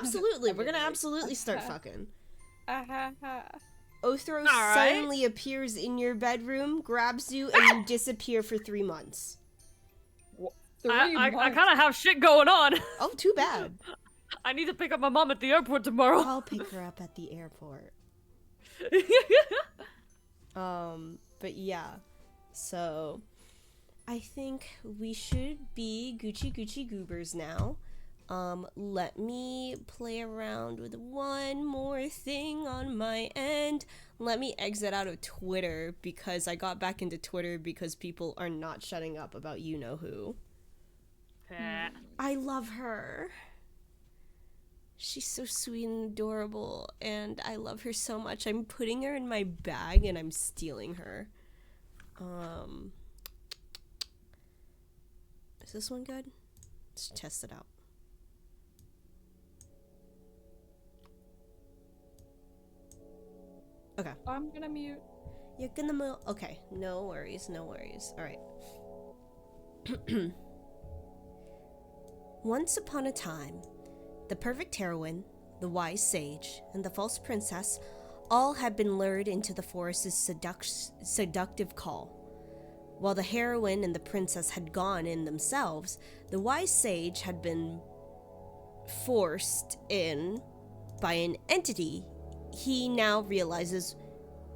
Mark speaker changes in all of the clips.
Speaker 1: absolutely. We're gonna absolutely start fucking. Othros
Speaker 2: All right.
Speaker 1: suddenly appears in your bedroom, grabs you, and you disappear for 3 months.
Speaker 2: I kind of have shit going on.
Speaker 1: Oh, too bad.
Speaker 2: I need to pick up my mom at the airport tomorrow.
Speaker 1: I'll pick her up at the airport. But yeah. So, I think we should be Gucci Goobers now. Let me play around with one more thing on my end. Let me exit out of Twitter because I got back into Twitter because people are not shutting up about you-know-who. I love her. She's so sweet and adorable, and I love her so much. I'm putting her in my bag and I'm stealing her. Is this one good? Let's test it out. Okay.
Speaker 3: I'm gonna mute.
Speaker 1: You're gonna move. Okay, no worries. Alright. Once upon a time, the perfect heroine, the wise sage, and the false princess all had been lured into the forest's seductive call. While the heroine and the princess had gone in themselves, the wise sage had been forced in by an entity he now realizes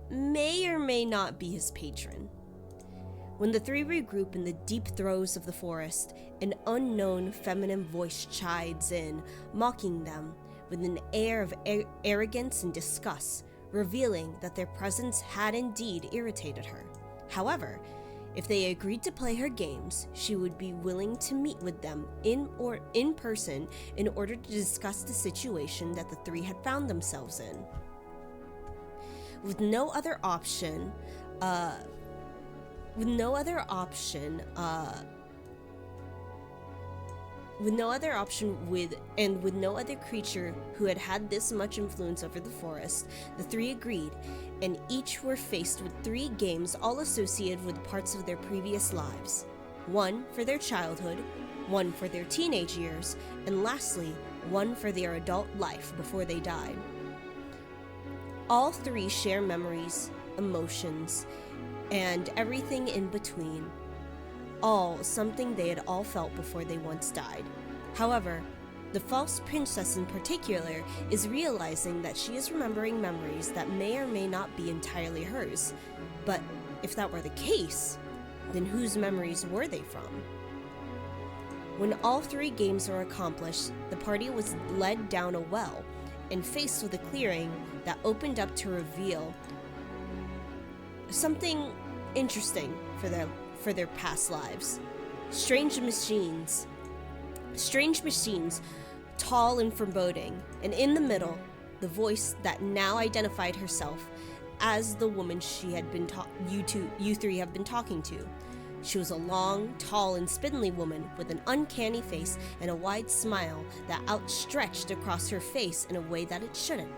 Speaker 1: may or may not be his patron. When the three regroup in the deep throes of the forest, an unknown feminine voice chides in, mocking them with an air of arrogance and disgust, revealing that their presence had indeed irritated her. However, if they agreed to play her games, she would be willing to meet with them in person in order to discuss the situation that the three had found themselves in. With no other option, with no other creature who had this much influence over the forest, the three agreed, and each were faced with 3 games all associated with parts of their previous lives. 1 for their childhood, 1 for their teenage years, and lastly, 1 for their adult life before they died. All 3 share memories, emotions, and everything in between. All something they had all felt before they once died. However, the false princess in particular is realizing that she is remembering memories that may or may not be entirely hers. But if that were the case, then whose memories were they from? When all 3 games were accomplished, the party was led down a well and faced with a clearing that opened up to reveal something interesting for their past lives. Strange machines, tall and foreboding, and in the middle, the voice that now identified herself as the woman she had been you three have been talking to. She was a long, tall, and spindly woman with an uncanny face and a wide smile that outstretched across her face in a way that it shouldn't.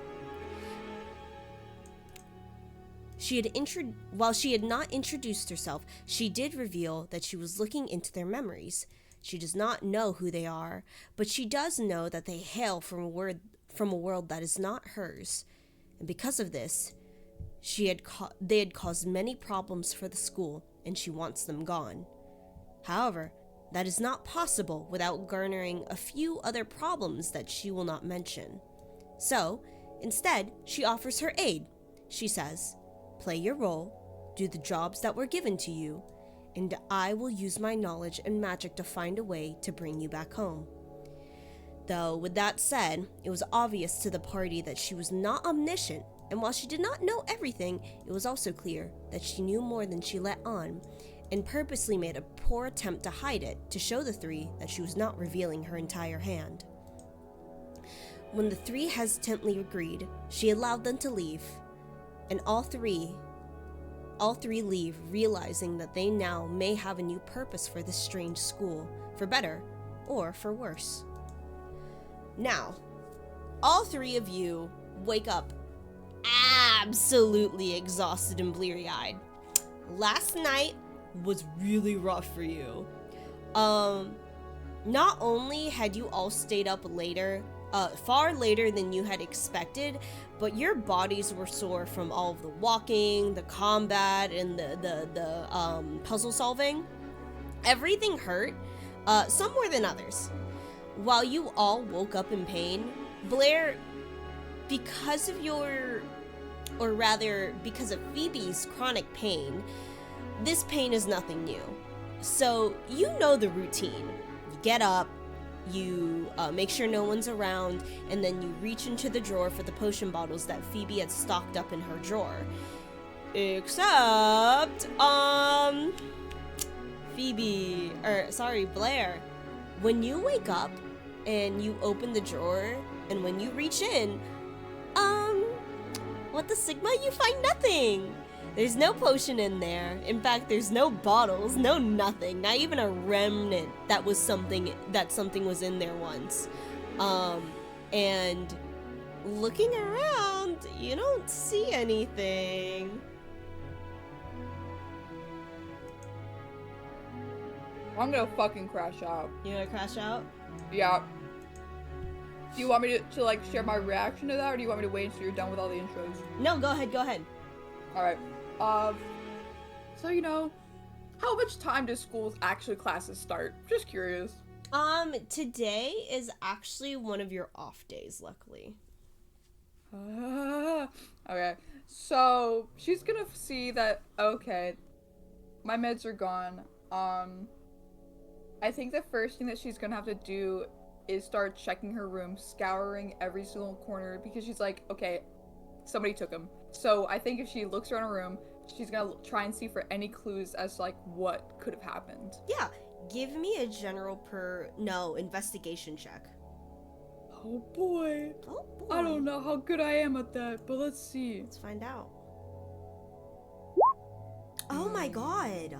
Speaker 1: While she had not introduced herself, she did reveal that she was looking into their memories. She does not know who they are, but she does know that they hail from a world that is not hers. And because of this, they had caused many problems for the school, and she wants them gone. However, that is not possible without garnering a few other problems that she will not mention. So, instead, she offers her aid. She says, "Play your role, do the jobs that were given to you, and I will use my knowledge and magic to find a way to bring you back home." Though, with that said, it was obvious to the party that she was not omniscient, and while she did not know everything, it was also clear that she knew more than she let on, and purposely made a poor attempt to hide it to show the 3 that she was not revealing her entire hand. When the 3 hesitantly agreed, she allowed them to leave, and all three leave, realizing that they now may have a new purpose for this strange school, for better or for worse. Now, all 3 of you wake up absolutely exhausted and bleary-eyed. Last night was really rough for you. Not only had you all stayed up later far later than you had expected, but your bodies were sore from all of the walking, the combat, and the puzzle solving. Everything hurt, some more than others. While you all woke up in pain, Blair, because of because of Phoebe's chronic pain, this pain is nothing new. So you know the routine. You get up, you make sure no one's around, and then you reach into the drawer for the potion bottles that Phoebe had stocked up in her drawer. Except, Blair, when you wake up and you open the drawer, and when you reach in, what the Sigma? You find nothing! There's no potion in there. In fact, there's no bottles, no nothing, not even a remnant that something was in there once. And looking around, you don't see anything.
Speaker 3: I'm gonna fucking crash out.
Speaker 1: You gonna crash out?
Speaker 3: Yeah. Do you want me to like share my reaction to that, or do you want me to wait until you're done with all the intros?
Speaker 1: No, go ahead.
Speaker 3: Alright. So you know, how much time do schools actually classes start? Just curious.
Speaker 1: Today is actually one of your off days, luckily.
Speaker 3: Okay. So she's gonna see that, okay, my meds are gone. I think the first thing that she's gonna have to do is start checking her room, scouring every single corner, because she's like, okay, somebody took him. So I think if she looks around her room, she's gonna try and see for any clues as to like what could have happened.
Speaker 1: Yeah, give me a general investigation check.
Speaker 3: Oh boy. I don't know how good I am at that, but let's see.
Speaker 1: Let's find out. Oh my god.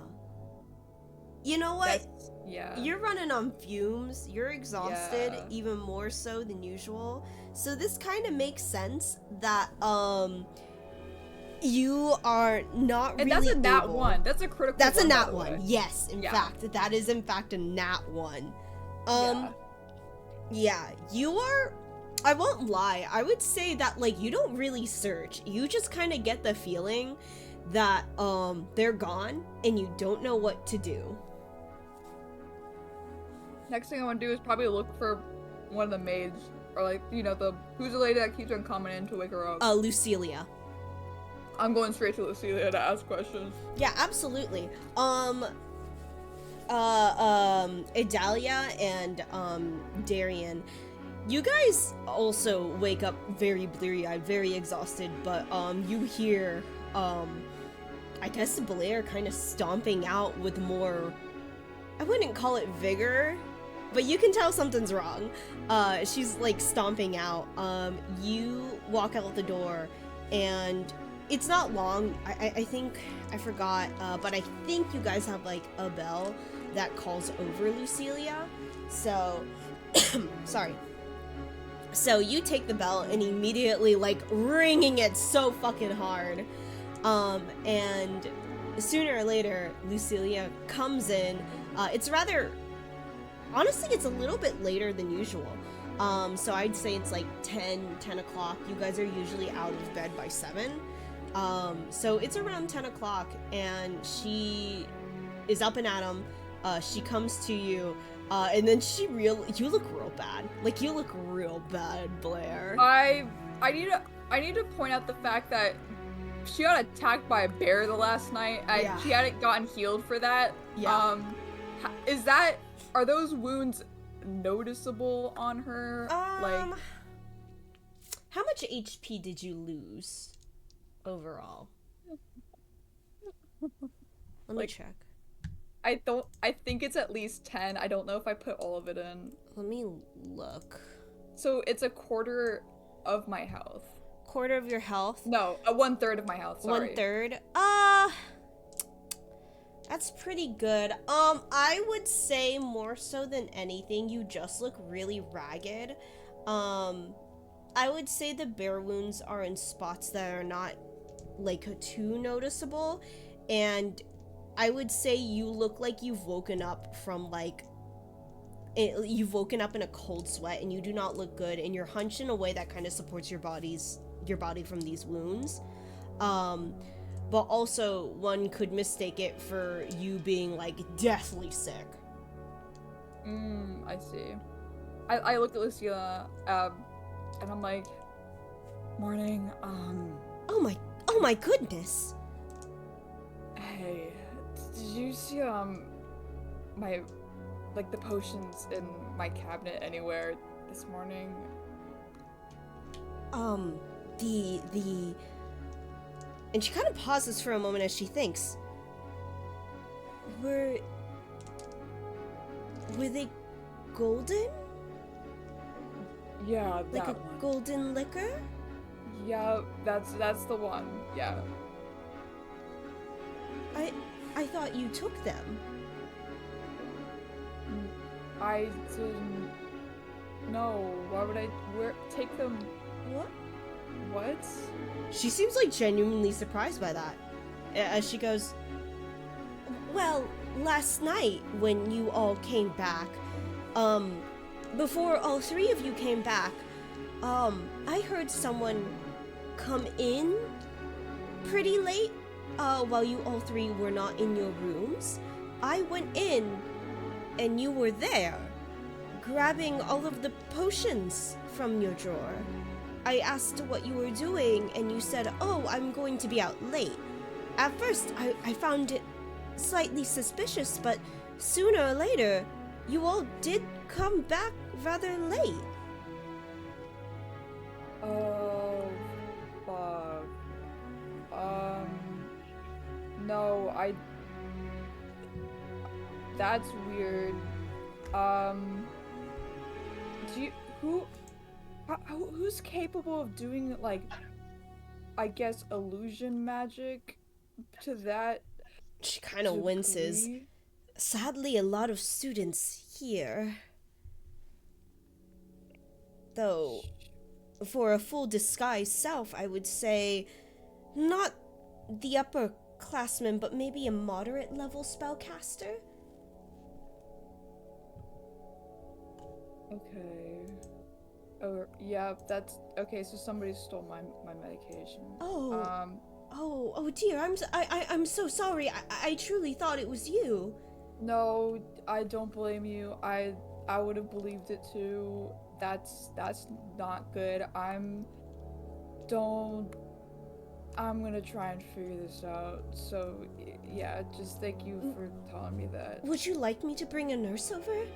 Speaker 1: You know what?
Speaker 3: Yeah.
Speaker 1: You're running on fumes. You're exhausted, even more so than usual. So this kind of makes sense that you are not really.
Speaker 3: And that's a nat 1. That's a critical.
Speaker 1: That's
Speaker 3: one,
Speaker 1: a nat 1. Yes, in fact, that is in fact a nat 1. Yeah, you are. I won't lie. I would say that like you don't really search. You just kind of get the feeling that they're gone and you don't know what to do.
Speaker 3: Next thing I want to do is probably look for one of the maids, or like, you know, who's the lady that keeps on coming in to wake her up?
Speaker 1: Lucilia.
Speaker 3: I'm going straight to Lucilia to ask questions.
Speaker 1: Yeah, absolutely. Idalia and Darian, you guys also wake up very bleary-eyed, very exhausted, but you hear I guess Blair kind of stomping out with more, I wouldn't call it vigor, but you can tell something's wrong. She's like stomping out. You walk out the door, and it's not long. I think, I forgot, but I think you guys have like a bell that calls over Lucilia. So, sorry. So you take the bell and immediately like ringing it so fucking hard. And sooner or later, Lucilia comes in. Honestly, it's a little bit later than usual. So I'd say it's like 10 o'clock. You guys are usually out of bed by 7. So it's around 10 o'clock, and she is up and at 'em. She comes to you, and then you look real bad. Like, you look real bad, Blair.
Speaker 3: I need to point out the fact that she got attacked by a bear the last night. She hadn't gotten healed for that.
Speaker 1: Yeah.
Speaker 3: Are those wounds noticeable on her? Like,
Speaker 1: how much HP did you lose overall? Let me check.
Speaker 3: I think it's at least 10. I don't know if I put all of it in.
Speaker 1: Let me look.
Speaker 3: So it's a quarter of my health.
Speaker 1: Quarter of your health?
Speaker 3: No, a 1/3 of my health, sorry.
Speaker 1: 1/3? That's pretty good. I would say more so than anything, you just look really ragged. I would say the bear wounds are in spots that are not, like, too noticeable, and I would say you look like you've woken up from, like, you've woken up in a cold sweat and you do not look good, and you're hunched in a way that kind of supports your body from these wounds. But also one could mistake it for you being like deathly sick.
Speaker 3: I see. I looked at Lucilla, and I'm like, morning,
Speaker 1: Oh my goodness.
Speaker 3: Hey, did you see, my, like, the potions in my cabinet anywhere this morning?
Speaker 1: And she kind of pauses for a moment as she thinks. Were they golden?
Speaker 3: Yeah,
Speaker 1: like a
Speaker 3: one.
Speaker 1: Golden liquor?
Speaker 3: Yeah, that's the one. Yeah.
Speaker 1: I thought you took them.
Speaker 3: I didn't. No. Why would I take them?
Speaker 1: What?
Speaker 3: What?
Speaker 1: She seems like genuinely surprised by that. As she goes, well, last night when you all came back, before all three of you came back, I heard someone come in pretty late, while you all three were not in your rooms. I went in, and you were there, grabbing all of the potions from your drawer. I asked what you were doing, and you said, oh, I'm going to be out late. At first, I found it slightly suspicious, but sooner or later, you all did come back rather late.
Speaker 3: Oh, fuck. No, that's weird. Who's capable of doing, like, I guess, illusion magic to that?
Speaker 1: She kind of winces. Sadly, a lot of students here. Though, for a full disguise self, I would say not the upperclassmen, but maybe a moderate level spellcaster.
Speaker 3: Okay. Oh, yeah, that's okay. So somebody stole my medication.
Speaker 1: Oh dear. I'm so sorry. I truly thought it was you.
Speaker 3: No, I don't blame you. I would have believed it too. That's not good. I'm gonna try and figure this out. So yeah, just thank you for telling me that.
Speaker 1: Would you like me to bring a nurse over?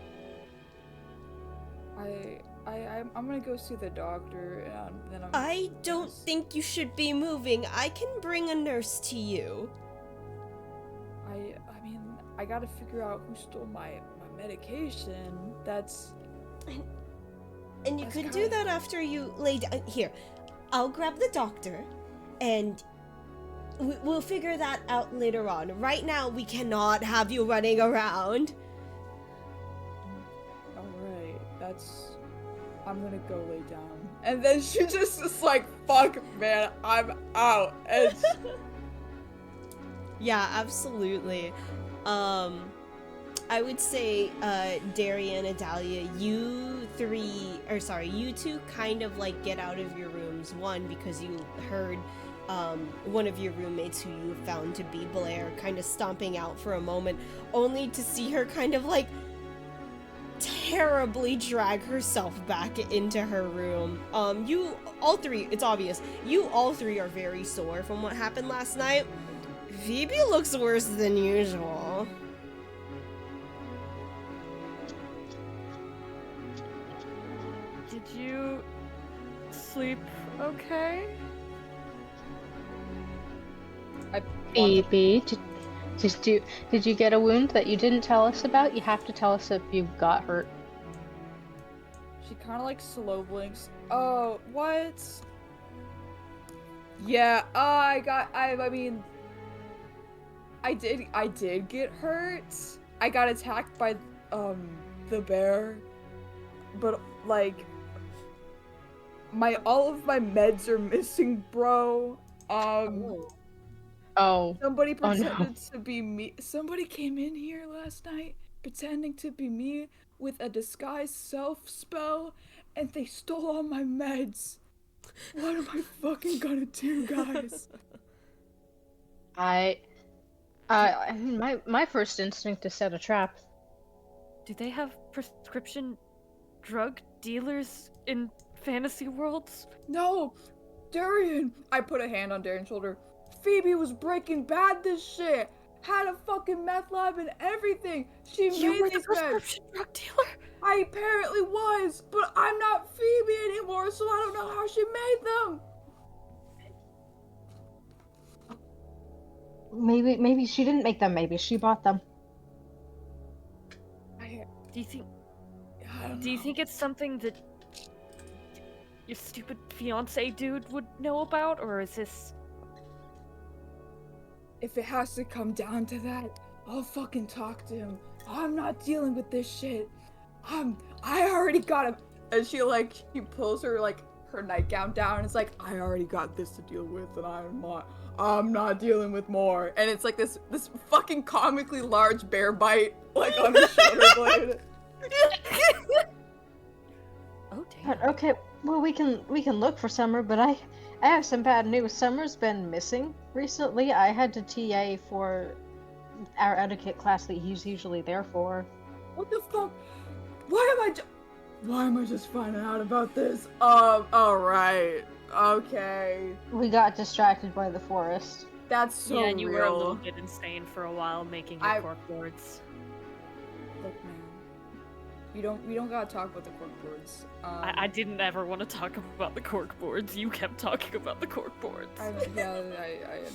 Speaker 3: I'm gonna go see the doctor, and then
Speaker 1: I don't think you should be moving. I can bring a nurse to you.
Speaker 3: I mean, I gotta figure out who stole my medication.
Speaker 1: And you could do that after you lay down. Here, I'll grab the doctor, and we'll figure that out later on. Right now, we cannot have you running around.
Speaker 3: Alright, I'm gonna go lay down. And then she just is like, fuck, man, I'm out. And
Speaker 1: yeah, absolutely. I would say, Darian, Adalia, you two kind of like get out of your rooms. One, because you heard one of your roommates who you found to be Blair kind of stomping out for a moment, only to see her kind of like terribly drag herself back into her room. You all three, it's obvious, you all three are very sore from what happened last night. Phoebe looks worse than usual.
Speaker 2: Did you sleep okay?
Speaker 4: Phoebe, did you get a wound that you didn't tell us about? You have to tell us if you got hurt.
Speaker 3: she kind of like slow blinks. Oh, what? Yeah, I mean, I did get hurt. I got attacked by, the bear. But, like, all of my meds are missing, bro.
Speaker 4: Oh.
Speaker 3: Somebody pretended
Speaker 4: no.
Speaker 3: to be me. Somebody came in here last night pretending to be me with a disguised self spell, and they stole all my meds. What am I fucking gonna do, guys?
Speaker 4: My first instinct is set a trap.
Speaker 2: Do they have prescription drug dealers in fantasy worlds?
Speaker 3: No, Darian! I put a hand on Darian's shoulder. Phoebe was Breaking Bad this shit! Had a fucking meth lab and everything! She made
Speaker 2: were the
Speaker 3: these
Speaker 2: prescription
Speaker 3: meds!
Speaker 2: drug dealer?
Speaker 3: I apparently was, but I'm not Phoebe anymore, so I don't know how she made them!
Speaker 4: Maybe she didn't make them, maybe she bought them.
Speaker 2: Do you think it's something that your stupid fiance dude would know about, or is this...
Speaker 3: If it has to come down to that, I'll fucking talk to him. I'm not dealing with this shit. I already got him. And she pulls her nightgown down and it's like, I already got this to deal with and I'm not dealing with more. And it's like this fucking comically large bear bite on her shoulder blade.
Speaker 2: Oh damn.
Speaker 4: Okay, well we can look for Summer, but I have some bad news. Summer's been missing recently. I had to TA for our etiquette class that he's usually there for.
Speaker 3: What the fuck? Why am I just finding out about this? Alright. Okay.
Speaker 4: We got distracted by the forest.
Speaker 3: That's so
Speaker 2: yeah, and you
Speaker 3: real.
Speaker 2: were a little bit insane for a while making your corkboards.
Speaker 3: Look, man. We don't gotta talk about the corkboards.
Speaker 2: I didn't ever want to talk about the corkboards. You kept talking about the corkboards.
Speaker 3: I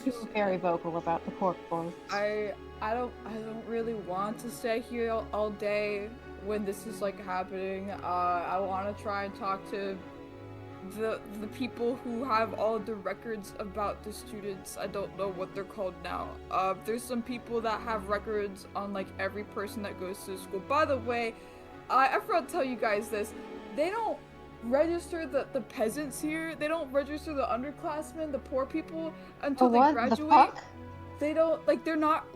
Speaker 4: He was very vocal about the corkboards.
Speaker 3: I don't really want to stay here all day when this is happening. I want to try and talk to the people who have all the records about the students. I don't know what they're called now. There's some people that have records on every person that goes to school. By the way, I forgot to tell you guys this. They don't register the peasants here. They don't register the underclassmen, the poor people, until they graduate.
Speaker 4: The fuck?
Speaker 3: They don't, they're not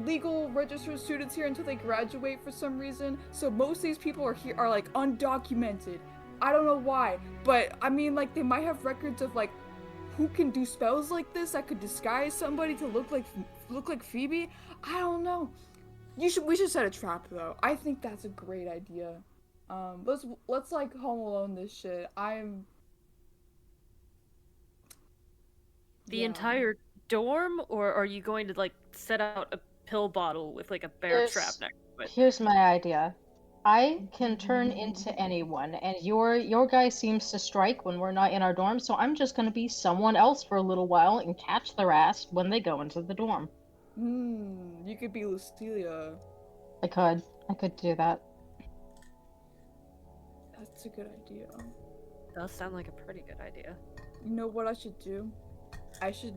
Speaker 3: legal registered students here until they graduate for some reason. So most of these people are undocumented. I don't know why, but I mean, they might have records of who can do spells like this that could disguise somebody to look like Phoebe. I don't know. We should set a trap though. I think that's a great idea. Let's Home Alone this shit.
Speaker 2: The entire dorm, or are you going to set out a pill bottle with a bear trap next to it?
Speaker 4: Here's my idea. I can turn into anyone, and your guy seems to strike when we're not in our dorm, so I'm just gonna be someone else for a little while and catch their ass when they go into the dorm.
Speaker 3: You could be Lucilia.
Speaker 4: I could do that.
Speaker 3: That's a good idea.
Speaker 2: Does sound like a pretty good idea.
Speaker 3: You know what I should do? I should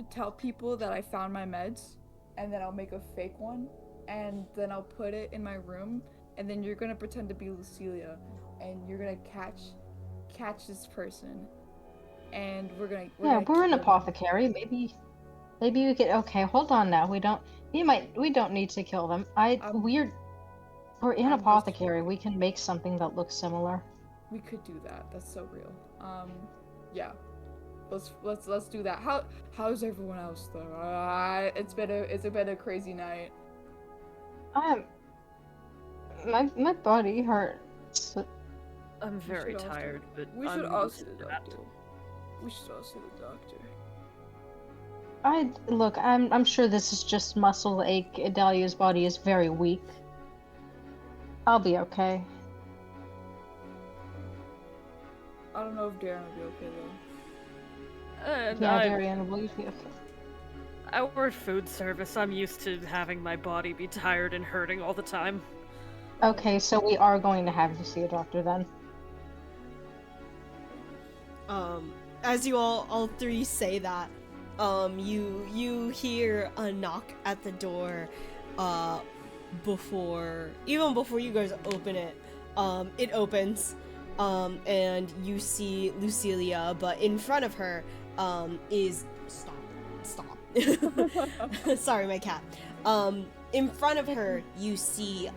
Speaker 3: tell people that I found my meds, and then I'll make a fake one, and then I'll put it in my room, and then you're gonna pretend to be Lucilia, and you're gonna catch this person, and we're
Speaker 4: we're an apothecary. Maybe we could. Okay, hold on now. We don't need to kill them. We're in apothecary. We can make something that looks similar.
Speaker 3: We could do that. That's so real. Yeah. Let's do that. How's everyone else though? It's been a crazy night.
Speaker 4: My body hurts.
Speaker 2: I'm very tired, but
Speaker 3: we should all see the doctor.
Speaker 4: Look, I'm sure this is just muscle ache. Dahlia's body is very weak. I'll be okay.
Speaker 3: I don't know if Darren will be okay though.
Speaker 4: Darren, will you be okay?
Speaker 2: I work food service. I'm used to having my body be tired and hurting all the time.
Speaker 4: Okay, so we are going to have to see a doctor then.
Speaker 1: As you all three say that, you hear a knock at the door, before you guys open it. It opens, and you see Lucilia, but in front of her, is stop. Sorry, my cat. in front of her, you see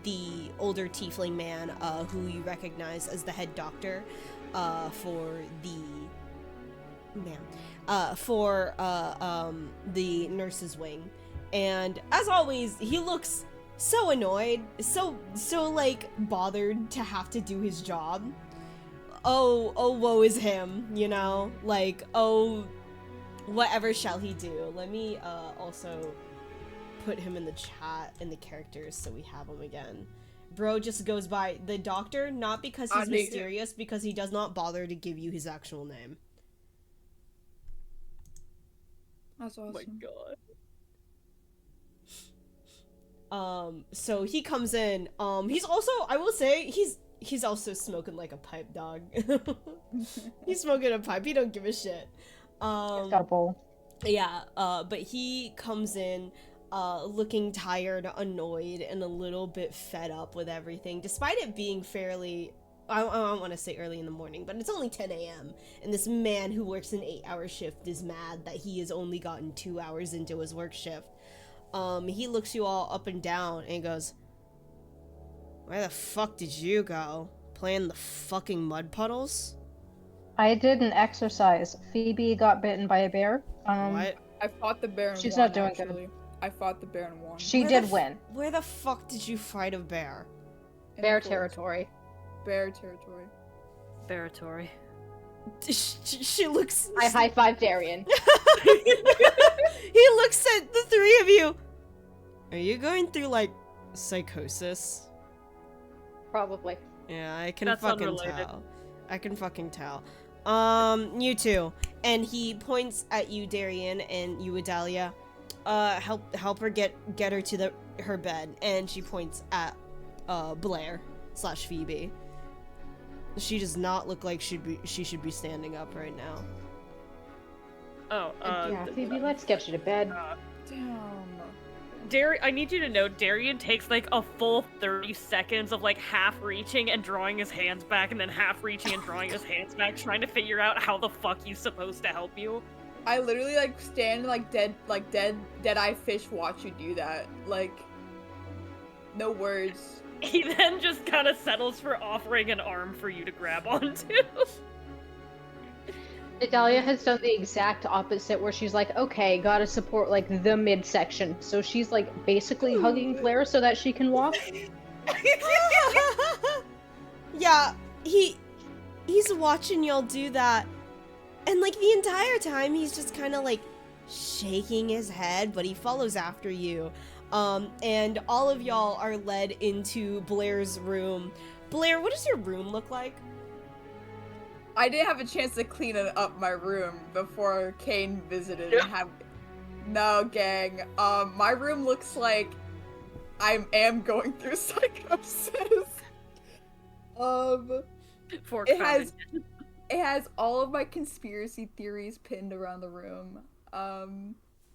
Speaker 1: the older tiefling man who you recognize as the head doctor for the nurses' wing. And as always, he looks so annoyed, so like bothered to have to do his job. Oh, woe is him, you know? Like, oh, whatever shall he do? Let me also put him in the chat in the characters so we have him again. Bro just goes by the doctor, not because he's mysterious, because he does not bother to give you his actual name.
Speaker 3: That's awesome.
Speaker 2: Oh my god.
Speaker 1: So he comes in. He's also, I will say, he's also smoking like a pipe, dog. He's smoking a pipe. He don't give a shit.
Speaker 4: He's got a bowl.
Speaker 1: Yeah. But he comes in, looking tired, annoyed, and a little bit fed up with everything, despite it being fairly, I don't want to say early in the morning, but it's only 10 a.m. And this man who works an 8-hour shift is mad that he has only gotten 2 hours into his work shift. He looks you all up and down and goes, "Where the fuck did you go? Playing the fucking mud puddles?"
Speaker 4: I did an exercise. Phoebe got bitten by a bear.
Speaker 1: What?
Speaker 3: I fought the bear and
Speaker 4: She's
Speaker 3: won,
Speaker 4: not doing good.
Speaker 3: actually. I fought the bear and won.
Speaker 4: She
Speaker 1: Where
Speaker 4: did
Speaker 1: the
Speaker 4: win.
Speaker 1: Where the fuck did you fight a bear?
Speaker 3: In
Speaker 4: Bear
Speaker 3: the forest.
Speaker 4: territory.
Speaker 3: Bear territory.
Speaker 2: Baratory.
Speaker 1: She looks.
Speaker 4: I high-fived Darian.
Speaker 1: He looks at the three of you. Are you going through like psychosis?
Speaker 4: Probably.
Speaker 1: Yeah, I can
Speaker 2: That's
Speaker 1: fucking
Speaker 2: unrelated.
Speaker 1: tell. I can fucking tell. You two. And he points at you, Darian, and you, Adalia. Help her get her to her bed. And she points at Blair / Phoebe. She does not look like she should be standing up right now.
Speaker 2: Oh,
Speaker 4: Yeah, Phoebe, let's get you to bed.
Speaker 3: Damn.
Speaker 2: I need you to know, Darian takes like a full 30 seconds of like half reaching and drawing his hands back, and then half reaching and drawing his hands back, trying to figure out how the fuck he's supposed to help you.
Speaker 3: I literally like stand like dead eye fish watch you do that. Like, no words.
Speaker 2: He then just kind of settles for offering an arm for you to grab onto.
Speaker 4: Adalia has done the exact opposite, where she's like, okay, gotta support like the midsection. So she's like basically hugging Blair so that she can walk.
Speaker 1: Yeah, he's watching y'all do that, and like the entire time he's just kind of like shaking his head, but he follows after you. And all of y'all are led into Blair's room. Blair, what does your room look like?
Speaker 3: I didn't have a chance to clean up my room before Kane visited and have. No, gang. My room looks like I am going through psychosis.
Speaker 2: Fork
Speaker 3: It
Speaker 2: founded.
Speaker 3: has all of my conspiracy theories pinned around the room.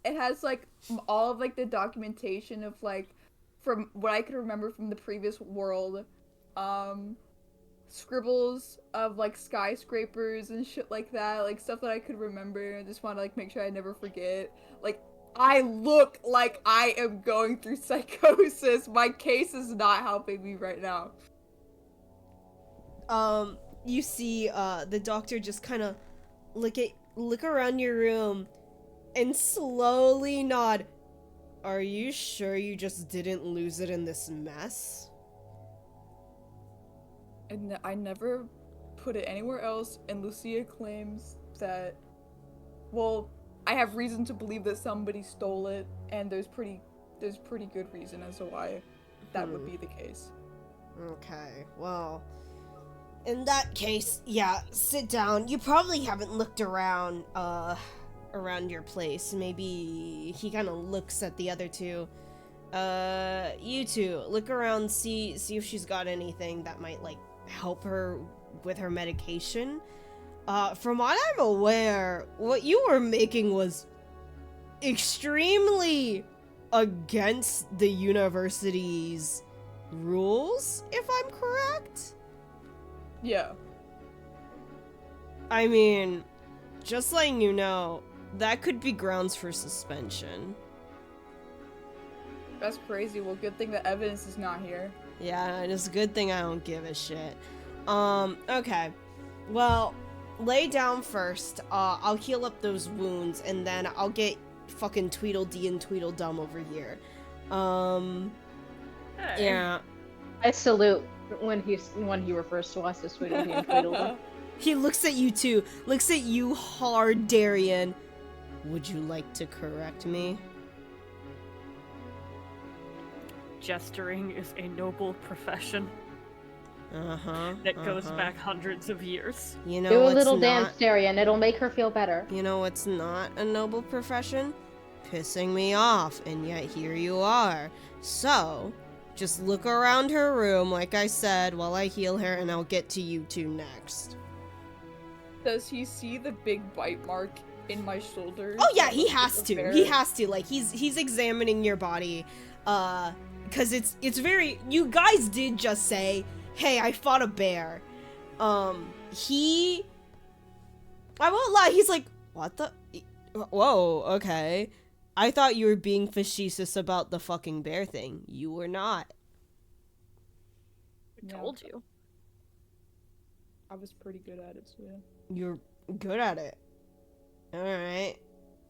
Speaker 3: It has like all of like the documentation of like from what I could remember from the previous world. Scribbles of like skyscrapers and shit like that, like stuff that I could remember. I just want to like make sure I never forget. Like, I look like I am going through psychosis. My case is not helping me right now.
Speaker 1: You see the doctor just kind of look around your room and slowly nod. Are you sure you just didn't lose it in this mess?
Speaker 3: And I never put it anywhere else, and Lucia claims that, well, I have reason to believe that somebody stole it, and there's pretty good reason as to why that would be the case.
Speaker 1: Okay, well, in that case, yeah, sit down. You probably haven't looked around your place. Maybe he kind of looks at the other two. You two, look around, see if she's got anything that might, like, help her with her medication. From what I'm aware, what you were making was extremely against the university's rules, if I'm correct?
Speaker 3: Yeah.
Speaker 1: I mean, just letting you know, that could be grounds for suspension.
Speaker 3: That's crazy. Well, good thing the evidence is not here.
Speaker 1: Yeah, and it's a good thing I don't give a shit. Okay. Well, lay down first. I'll heal up those wounds, and then I'll get fucking Tweedledee and Tweedledum over here.
Speaker 2: Hey.
Speaker 1: Yeah.
Speaker 4: I salute when he refers to us as Tweedledee and Tweedledum.
Speaker 1: He looks at you too. Looks at you hard, Darian. Would you like to correct me?
Speaker 2: Jestering is a noble profession that goes back hundreds of years.
Speaker 1: You know
Speaker 4: Do a
Speaker 1: what's
Speaker 4: little
Speaker 1: not,
Speaker 4: dance, Darian. It'll make her feel better.
Speaker 1: You know what's not a noble profession? Pissing me off, and yet here you are. So, just look around her room, like I said, while I heal her, and I'll get to you two next.
Speaker 3: Does he see the big bite mark in my shoulder?
Speaker 1: Oh yeah, he has to.
Speaker 3: Bear?
Speaker 1: He has to. Like he's examining your body, because it's very. You guys did just say, "Hey, I fought a bear." I won't lie. He's like, "What the? Whoa, okay. I thought you were being facetious about the fucking bear thing. You were not."
Speaker 2: I told you.
Speaker 3: I was pretty good at it, so yeah.
Speaker 1: You're good at it. All right.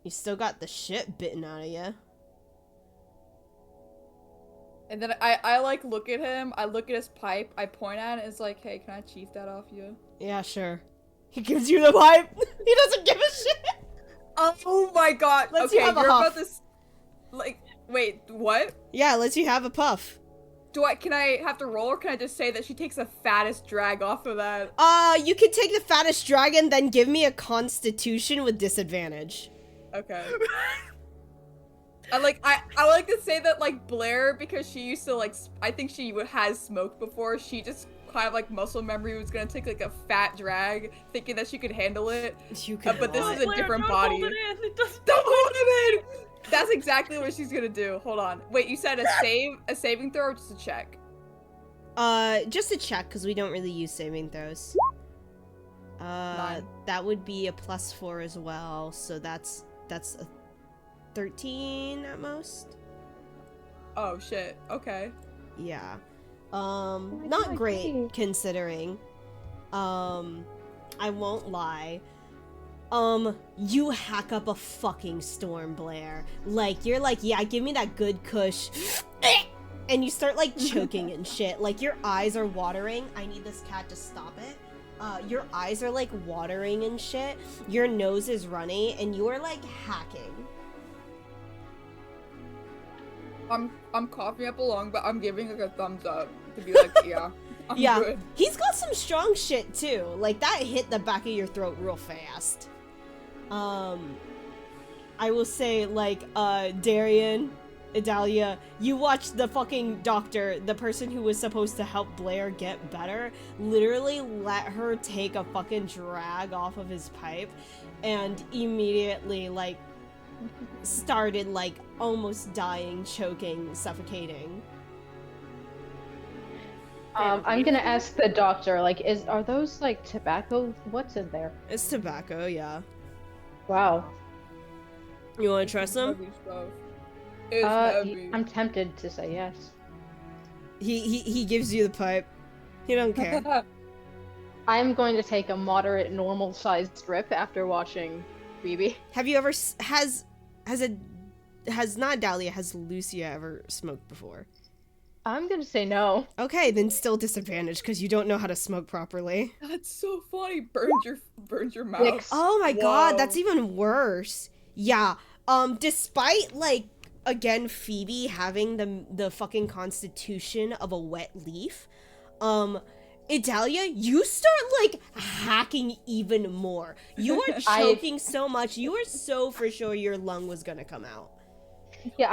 Speaker 1: You still got the shit bitten out of you.
Speaker 3: And then I like look at him, I look at his pipe, I point at it, and it's like, hey, can I chief that off you?
Speaker 1: Yeah, sure. He gives you the pipe. He doesn't give a shit.
Speaker 3: Oh my god.
Speaker 1: Let's
Speaker 3: okay,
Speaker 1: have a
Speaker 3: you're
Speaker 1: huff.
Speaker 3: about this. Like, wait, what?
Speaker 1: Yeah, lets you have a puff.
Speaker 3: Can I have to roll, or can I just say that she takes the fattest drag off of that?
Speaker 1: You can take the fattest dragon, then give me a constitution with disadvantage.
Speaker 3: Okay. I like to say that, like, Blair, because she used to, like, I think she has smoked before, she just kind of, like, muscle memory was gonna take, like, a fat drag, thinking that she could handle it.
Speaker 1: You can
Speaker 3: But this
Speaker 1: roll
Speaker 3: is
Speaker 1: it.
Speaker 3: a different
Speaker 2: don't
Speaker 3: body.
Speaker 2: Hold it in. It doesn't.
Speaker 3: Don't hold it in! That's exactly what she's gonna do. Hold on. Wait, you said a saving throw, or just a check?
Speaker 1: Just a check, because we don't really use saving throws.
Speaker 3: 9.
Speaker 1: That would be a +4 as well, so that's a 13 at most.
Speaker 3: Oh shit. Okay.
Speaker 1: Yeah.
Speaker 4: my
Speaker 1: Not
Speaker 4: God,
Speaker 1: great
Speaker 4: hey.
Speaker 1: considering. I won't lie. You hack up a fucking storm, Blair. Like, you're like, yeah, give me that good kush. And you start, like, choking and shit. Like, your eyes are watering. I need this cat to stop it. Your eyes are, like, watering and shit. Your nose is runny, and you are, like, hacking.
Speaker 3: I'm coughing up a lung, but I'm giving, like, a thumbs up to be like, yeah. I'm
Speaker 1: Yeah.
Speaker 3: good.
Speaker 1: He's got some strong shit, too. Like, that hit the back of your throat real fast. I will say, like, Darian, Idalia, you watched the fucking doctor, the person who was supposed to help Blair get better, literally let her take a fucking drag off of his pipe, and immediately, like, started, like, almost dying, choking, suffocating.
Speaker 4: I'm gonna ask the doctor, like, are those, like, tobacco? What's in there?
Speaker 1: It's tobacco, yeah.
Speaker 4: Wow.
Speaker 1: You want to trust him?
Speaker 3: Heavy stuff. It's heavy.
Speaker 4: I'm tempted to say yes.
Speaker 1: He gives you the pipe. He don't care.
Speaker 4: I'm going to take a moderate, normal-sized drip after watching Phoebe.
Speaker 1: Have you ever has not Dahlia, has Lucia ever smoked before?
Speaker 4: I'm gonna say no.
Speaker 1: Okay, then still disadvantage because you don't know how to smoke properly.
Speaker 3: That's so funny. Burns your mouth.
Speaker 4: Nix.
Speaker 1: Oh my
Speaker 3: Whoa.
Speaker 1: god, that's even worse. Yeah. Despite, like, again, Phoebe having the fucking constitution of a wet leaf, Idalia, you start, like, hacking even more. You are choking so much. You are so for sure your lung was gonna come out.
Speaker 4: Yeah,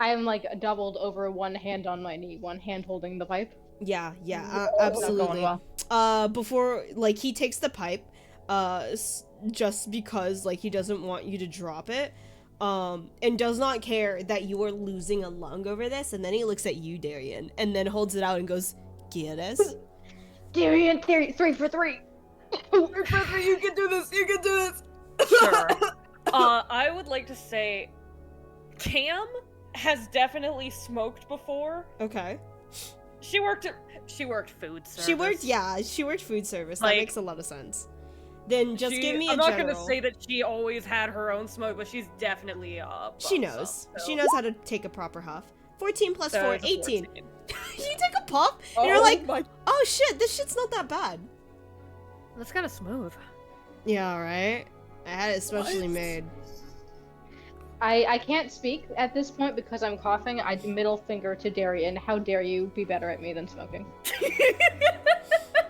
Speaker 4: I am like doubled over, one hand on my knee, one hand holding the pipe.
Speaker 1: Yeah,
Speaker 4: Not
Speaker 1: absolutely.
Speaker 4: going well.
Speaker 1: Before, like, he takes the pipe, just because, like, he doesn't want you to drop it, and does not care that you are losing a lung over this, and then he looks at you, Darian, and then holds it out and goes, "¿Quieres?"
Speaker 4: Darian, 3 for 3.
Speaker 3: 3 for 3, you can do this, you can do this!
Speaker 2: Sure. I would like to say, Cam has definitely smoked before.
Speaker 1: Okay.
Speaker 2: She worked food service.
Speaker 1: She worked food service.
Speaker 2: Like,
Speaker 1: that makes a lot of sense. Then just give me a
Speaker 2: I'm not
Speaker 1: general.
Speaker 2: gonna say that she always had her own smoke, but she's definitely
Speaker 1: She
Speaker 2: buffed
Speaker 1: knows.
Speaker 2: some, so.
Speaker 1: She knows how to take a proper huff. 14 plus
Speaker 2: So
Speaker 1: 4,
Speaker 2: it's a
Speaker 1: 18.
Speaker 2: 14.
Speaker 1: You take a puff, and you're like,
Speaker 3: my
Speaker 1: oh shit, this shit's not that bad.
Speaker 2: That's kind of smooth.
Speaker 1: Yeah, right? I had it specially
Speaker 3: What?
Speaker 1: made.
Speaker 4: I can't speak at this point because I'm coughing. I middle finger to Darian. How dare you be better at me than smoking?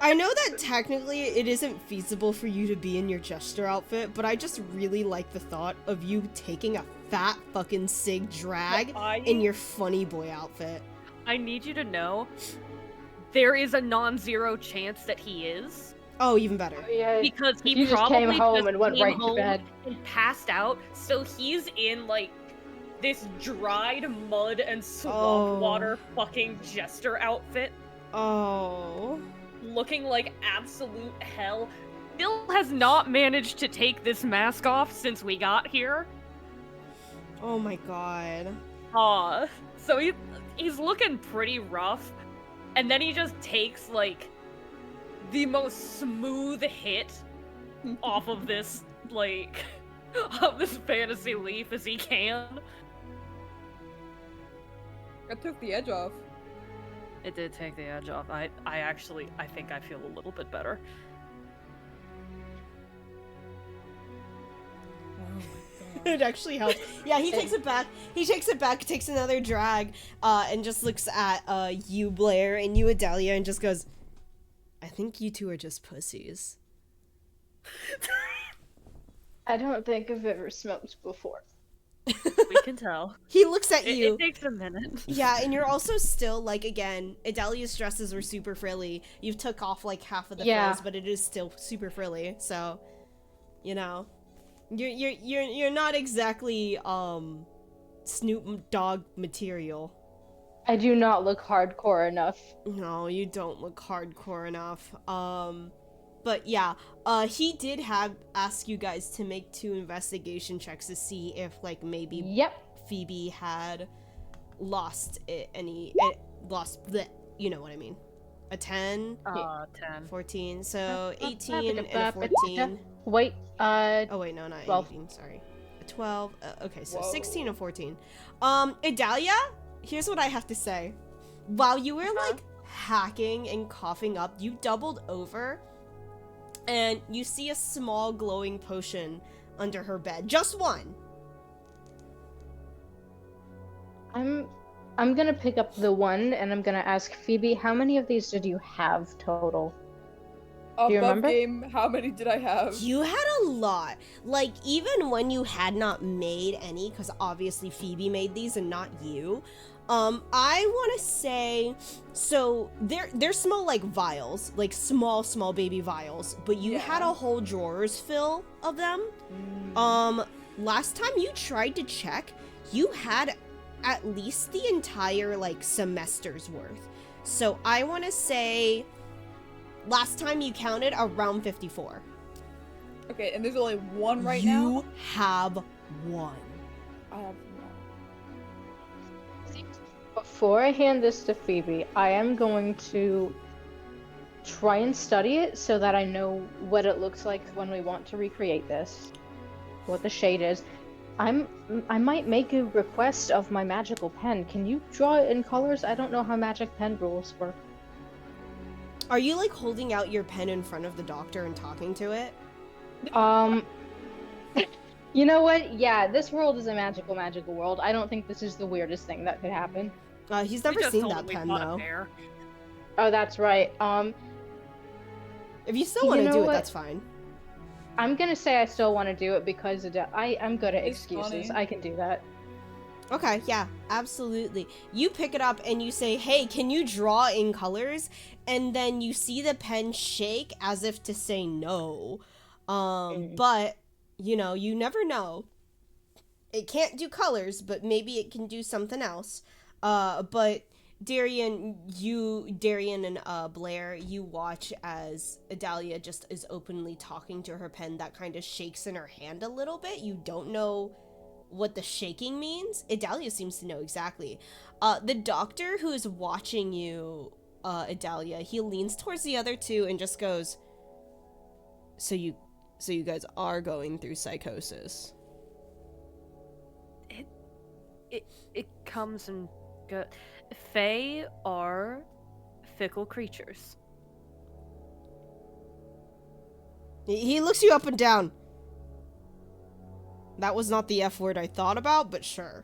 Speaker 1: I know that technically it isn't feasible for you to be in your jester outfit, but I just really like the thought of you taking a fat fucking sig drag in your funny boy outfit.
Speaker 2: I need you to know, there is a non-zero chance that he is.
Speaker 1: Oh, even better.
Speaker 4: Yeah,
Speaker 2: Because he
Speaker 4: you just
Speaker 2: probably
Speaker 4: came home
Speaker 2: just
Speaker 4: and went
Speaker 2: came
Speaker 4: right to
Speaker 2: home
Speaker 4: bed.
Speaker 2: and passed out, so he's in like this dried mud and swamp
Speaker 1: Oh.
Speaker 2: water fucking jester outfit,
Speaker 1: Oh.
Speaker 2: looking like absolute hell. Bill has not managed to take this mask off since we got here.
Speaker 1: Oh my god.
Speaker 2: So he's looking pretty rough, and then he just takes like the most smooth hit off of this like of this fantasy leaf as he can.
Speaker 3: I took the edge off.
Speaker 2: It did take the edge off. I think I feel a little bit better.
Speaker 1: It actually helps. Yeah, he takes it back. He takes it back, takes another drag, and just looks at you, Blair, and you, Adelia, and just goes, I think you two are just pussies.
Speaker 4: I don't think I've ever smoked before.
Speaker 2: We can tell.
Speaker 1: He looks at
Speaker 2: It
Speaker 1: you.
Speaker 2: takes a minute.
Speaker 1: Yeah, and you're also still, like, again, Adelia's dresses were super frilly. You've took off, like, half of the
Speaker 4: Yeah.
Speaker 1: frills, but it is still super frilly, so, you know. You're not exactly, Snoop Dogg material.
Speaker 4: I do not look hardcore enough.
Speaker 1: No, you don't look hardcore enough. But yeah, he did ask you guys to make 2 investigation checks to see if, like, maybe
Speaker 4: Yep.
Speaker 1: Phoebe had lost you know what I mean. A 10,
Speaker 2: 10.
Speaker 1: 14, so 18 and a 14.
Speaker 4: Wait,
Speaker 1: Oh wait, no, not
Speaker 4: 12.
Speaker 1: 18, sorry. A 12, okay, so
Speaker 3: Whoa.
Speaker 1: 16 and 14. Adalia, here's what I have to say. While you were, like, hacking and coughing up, you doubled over, and you see a small glowing potion under her bed. Just one.
Speaker 4: I'm gonna pick up the one and I'm gonna ask Phoebe, how many of these did you have total?
Speaker 3: Above
Speaker 4: you remember?
Speaker 3: game, how many did I have?
Speaker 1: You had a lot. Like, even when you had not made any, because obviously Phoebe made these and not you, I want to say, so they're small, like, vials, like small baby vials, but you had a whole drawers full of them. Last time you tried to check, you had at least the entire, like, semester's worth. So I want to say, last time you counted, around 54.
Speaker 3: Okay, and there's only one right
Speaker 1: you
Speaker 3: now?
Speaker 1: have one.
Speaker 3: I have one.
Speaker 4: Before I hand this to Phoebe, I am going to try and study it so that I know what it looks like when we want to recreate this. What the shade is. I might make a request of my magical pen. Can you draw it in colors? I don't know how magic pen rules work.
Speaker 1: Are you, like, holding out your pen in front of the doctor and talking to it?
Speaker 4: You know what? Yeah, this world is a magical world. I don't think this is the weirdest thing that could happen.
Speaker 1: He's
Speaker 2: We
Speaker 1: never
Speaker 2: just
Speaker 1: seen
Speaker 2: told
Speaker 1: that
Speaker 2: him we
Speaker 1: pen,
Speaker 2: bought a
Speaker 1: though.
Speaker 2: pair.
Speaker 4: Oh, that's right.
Speaker 1: If you still
Speaker 4: You
Speaker 1: want to
Speaker 4: know
Speaker 1: do it,
Speaker 4: what?
Speaker 1: that's fine.
Speaker 4: I'm gonna say I still want to do it because I'm good at
Speaker 3: It's
Speaker 4: excuses.
Speaker 3: funny.
Speaker 4: I can do that.
Speaker 1: Okay, yeah, absolutely. You pick it up and you say, hey, can you draw in colors? And then you see the pen shake as if to say no. But, you know, you never know. It can't do colors, but maybe it can do something else. But Darian and Blair, you watch as Adalia just is openly talking to her pen that kind of shakes in her hand a little bit. You don't know what the shaking means, Idalia seems to know exactly. The doctor who is watching you, Idalia, he leans towards the other two and just goes, So you guys are going through psychosis.
Speaker 2: It comes and goes. Fae are fickle creatures.
Speaker 1: He looks you up and down. That was not the F word I thought about, but sure.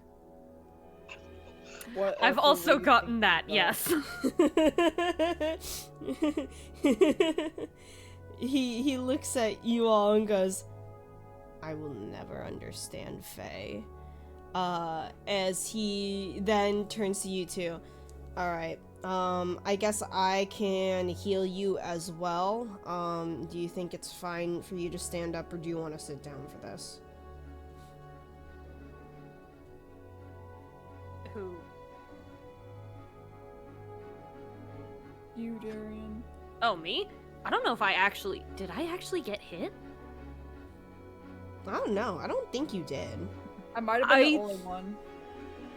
Speaker 3: What
Speaker 2: I've
Speaker 3: else
Speaker 2: also
Speaker 3: would you
Speaker 2: gotten
Speaker 3: think
Speaker 2: that,
Speaker 3: about?
Speaker 2: yes.
Speaker 1: He looks at you all and goes, I will never understand Faye. As he then turns to you two. Alright, I guess I can heal you as well. Do you think it's fine for you to stand up, or do you want to sit down for this?
Speaker 2: Who?
Speaker 3: You, Darian.
Speaker 2: Oh, me? I don't know if did I actually get hit?
Speaker 1: I don't know. I don't think you did.
Speaker 3: I might have been the only one.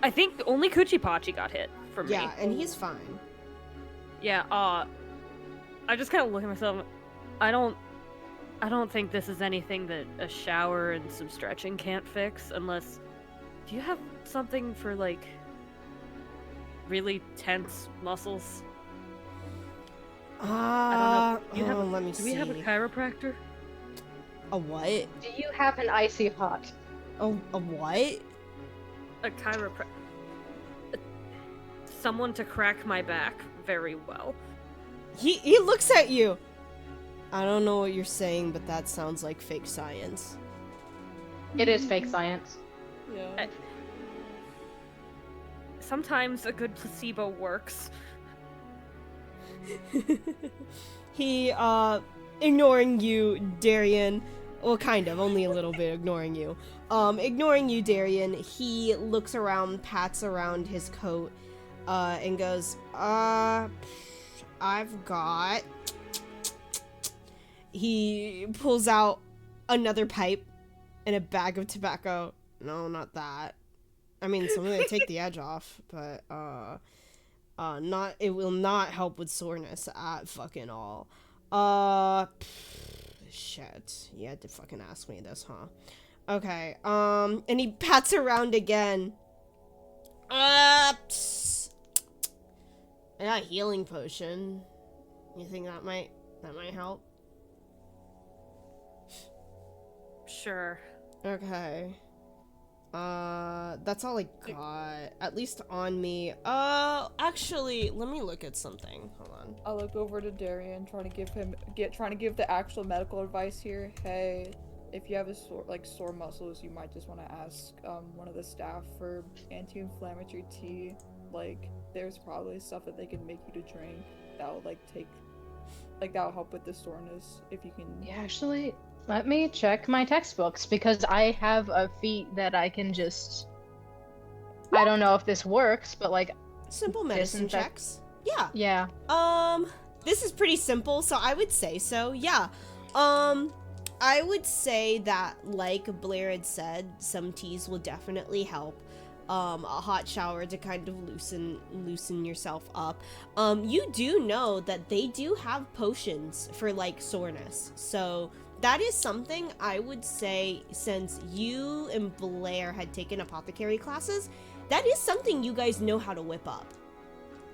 Speaker 2: I think only Kuchipachi got hit for me.
Speaker 1: Yeah, and he's fine.
Speaker 2: Yeah, I just kind of look at myself. I don't think this is anything that a shower and some stretching can't fix, unless... Do you have something for, like, really tense muscles? I don't know.
Speaker 1: Let me see.
Speaker 2: Do we have a chiropractor?
Speaker 1: A what?
Speaker 4: Do you have an icy hot?
Speaker 1: A what?
Speaker 2: A chiropractor. Someone to crack my back very well.
Speaker 1: He looks at you. I don't know what you're saying, but that sounds like fake science.
Speaker 4: It is fake science.
Speaker 3: Yeah.
Speaker 2: Sometimes a good placebo works.
Speaker 1: He, ignoring you, Darian. Well, kind of, only a little bit ignoring you. Ignoring you, Darian, he looks around, pats around his coat, and goes, I've got... He pulls out another pipe and a bag of tobacco. No, not that. I mean, something to take the edge off, but, it will not help with soreness at fucking all. Shit. You had to fucking ask me this, huh? Okay, and he pats around again. I got a healing potion. You think that might help?
Speaker 2: Sure.
Speaker 1: Okay. That's all I got. At least on me. Actually, let me look at something. Hold on.
Speaker 3: I'll look over to Darian, trying to give the actual medical advice here. Hey, if you have sore muscles, you might just want to ask one of the staff for anti-inflammatory tea. Like, there's probably stuff that they can make you to drink that'll that'll help with the soreness if you can.
Speaker 4: Yeah, actually, let me check my textbooks because I have a feat that I can just. I don't know if this works, but like.
Speaker 1: Simple medicine checks. Yeah.
Speaker 4: Yeah.
Speaker 1: This is pretty simple, so I would say so. Yeah. I would say that, like Blair had said, some teas will definitely help. A hot shower to kind of loosen yourself up. You do know that they do have potions for like soreness, so that is something I would say, since you and Blair had taken apothecary classes, that is something you guys know how to whip up.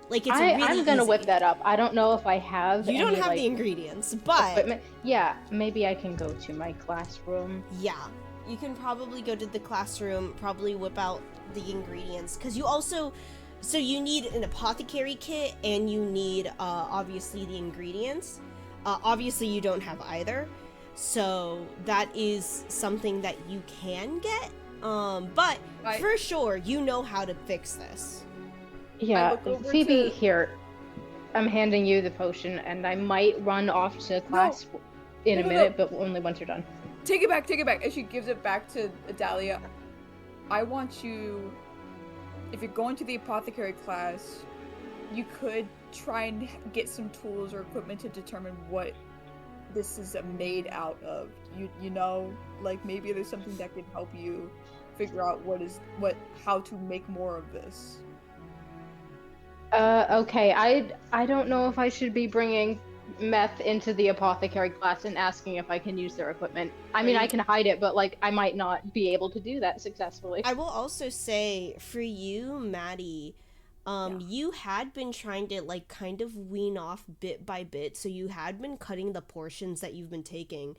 Speaker 1: Like, it's really
Speaker 4: I'm gonna
Speaker 1: easy.
Speaker 4: whip that up. I don't know if I have.
Speaker 1: You don't
Speaker 4: any,
Speaker 1: have
Speaker 4: like,
Speaker 1: the ingredients, but
Speaker 4: equipment. Yeah, maybe I can go to my classroom.
Speaker 1: yeah, you can probably go to the classroom, probably whip out the ingredients, because you also, so you need an apothecary kit and you need obviously the ingredients. Obviously you don't have either, so that is something that you can get, but for sure you know how to fix this.
Speaker 4: Yeah, Phoebe, here. I'm handing you the potion, and I might run off to class in a minute, but only once you're done.
Speaker 3: Take it back. And she gives it back to Dahlia. I want you, if you're going to the apothecary class, you could try and get some tools or equipment to determine what this is made out of. You know, like maybe there's something that could help you figure out how to make more of this.
Speaker 4: Okay, I don't know if I should be bringing meth into the apothecary class and asking if I can use their equipment. I mean, I can hide it, but like I might not be able to do that successfully.
Speaker 1: I will also say for you, Maddie, you had been trying to like kind of wean off bit by bit, so you had been cutting the portions that you've been taking.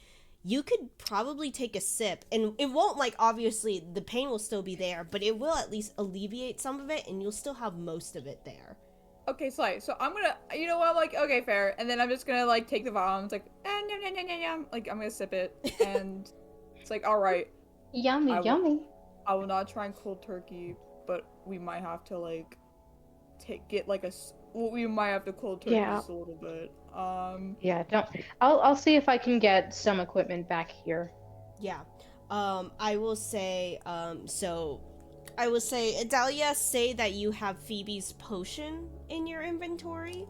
Speaker 1: You could probably take a sip, and it won't, like, obviously the pain will still be there, but it will at least alleviate some of it, and you'll still have most of it there.
Speaker 3: Okay, so I'm gonna, you know what, like, okay, fair, and then I'm just gonna, like, take the vial, and it's like, yum, yum, yum, yum, yum. Like, I'm gonna sip it, and it's like, alright.
Speaker 4: Yummy, yummy.
Speaker 3: I will not try and cold turkey, but we might have to, like, we might have to cold turkey just a little bit.
Speaker 4: Yeah, I'll see if I can get some equipment back here.
Speaker 1: Yeah. I will say, Adalia, say that you have Phoebe's potion in your inventory.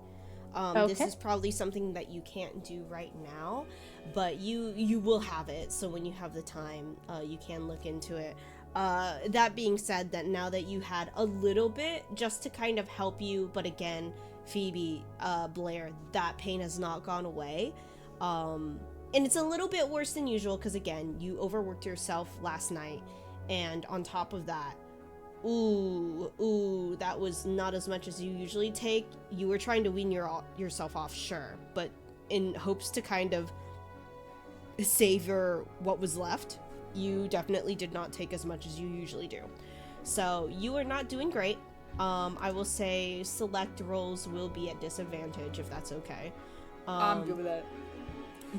Speaker 1: This is probably something that you can't do right now, but you will have it, so when you have the time, you can look into it. That being said, that now that you had a little bit just to kind of help you, but again, Phoebe, Blair, that pain has not gone away. And it's a little bit worse than usual because, again, you overworked yourself last night, and on top of that, that was not as much as you usually take. You were trying to wean yourself off, sure, but in hopes to kind of savor what was left, you definitely did not take as much as you usually do. So you are not doing great. I will say select rolls will be at disadvantage if that's okay.
Speaker 3: I'm good with that.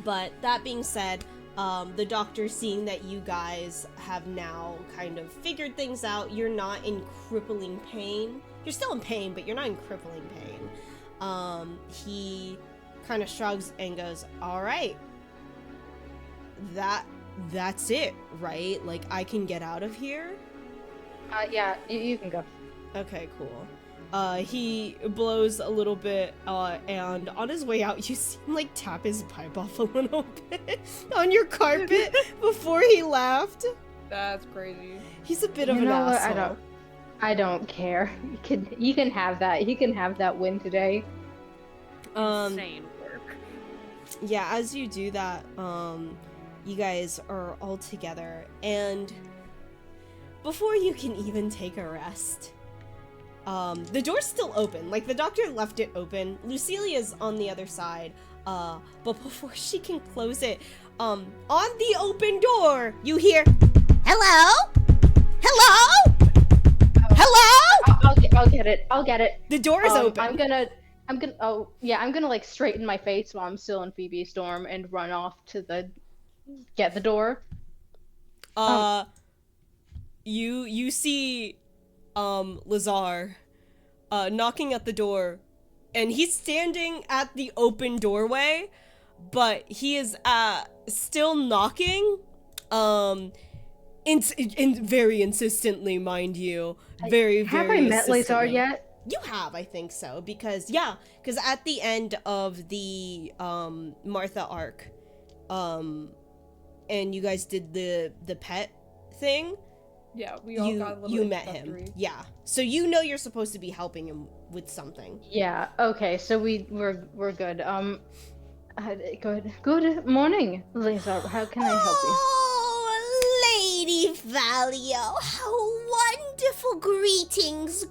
Speaker 1: But that being said, the doctor, seeing that you guys have now kind of figured things out, you're not in crippling pain. You're still in pain, but you're not in crippling pain. He kind of shrugs and goes, all right, that's it, right? Like, I can get out of here?
Speaker 4: Yeah, you can go.
Speaker 1: Okay, cool. He blows a little bit, and on his way out, you see him, like, tap his pipe off a little bit on your carpet before he left.
Speaker 3: That's crazy.
Speaker 1: He's a bit of an asshole.
Speaker 4: I don't care. You can have that. He can have that win today.
Speaker 2: Insane work.
Speaker 1: Yeah, as you do that, you guys are all together, and before you can even take a rest, the door's still open. Like, the doctor left it open. Lucilia's on the other side, but before she can close it, on the open door, you hear, hello? Hello? Hello?
Speaker 4: I'll get it.
Speaker 1: The door is open.
Speaker 4: I'm gonna like straighten my face while I'm still in Phoebe's dorm and run off to get the door.
Speaker 1: You see Lazar knocking at the door, and he's standing at the open doorway, but he is still knocking very insistently, mind you. Very
Speaker 4: have I met Lazar yet?
Speaker 1: You have, I think so, because at the end of the Martha arc, and you guys did the pet thing.
Speaker 3: Yeah, we all got a little
Speaker 1: you met him. Yeah. So you know you're supposed to be helping him with something.
Speaker 4: Yeah, okay, so we're good. Good morning, Lazar. How can I help you?
Speaker 1: Oh, Lady Valio, how wonderful. Greetings.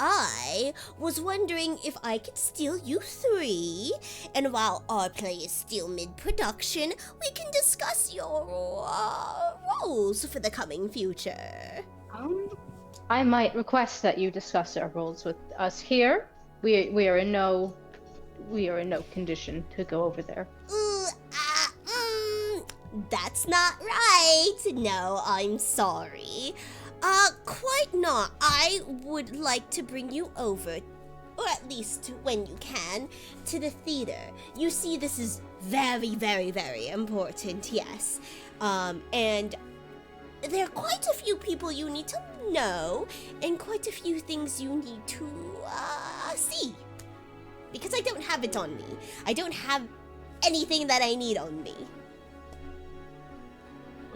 Speaker 1: I was wondering if I could steal you three, and while our play is still mid-production, we can discuss your roles for the coming future.
Speaker 4: I might request that you discuss our roles with us here. We are in no condition to go over there.
Speaker 1: That's not right. No, I'm sorry. Quite not. I would like to bring you over, or at least when you can, to the theater. You see, this is very, very, very important, yes. And there are quite a few people you need to know, and quite a few things you need to, see. Because I don't have it on me. I don't have anything that I need on me.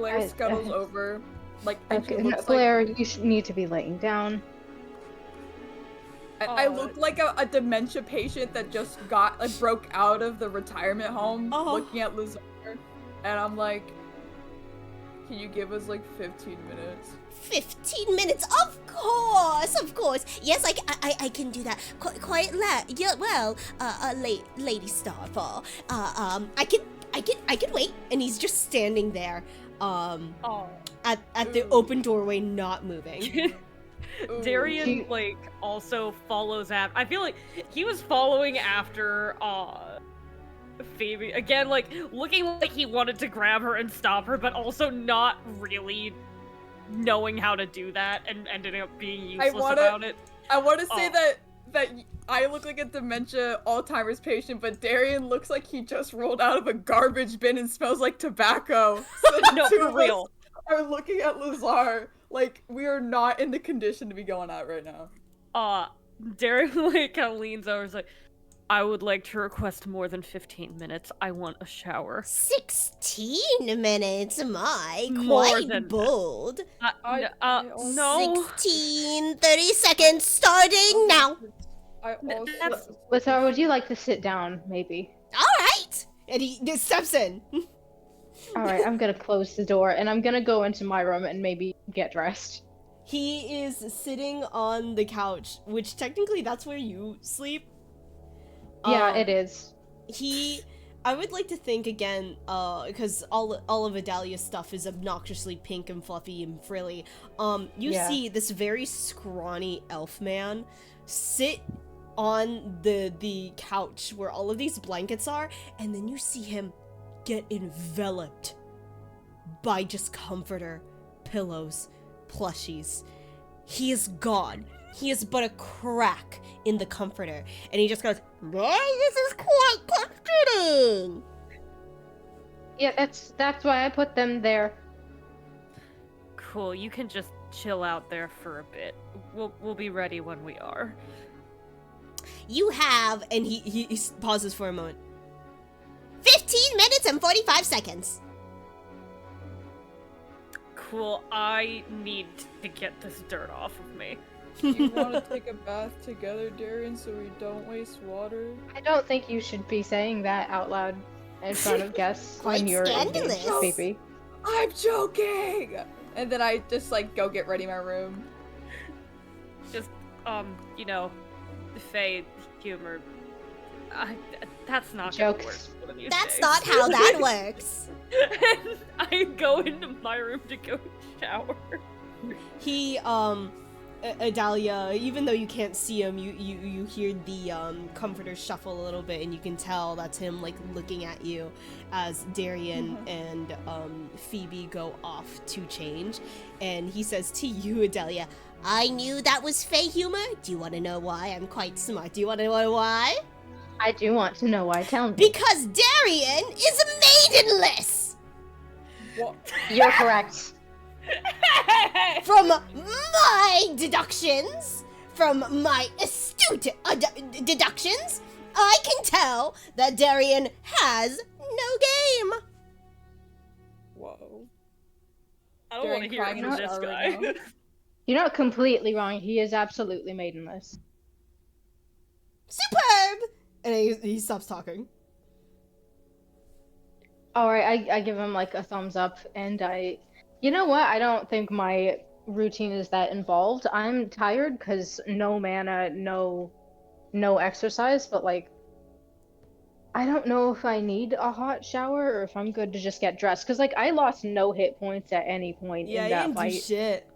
Speaker 3: Blair
Speaker 4: I-
Speaker 3: scuttles over, like, and she
Speaker 4: Okay,
Speaker 3: looks like
Speaker 4: Blair, you need to be laying down.
Speaker 3: I look like a dementia patient that just broke out of the retirement home, looking at Lazar, and I'm like, can you give us like 15 minutes?
Speaker 1: 15 minutes, of course. Yes, I can do that. Yeah, well, Lady Starfall. I can wait. And he's just standing there, at the open doorway, not moving.
Speaker 2: Darian, like, also follows after. I feel like he was following after, Phoebe. Again, like, looking like he wanted to grab her and stop her, but also not really knowing how to do that and ending up being useless about it.
Speaker 3: I want to say that I look like a dementia Alzheimer's patient, but Darian looks like he just rolled out of a garbage bin and smells like tobacco. So
Speaker 2: No,
Speaker 3: two
Speaker 2: for
Speaker 3: of
Speaker 2: real.
Speaker 3: us are looking at Lazar like we are not in the condition to be going out right now.
Speaker 2: Darian, like, kind of leans over and is like, I would like to request more than 15 minutes. I want a shower.
Speaker 1: 16 minutes, my,
Speaker 2: More
Speaker 1: quite
Speaker 2: than that.
Speaker 1: bold.
Speaker 2: No.
Speaker 1: 16, 30 seconds, starting now.
Speaker 3: I also
Speaker 2: That's-
Speaker 4: Lazar, would you like to sit down, maybe?
Speaker 1: All right. And he just steps in.
Speaker 4: Alright, I'm gonna close the door, and I'm gonna go into my room and maybe get dressed.
Speaker 1: He is sitting on the couch, which technically that's where you sleep.
Speaker 4: Yeah, it is.
Speaker 1: I would like to think again, because all of Adalia's stuff is obnoxiously pink and fluffy and frilly. You see this very scrawny elf man sit on the couch where all of these blankets are, and then you see him get enveloped by just comforter, pillows, plushies. He is gone. He is but a crack in the comforter, and he just goes, "This is quite comforting."
Speaker 4: Yeah, that's why I put them there.
Speaker 2: Cool, you can just chill out there for a bit. We'll be ready when we are.
Speaker 1: You have, and he pauses for a moment. 15 minutes and 45 seconds.
Speaker 2: Cool, I need to get this dirt off of me.
Speaker 3: Do you want to take a bath together, Darian, so we don't waste water?
Speaker 4: I don't think you should be saying that out loud in front of guests
Speaker 1: Quite
Speaker 4: when you're
Speaker 1: scandalous.
Speaker 4: engaged, baby.
Speaker 3: I'm joking! And then I just, like, go get ready my room.
Speaker 2: Just, you know, Faye, humor. That's not gonna work.
Speaker 4: Jokes.
Speaker 2: one of these
Speaker 1: That's
Speaker 2: days.
Speaker 1: not how that works.
Speaker 2: And I go into my room to go shower.
Speaker 1: He, Adalia, even though you can't see him, you hear the comforter shuffle a little bit, and you can tell that's him, like, looking at you as Darian and Phoebe go off to change. And he says to you, Adalia, "I knew that was Fae humor. Do you want to know why? I'm quite smart. Do you want to know why?
Speaker 4: I do want to know why. Tell me.
Speaker 1: Because Darian is maidenless!
Speaker 3: What?
Speaker 4: You're correct.
Speaker 1: From my deductions, from my astute deductions, I can tell that Darian has no game."
Speaker 3: Whoa.
Speaker 2: I don't want to hear it
Speaker 3: Darian
Speaker 2: from
Speaker 3: crying
Speaker 2: this
Speaker 3: in the
Speaker 2: guy.
Speaker 3: shower right
Speaker 4: You're not completely wrong. He is absolutely maidenless.
Speaker 1: Superb! And he stops talking.
Speaker 4: Alright, I give him like a thumbs up, and you know what? I don't think my routine is that involved. I'm tired because no mana, no exercise, but like, I don't know if I need a hot shower or if I'm good to just get dressed. Because like, I lost no hit points at any point
Speaker 1: Yeah,
Speaker 4: in
Speaker 1: you
Speaker 4: that
Speaker 1: didn't do
Speaker 4: fight.
Speaker 1: shit.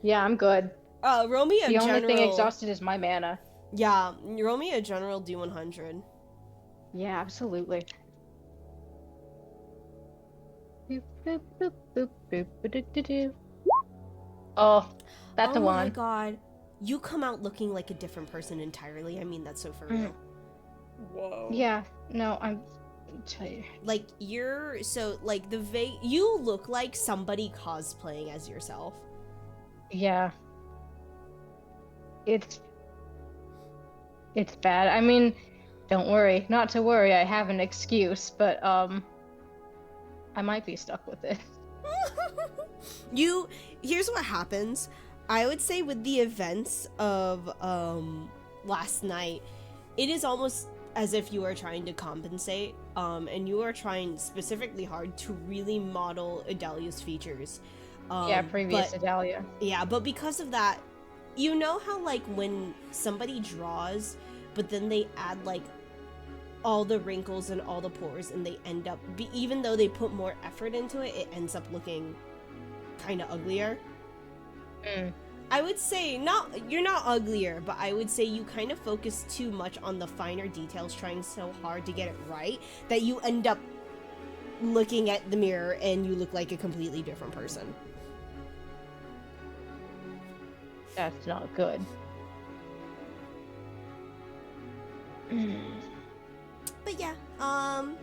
Speaker 4: Yeah, I'm good.
Speaker 1: Roll me a
Speaker 4: The
Speaker 1: general...
Speaker 4: only thing exhausted is my mana.
Speaker 1: Yeah, roll me a general D100.
Speaker 4: Yeah, absolutely. Boop, boop, boop, boop, boop, ba-do-do-do. Oh, that's a
Speaker 1: Oh my
Speaker 4: one.
Speaker 1: god. You come out looking like a different person entirely. I mean that so for real.
Speaker 3: Whoa.
Speaker 4: Yeah, no, I'm tired.
Speaker 1: Like, you're... So, like, you look like somebody cosplaying as yourself.
Speaker 4: Yeah. It's bad. I mean, don't worry. Not to worry, I have an excuse, but I might be stuck with it.
Speaker 1: Here's what happens. I would say with the events of last night, it is almost as if you are trying to compensate, and you are trying specifically hard to really model Adelia's features.
Speaker 4: Previous
Speaker 1: but,
Speaker 4: Adalia.
Speaker 1: Yeah, but because of that, you know how like when somebody draws, but then they add like all the wrinkles and all the pores, and they end up, even though they put more effort into it, it ends up looking kind of uglier. I would say you're not uglier, but I would say you kind of focus too much on the finer details, trying so hard to get it right that you end up looking at the mirror and you look like a completely different person.
Speaker 4: That's not good.
Speaker 1: But yeah,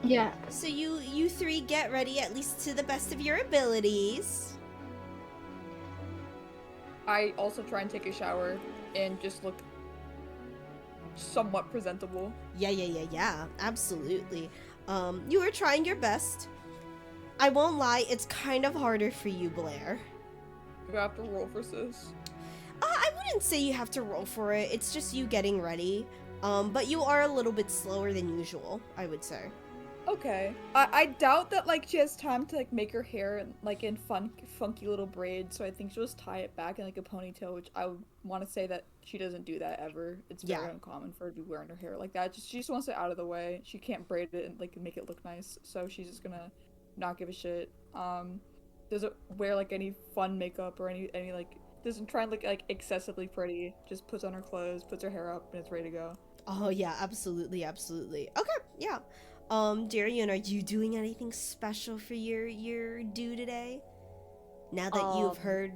Speaker 4: Yeah.
Speaker 1: so you three get ready, at least to the best of your abilities.
Speaker 3: I also try and take a shower and just look somewhat presentable.
Speaker 1: Yeah, absolutely. You are trying your best. I won't lie, it's kind of harder for you, Blair.
Speaker 3: Do I have to roll for this?
Speaker 1: I wouldn't say you have to roll for it, it's just you getting ready. But you are a little bit slower than usual, I would say.
Speaker 3: Okay. I doubt that like she has time to like make her hair like in funky little braids, so I think she'll just tie it back in like a ponytail, which I would want to say that she doesn't do that ever. It's very uncommon for her to be wearing her hair like that. She just wants it out of the way. She can't braid it and like make it look nice, so she's just gonna not give a shit. Doesn't wear like any fun makeup or any like doesn't try and look like excessively pretty. Just puts on her clothes, puts her hair up, and it's ready to go.
Speaker 1: Oh yeah, absolutely. Okay, yeah. Darian, are you doing anything special for your due today? Now that you've heard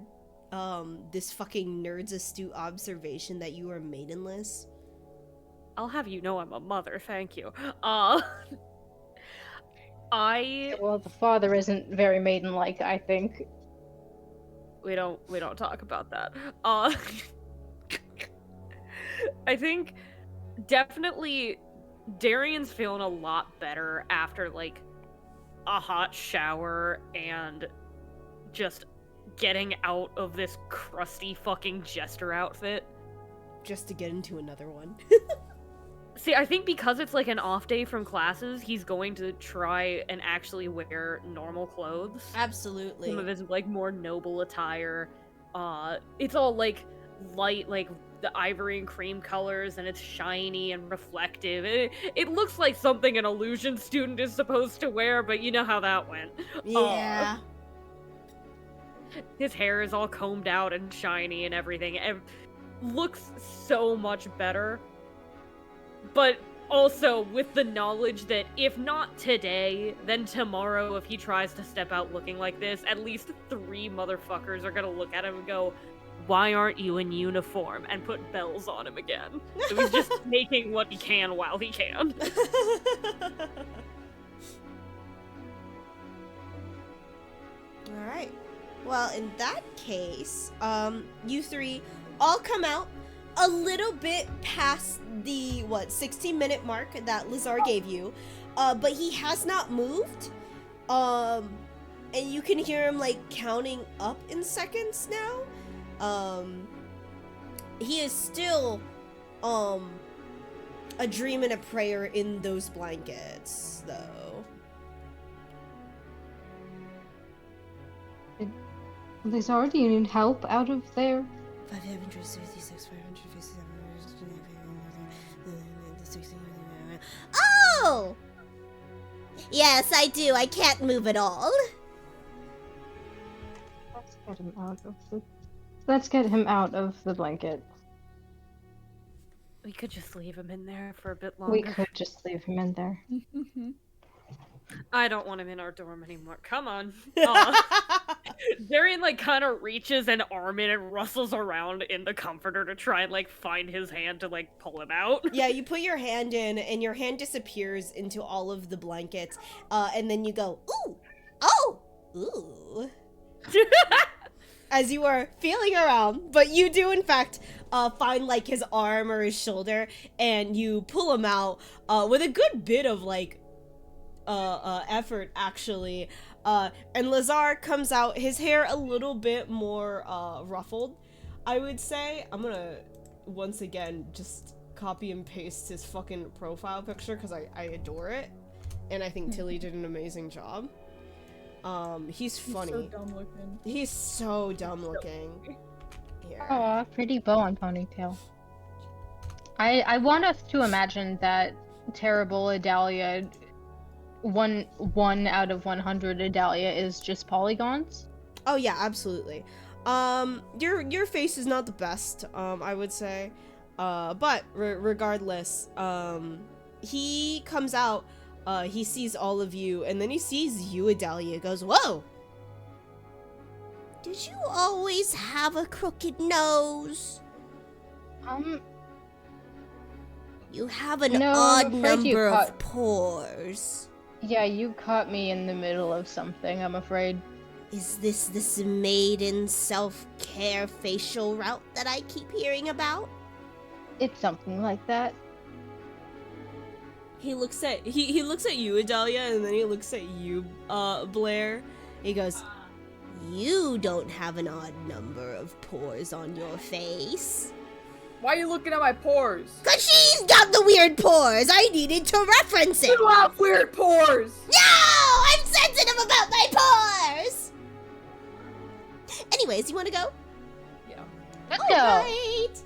Speaker 1: this fucking nerd's astute observation that you are maidenless?
Speaker 2: I'll have you know I'm a mother, thank you.
Speaker 4: Well, the father isn't very maiden-like, I think.
Speaker 2: We don't talk about that. I think definitely Darian's feeling a lot better after like a hot shower and just getting out of this crusty fucking jester outfit.
Speaker 1: Just to get into another one.
Speaker 2: See, I think because it's like an off day from classes, he's going to try and actually wear normal clothes.
Speaker 1: Absolutely.
Speaker 2: Some of his like more noble attire. It's all like light, like the ivory and cream colors, and it's shiny and reflective. It looks like something an illusion student is supposed to wear, but you know how that went.
Speaker 1: Yeah.
Speaker 2: His hair is all combed out and shiny and everything. It looks so much better. But also with the knowledge that if not today, then tomorrow, if he tries to step out looking like this, at least 3 motherfuckers are gonna look at him and go, "Why aren't you in uniform?" and put bells on him again. So he's just making what he can while he can.
Speaker 1: Alright. Well, in that case, you three all come out a little bit past the, 16-minute mark that Lazar gave you. But he has not moved. And you can hear him, like, counting up in seconds now. He is still, a dream and a prayer in those blankets, though.
Speaker 4: Lazar, do you need help out of there?
Speaker 1: 556, 557, Oh! Yes, I do. I can't move at all.
Speaker 4: Let's get him out of the blanket.
Speaker 2: We could just leave him in there for a bit longer.
Speaker 4: We could just leave him in there.
Speaker 2: I don't want him in our dorm anymore. Come on. Darian, like, kind of reaches an arm in and rustles around in the comforter to try and, like, find his hand to, like, pull him out.
Speaker 1: Yeah, you put your hand in, and your hand disappears into all of the blankets, and then you go, ooh! Oh! Ooh! As you are feeling around, but you do, in fact, find, like, his arm or his shoulder, and you pull him out, with a good bit of, like, effort actually. And Lazar comes out, his hair a little bit more ruffled, I would say. I'm gonna once again just copy and paste his fucking profile picture because I adore it, and I think Tilly did an amazing job. He's funny.
Speaker 3: He's so dumb looking.
Speaker 1: He's so dumb looking. Here.
Speaker 4: Oh, pretty bow on ponytail. I want us to imagine that terrible Adalia, one out of 100 Adalia is just polygons.
Speaker 1: Oh yeah, absolutely. Your face is not the best, I would say. But regardless, he comes out, he sees all of you, and then he sees you, Adalia, goes, "Whoa! Did you always have a crooked nose? You have an
Speaker 4: No,
Speaker 1: odd
Speaker 4: I'm afraid you
Speaker 1: number of
Speaker 4: caught-
Speaker 1: pores.
Speaker 4: Yeah, you caught me in the middle of something, I'm afraid.
Speaker 1: Is this maiden self-care facial route that I keep hearing about?"
Speaker 4: It's something like that.
Speaker 1: He looks at he looks at you, Adalia, and then he looks at you, Blair. He goes, "You don't have an odd number of pores on your face."
Speaker 3: Why are you looking at my pores?
Speaker 1: "'Cause she's got the weird pores. I needed to reference it."
Speaker 3: You have weird pores!
Speaker 1: No! I'm sensitive about my pores! Anyways, you wanna go?
Speaker 3: Yeah.
Speaker 4: Let's go.
Speaker 1: Alright.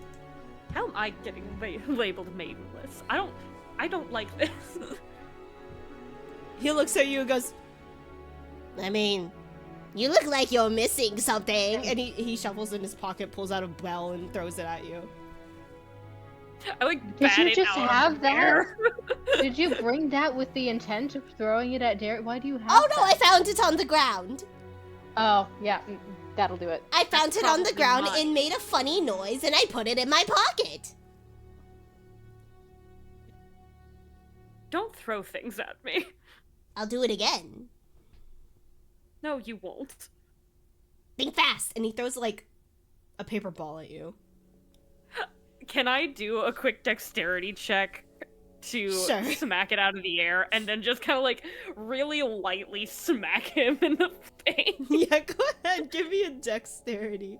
Speaker 2: How am I getting labeled maidenless? I don't like this.
Speaker 1: He looks at you and goes, "I mean, you look like you're missing something." And he shuffles in his pocket, pulls out a bell, and throws it at you.
Speaker 2: I like
Speaker 4: Did
Speaker 2: bat
Speaker 4: you
Speaker 2: it
Speaker 4: just
Speaker 2: out
Speaker 4: have
Speaker 2: of the air.
Speaker 4: Did you bring that with the intent of throwing it at Derek? Why do you have
Speaker 1: Oh no, I
Speaker 4: that?
Speaker 1: found it on the ground.
Speaker 4: Oh, yeah, that'll do it.
Speaker 1: I found
Speaker 2: That's
Speaker 1: it on the
Speaker 2: probably
Speaker 1: ground
Speaker 2: mine.
Speaker 1: and made a funny noise, and I put it in my pocket.
Speaker 2: Don't throw things at me.
Speaker 1: I'll do it again.
Speaker 2: No, you won't.
Speaker 1: Think fast. And he throws like a paper ball at you.
Speaker 2: Can I do a quick dexterity check to
Speaker 1: Sure.
Speaker 2: smack it out of the air and then just kind of like really lightly smack him in the face?
Speaker 1: Yeah, go ahead. Give me a dexterity.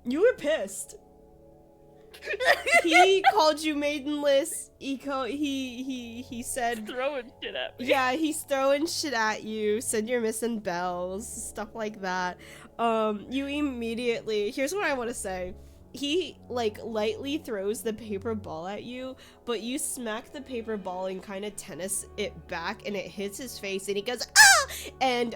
Speaker 1: You were pissed. He called you maidenless. He said,
Speaker 2: Throwing shit at me.
Speaker 1: yeah, he's throwing shit at you, said you're missing bells, stuff like that. You immediately, here's what I want to say. He, like, lightly throws the paper ball at you, but you smack the paper ball and kind of tennis it back, and it hits his face, and he goes, "Ah!" And,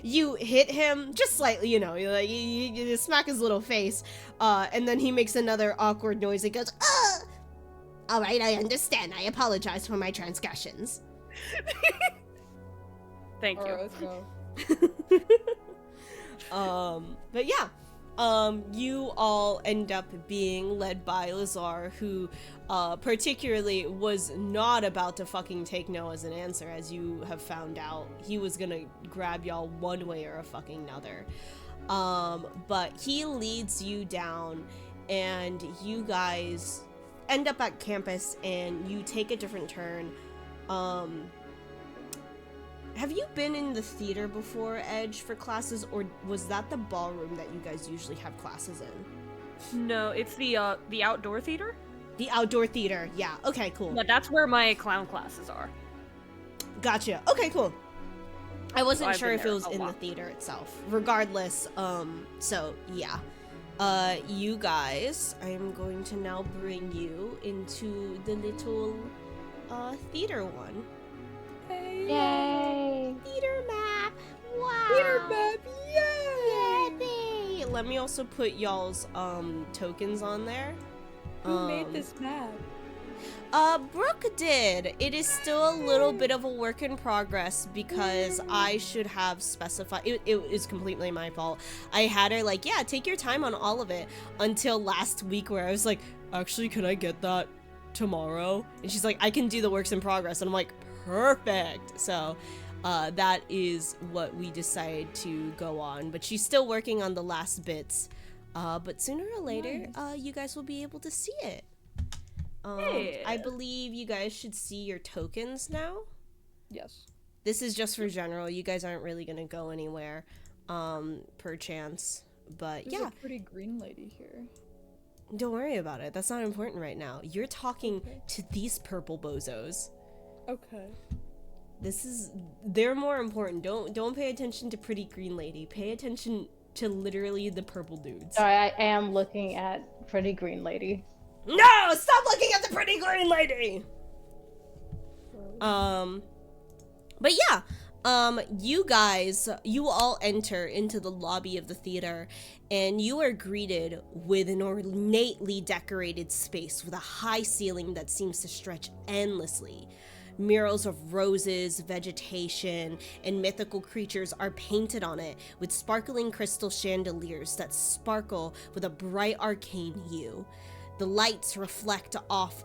Speaker 1: you hit him just slightly, you know, you smack his little face, and then he makes another awkward noise. He goes, "Ah!" Alright, I understand. I apologize for my transgressions.
Speaker 2: Thank you.
Speaker 3: Alright, let's go.
Speaker 1: But yeah. You all end up being led by Lazar, who, particularly was not about to fucking take no as an answer, as you have found out. He was gonna grab y'all one way or a fucking another. But he leads you down, and you guys end up at campus, and you take a different turn. Have you been in the theater before, Edge, for classes, or was that the ballroom that you guys usually have classes in?
Speaker 2: No, it's the outdoor theater.
Speaker 1: The outdoor theater, yeah. Okay, cool.
Speaker 2: Yeah, that's where my clown classes are.
Speaker 1: Gotcha. Okay, cool. I wasn't
Speaker 2: I've
Speaker 1: sure
Speaker 2: been
Speaker 1: if it
Speaker 2: there
Speaker 1: was
Speaker 2: a
Speaker 1: in the
Speaker 2: lot.
Speaker 1: theater itself. Regardless, so yeah. You guys, I am going to now bring you into the little, theater one.
Speaker 3: Hey,
Speaker 4: Yay!
Speaker 1: Theater map! Wow!
Speaker 3: Peter map, yay!
Speaker 1: Yay! Let me also put y'all's, tokens on there.
Speaker 3: Who made this map?
Speaker 1: Brooke did. It is still a little bit of a work in progress because I should have specified. It is completely my fault. I had her like, yeah, take your time on all of it until last week where I was like, actually, can I get that tomorrow? And she's like, I can do the works in progress. And I'm like, perfect. So, that is what we decided to go on. But she's still working on the last bits But sooner or later, you guys will be able to see it.
Speaker 2: Yeah.
Speaker 1: I believe you guys should see your tokens now.
Speaker 3: Yes.
Speaker 1: This is just for general. You guys aren't really gonna go anywhere, per chance. But
Speaker 3: There's
Speaker 1: yeah,
Speaker 3: a pretty green lady here.
Speaker 1: don't worry about it. That's not important right now. You're talking to these purple bozos.
Speaker 3: Okay.
Speaker 1: They're more important. Don't pay attention to pretty green lady. Pay attention to literally the purple dudes.
Speaker 4: Sorry, I am looking at pretty green lady.
Speaker 1: No! Stop looking at the pretty green lady! But yeah, you all enter into the lobby of the theater, and you are greeted with an ornately decorated space with a high ceiling that seems to stretch endlessly. Murals of roses, vegetation, and mythical creatures are painted on it with sparkling crystal chandeliers that sparkle with a bright arcane hue. The lights reflect off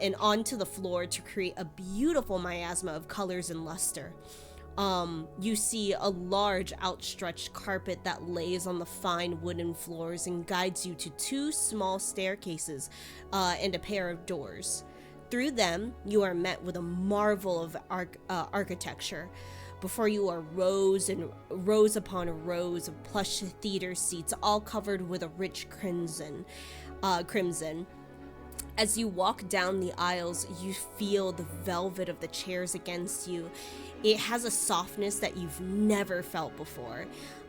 Speaker 1: and onto the floor to create a beautiful miasma of colors and luster. You see a large outstretched carpet that lays on the fine wooden floors and guides you to 2 small staircases and a pair of doors. Through them, you are met with a marvel of architecture. Before you are rows upon rows of plush theater seats, all covered with a rich crimson. As you walk down the aisles, you feel the velvet of the chairs against you. It has a softness that you've never felt before.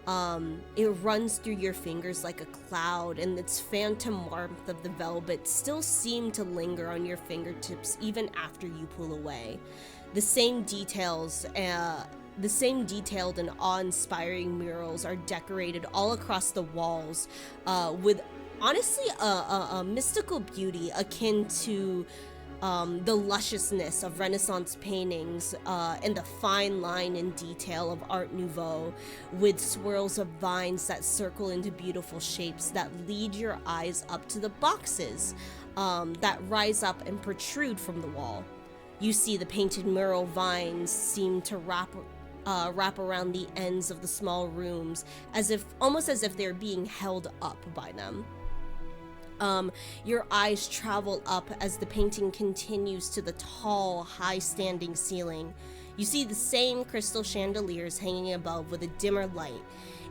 Speaker 1: It runs through your fingers like a cloud, and its phantom warmth of the velvet still seem to linger on your fingertips even after you pull away. The same detailed and awe-inspiring murals are decorated all across the walls, with honestly a mystical beauty akin to the lusciousness of Renaissance paintings and the fine line and detail of Art Nouveau, with swirls of vines that circle into beautiful shapes that lead your eyes up to the boxes that rise up and protrude from the wall. You see the painted mural vines seem to wrap around the ends of the small rooms, almost as if they're being held up by them. Your eyes travel up as the painting continues to the tall, high-standing ceiling. You see the same crystal chandeliers hanging above with a dimmer light.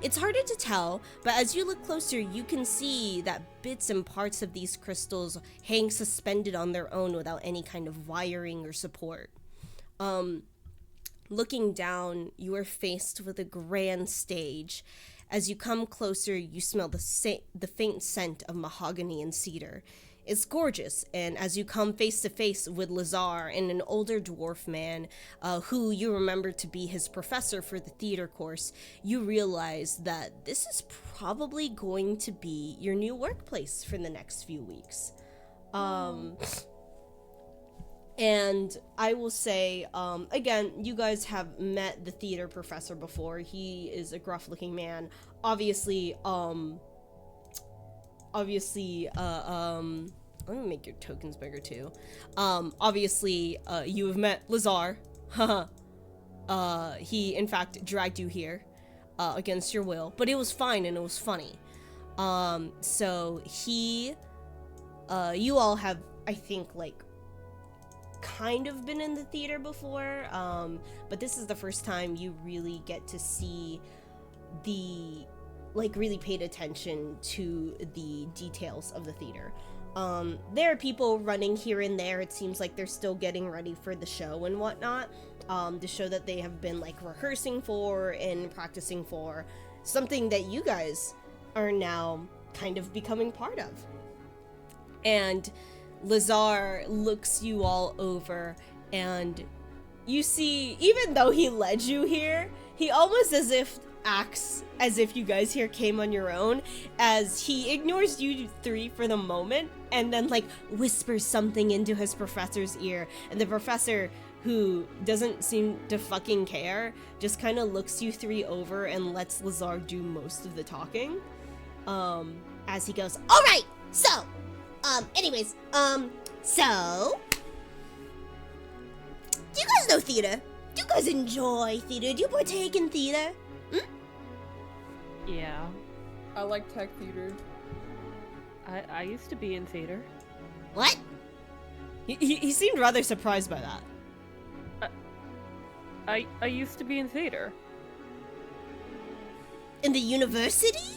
Speaker 1: It's harder to tell, but as you look closer, you can see that bits and parts of these crystals hang suspended on their own without any kind of wiring or support. Looking down, you are faced with a grand stage. As you come closer, you smell the faint scent of mahogany and cedar. It's gorgeous, and as you come face to face with Lazar and an older dwarf man, who you remember to be his professor for the theater course, you realize that this is probably going to be your new workplace for the next few weeks. And I will say, again, you guys have met the theater professor before. He is a gruff-looking man. Obviously, let me make your tokens bigger too. Obviously, you have met Lazar. He, in fact, dragged you here, against your will. But it was fine and it was funny. So he, you all have, I think, like, kind of been in the theater before, but this is the first time you really get to see really paid attention to the details of the theater. There are people running here and there. It seems like they're still getting ready for the show and whatnot, the show that they have been like rehearsing for and practicing for, something that you guys are now kind of becoming part of. And Lazar looks you all over, and you see, even though he led you here, he almost acts as if you guys here came on your own, as he ignores you 3 for the moment, and then like whispers something into his professor's ear, and the professor, who doesn't seem to fucking care, just kind of looks you 3 over and lets Lazar do most of the talking, as he goes, "All right, so so, do you guys know theater? Do you guys enjoy theater? Do you partake in theater?
Speaker 2: Yeah.
Speaker 3: I like tech theater.
Speaker 2: I used to be in theater.
Speaker 1: What?
Speaker 5: He seemed rather surprised by that.
Speaker 2: I used to be in theater.
Speaker 1: In the university?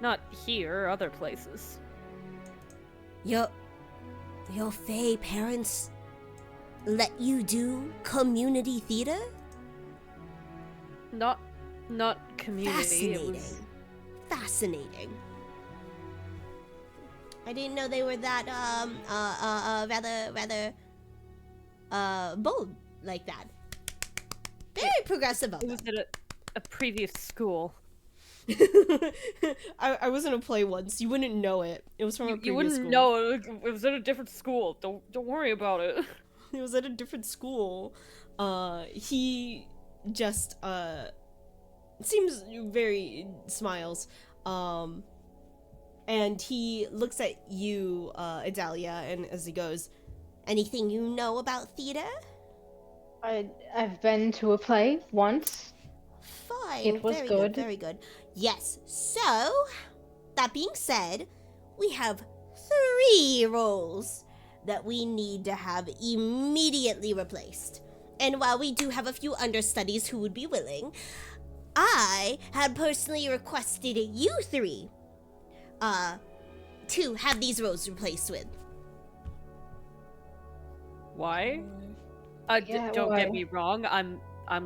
Speaker 2: Not here, other places.
Speaker 1: Your Fae parents let you do community theater?
Speaker 2: Not community. It was...
Speaker 1: Fascinating. I didn't know they were that rather bold like that. Very progressive of
Speaker 2: It was
Speaker 1: them.
Speaker 2: at a previous school.
Speaker 5: I was in a play once. You wouldn't know it. It was from a
Speaker 2: You
Speaker 5: previous
Speaker 2: wouldn't
Speaker 5: school.
Speaker 2: know. It was at a different school. Don't worry about it.
Speaker 5: It was at a different school. He just seems very smiles. And he looks at you, Adalia, and as he goes,
Speaker 1: Anything you know about theater?
Speaker 4: I've been to a play once.
Speaker 1: Fine.
Speaker 4: It was
Speaker 1: very
Speaker 4: good.
Speaker 1: Very good. Yes. So, that being said, we have 3 roles that we need to have immediately replaced. And while we do have a few understudies who would be willing, I had personally requested you 3 to have these roles replaced with.
Speaker 2: Why?
Speaker 4: Yeah,
Speaker 2: Don't
Speaker 4: why?
Speaker 2: get me wrong. I'm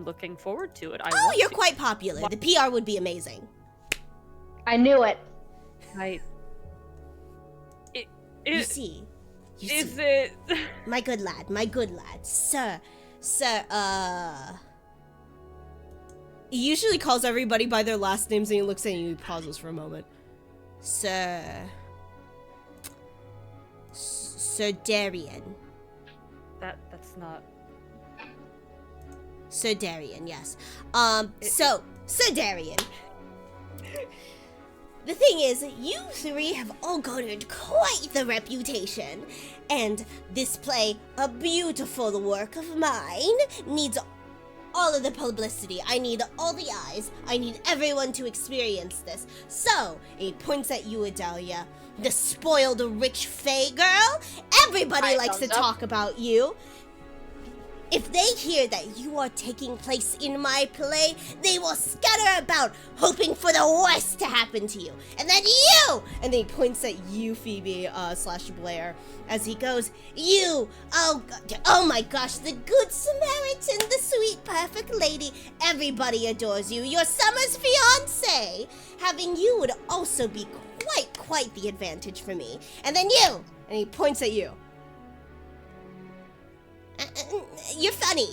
Speaker 2: looking forward to it. I
Speaker 1: Oh,
Speaker 2: want
Speaker 1: you're
Speaker 2: to.
Speaker 1: quite popular. The PR would be amazing.
Speaker 4: I knew it.
Speaker 1: You
Speaker 2: Is
Speaker 1: see.
Speaker 2: it?
Speaker 1: My good lad, sir,
Speaker 5: he usually calls everybody by their last names and he looks at you and he pauses for a moment.
Speaker 1: Sir Darian.
Speaker 2: That's not.
Speaker 1: Sir Darian, yes. So, Sir Darian. The thing is, you 3 have all garnered quite the reputation, and this play, a beautiful work of mine, needs all of the publicity. I need all the eyes. I need everyone to experience this. So, he points at you, Adalia, the spoiled rich Fae girl. Everybody
Speaker 4: I
Speaker 1: likes to
Speaker 4: thumbs up.
Speaker 1: talk about you. If they hear that you are taking place in my play, they will scatter about, hoping for the worst to happen to you. And then you!
Speaker 5: And then he points at you, Phoebe, / Blair,
Speaker 1: As he goes, you! Oh my gosh, the good Samaritan, the sweet, perfect lady. Everybody adores you. Your summer's fiancé. Having you would also be quite the advantage for me. And then you!
Speaker 5: and he points at you.
Speaker 1: You're funny.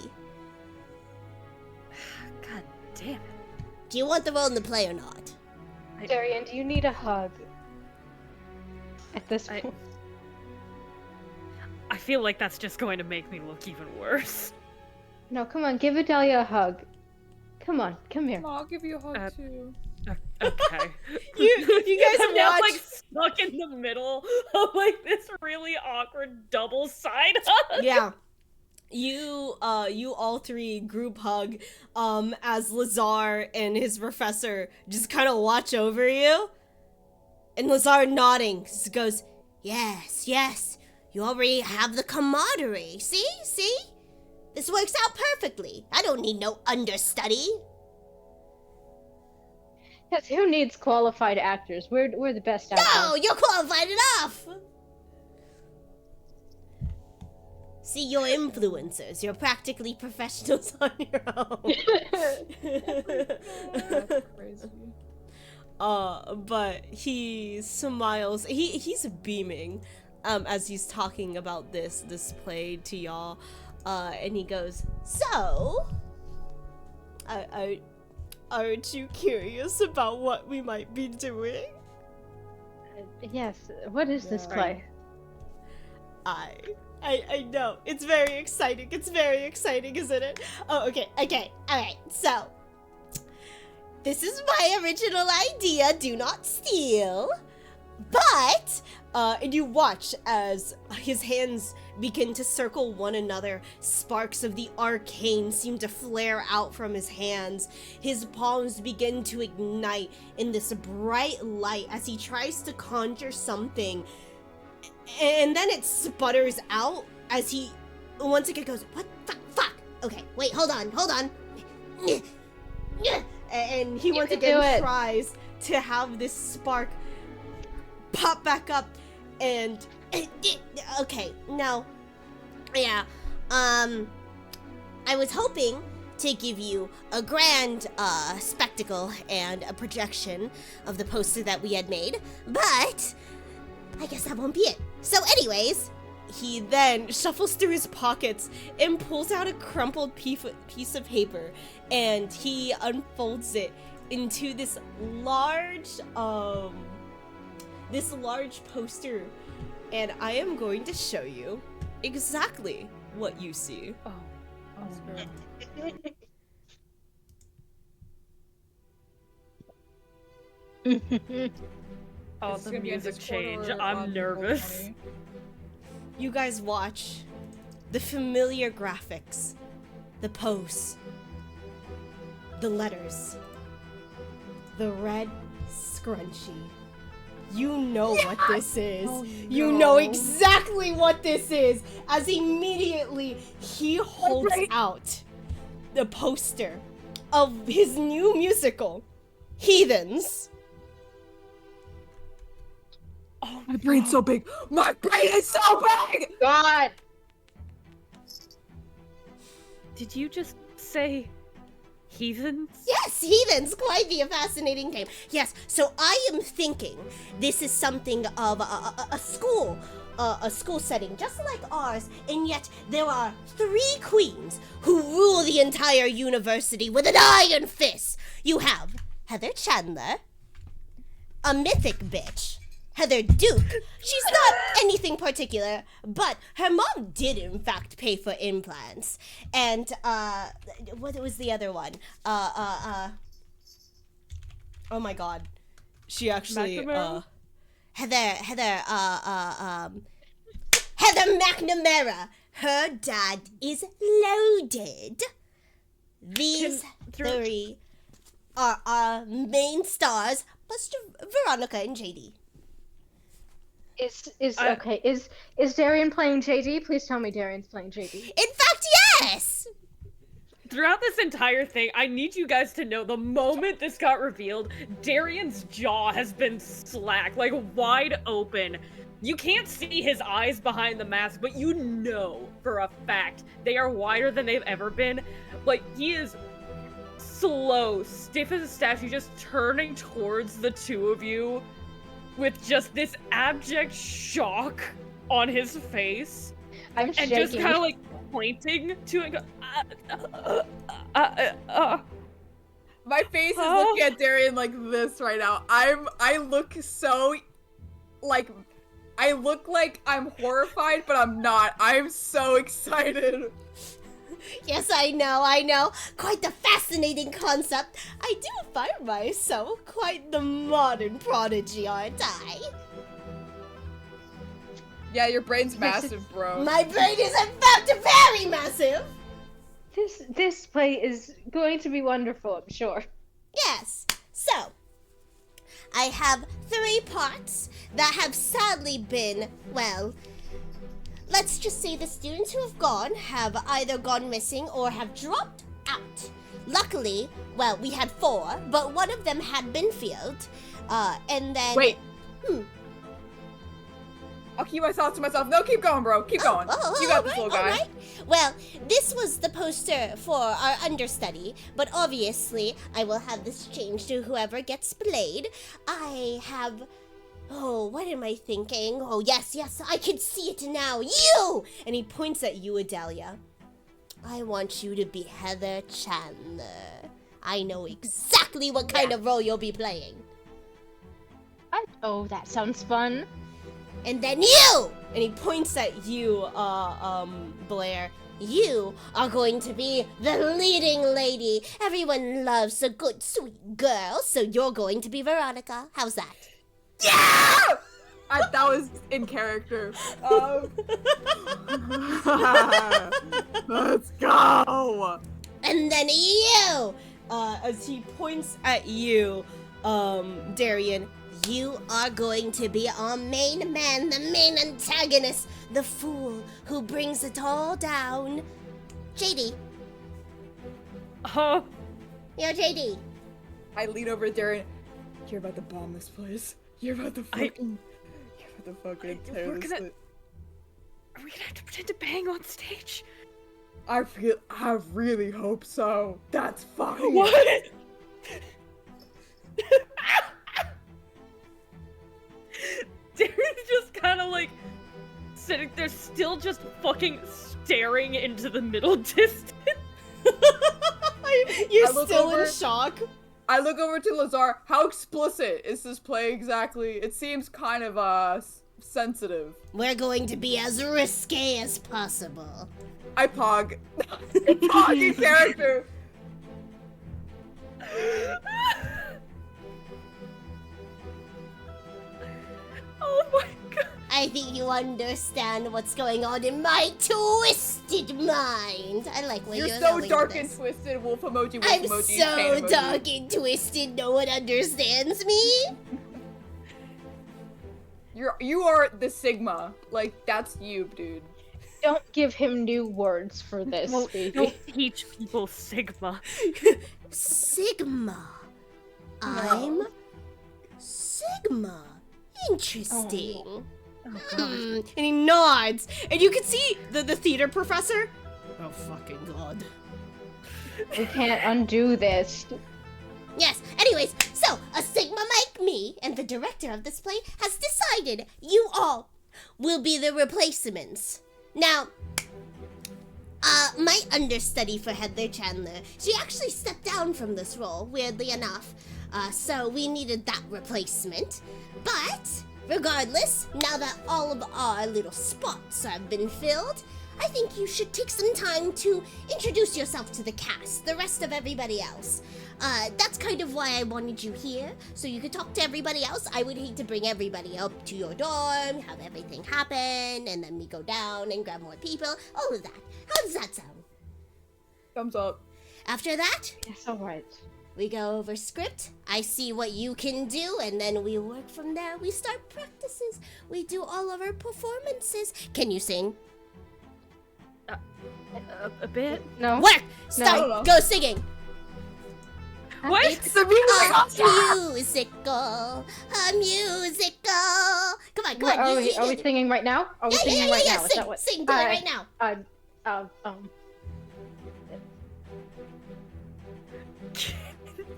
Speaker 2: God damn it.
Speaker 1: Do you want the role in the play or not?
Speaker 4: Darian, do you need a hug? At this
Speaker 2: I-
Speaker 4: point.
Speaker 2: I feel like that's just going to make me look even worse.
Speaker 4: No, come on, give Adalia a hug. Come on, come here.
Speaker 3: No, I'll give you a hug
Speaker 2: Uh,
Speaker 3: too.
Speaker 2: Okay.
Speaker 5: You guys
Speaker 2: I'm now
Speaker 5: watch-
Speaker 2: like stuck in the middle of like this really awkward double side hug.
Speaker 5: Yeah. You all 3 group hug, as Lazar and his professor just kind of watch over you. And Lazar nodding, just goes,
Speaker 1: Yes, you already have the camaraderie. See? This works out perfectly. I don't need no understudy.
Speaker 4: Yes, who needs qualified actors? We're the best actors.
Speaker 1: No, you're qualified enough. See, you're influencers. You're practically professionals on your own.
Speaker 3: That's crazy.
Speaker 5: But he smiles. He's beaming, as he's talking about this play to y'all, and he goes,
Speaker 1: So,
Speaker 5: aren't you curious about what we might be doing?
Speaker 4: Yes, what is this
Speaker 3: Yeah.
Speaker 4: play?
Speaker 5: I know. It's very exciting. It's very exciting, isn't it? Oh, okay.
Speaker 1: alright, so. This is my original idea, do not steal. But
Speaker 5: And you watch as his hands begin to circle one another. Sparks of the arcane seem to flare out from his hands. His palms begin to ignite in this bright light as he tries to conjure something. And then it sputters out as he once again goes, what the fuck? Okay, wait, hold on. And he once again tries to have this spark pop back up. And okay, now, yeah, I was hoping to give you a grand spectacle and a projection of the poster that we had made, but I guess that won't be it. So anyways, he then shuffles through his pockets and pulls out a crumpled piece of paper, and he unfolds it into this large poster, and I am going to show you exactly what you see.
Speaker 2: Oh, that's good. Oh,
Speaker 3: Is this
Speaker 2: the
Speaker 3: gonna be on
Speaker 2: music
Speaker 3: Discord
Speaker 2: change.
Speaker 3: or
Speaker 2: I'm
Speaker 3: on
Speaker 2: nervous.
Speaker 3: Roll20?
Speaker 5: You guys watch the familiar graphics, the pose, the letters, the red scrunchie. You know what this is.
Speaker 3: Oh,
Speaker 5: You
Speaker 3: no.
Speaker 5: know exactly what this is. As immediately he holds out the poster of his new musical, Heathens.
Speaker 2: Oh,
Speaker 3: My brain's so big. My brain is so big.
Speaker 4: God.
Speaker 2: did you just say heathens?
Speaker 1: Yes, Heathens, quite be a fascinating name. Yes, so I am thinking this is something of a school setting, just like ours, and yet there are 3 queens who rule the entire university with an iron fist. You have Heather Chandler, a mythic bitch, Heather Duke. She's not anything particular, but her mom did in fact pay for implants. And what was the other one? Oh my god. She actually
Speaker 2: McNamara?
Speaker 1: Heather McNamara. Her dad is loaded. These
Speaker 2: Can-
Speaker 1: 3 are our main stars, plus Veronica and JD.
Speaker 4: Is Darian playing JD? Please tell me Darian's playing JD.
Speaker 1: In fact, yes!
Speaker 2: Throughout this entire thing, I need you guys to know the moment this got revealed, Darian's jaw has been slack, like wide open. You can't see his eyes behind the mask, but you know for a fact they are wider than they've ever been. Like, he is slow, stiff as a statue, just turning towards the 2 of you with just this abject shock on his face.
Speaker 4: I'm
Speaker 2: And
Speaker 4: shaking.
Speaker 2: just kind of like pointing to it and go,
Speaker 3: My face is looking at Darian like this right now. I look so like I look like I'm horrified, but I'm not. I'm so excited.
Speaker 1: Yes, I know. Quite the fascinating concept. I do find myself quite the modern prodigy, aren't I?
Speaker 3: Yeah, your brain's massive, bro.
Speaker 1: My brain is in fact very massive.
Speaker 4: This play is going to be wonderful, I'm sure.
Speaker 1: Yes. So, I have 3 parts that have sadly been, well, let's just say the students who have gone have either gone missing or have dropped out. Luckily, well, we had 4, but one of them had been filled. And then...
Speaker 3: Wait. I'll keep my thoughts to myself. No, keep going, bro. Keep going. You got this, little guy.
Speaker 1: alright. Well, this was the poster for our understudy, but obviously I will have this changed to whoever gets played. I have... Oh, what am I thinking? Oh, yes, I can see it now. You! And he points at you, Adelia. I want you to be Heather Chandler. I know exactly what kind of role you'll be playing.
Speaker 4: Oh, that sounds fun.
Speaker 1: And then you!
Speaker 5: And he points at you, Blair.
Speaker 1: You are going to be the leading lady. Everyone loves a good, sweet girl, so you're going to be Veronica. How's that?
Speaker 3: Yeah! That that was in character. Let's go.
Speaker 1: And then you!
Speaker 5: As he points at you, Darian,
Speaker 1: You are going to be our main man, the main antagonist, the fool who brings it all down. JD.
Speaker 2: Oh,
Speaker 1: Yo, JD.
Speaker 3: I lean over to Darren. You're about to bomb this place. You're about to fucking. You're about to fucking tear
Speaker 2: we're
Speaker 3: this.
Speaker 2: gonna- are we gonna have to pretend to bang on stage?
Speaker 3: I really hope so. That's fine.
Speaker 2: What? Darren's just kind of like sitting there, still just fucking staring into the middle distance.
Speaker 5: you're
Speaker 3: I look
Speaker 5: still
Speaker 3: over-
Speaker 5: in shock.
Speaker 3: I look over to Lazar. How explicit is this play exactly? It seems kind of sensitive.
Speaker 1: We're going to be as risque as possible.
Speaker 3: I pog. Pog in character.
Speaker 2: Oh my god.
Speaker 1: I think you understand what's going on in my twisted mind. I like where
Speaker 3: You're
Speaker 1: you're
Speaker 3: so
Speaker 1: going
Speaker 3: dark
Speaker 1: with
Speaker 3: and
Speaker 1: this.
Speaker 3: twisted. Wolf emoji. Wolf
Speaker 1: I'm
Speaker 3: emoji.
Speaker 1: so
Speaker 3: pain emoji.
Speaker 1: dark and twisted, no one understands me.
Speaker 3: You are the Sigma. Like that's you, dude.
Speaker 4: Don't give him new words for this, baby.
Speaker 2: Don't teach people Sigma.
Speaker 1: Sigma. I'm Sigma. Interesting.
Speaker 2: Oh,
Speaker 1: Hmm.
Speaker 5: And he nods, and you can see the theater professor. Oh fucking god!
Speaker 4: We can't undo this.
Speaker 1: Yes, anyways, so a Sigma like me and the director of this play has decided you all will be the replacements. Now, my understudy for Heather Chandler, she actually stepped down from this role, weirdly enough. So we needed that replacement. But, regardless, now that all of our little spots have been filled, I think you should take some time to introduce yourself to the cast, the rest of everybody else. That's kind of why I wanted you here, so you could talk to everybody else. I would hate to bring everybody up to your dorm, have everything happen, and then we go down and grab more people, all of that. How does that sound?
Speaker 3: Thumbs up.
Speaker 1: After that,
Speaker 4: It's alright.
Speaker 1: we go over script, I see what you can do, and then we work from there. We start practices, we do all of our performances. Can you sing?
Speaker 2: A bit.
Speaker 4: No?
Speaker 1: Work! Start,
Speaker 3: No.
Speaker 1: go singing!
Speaker 2: What?
Speaker 1: It's
Speaker 3: The music.
Speaker 1: a musical. Come on, come on.
Speaker 4: Are
Speaker 1: you
Speaker 4: we
Speaker 1: sing it.
Speaker 4: singing right now? Are we
Speaker 1: Yeah,
Speaker 4: singing right now? Is
Speaker 1: Sing,
Speaker 4: that what?
Speaker 1: sing, do it right now.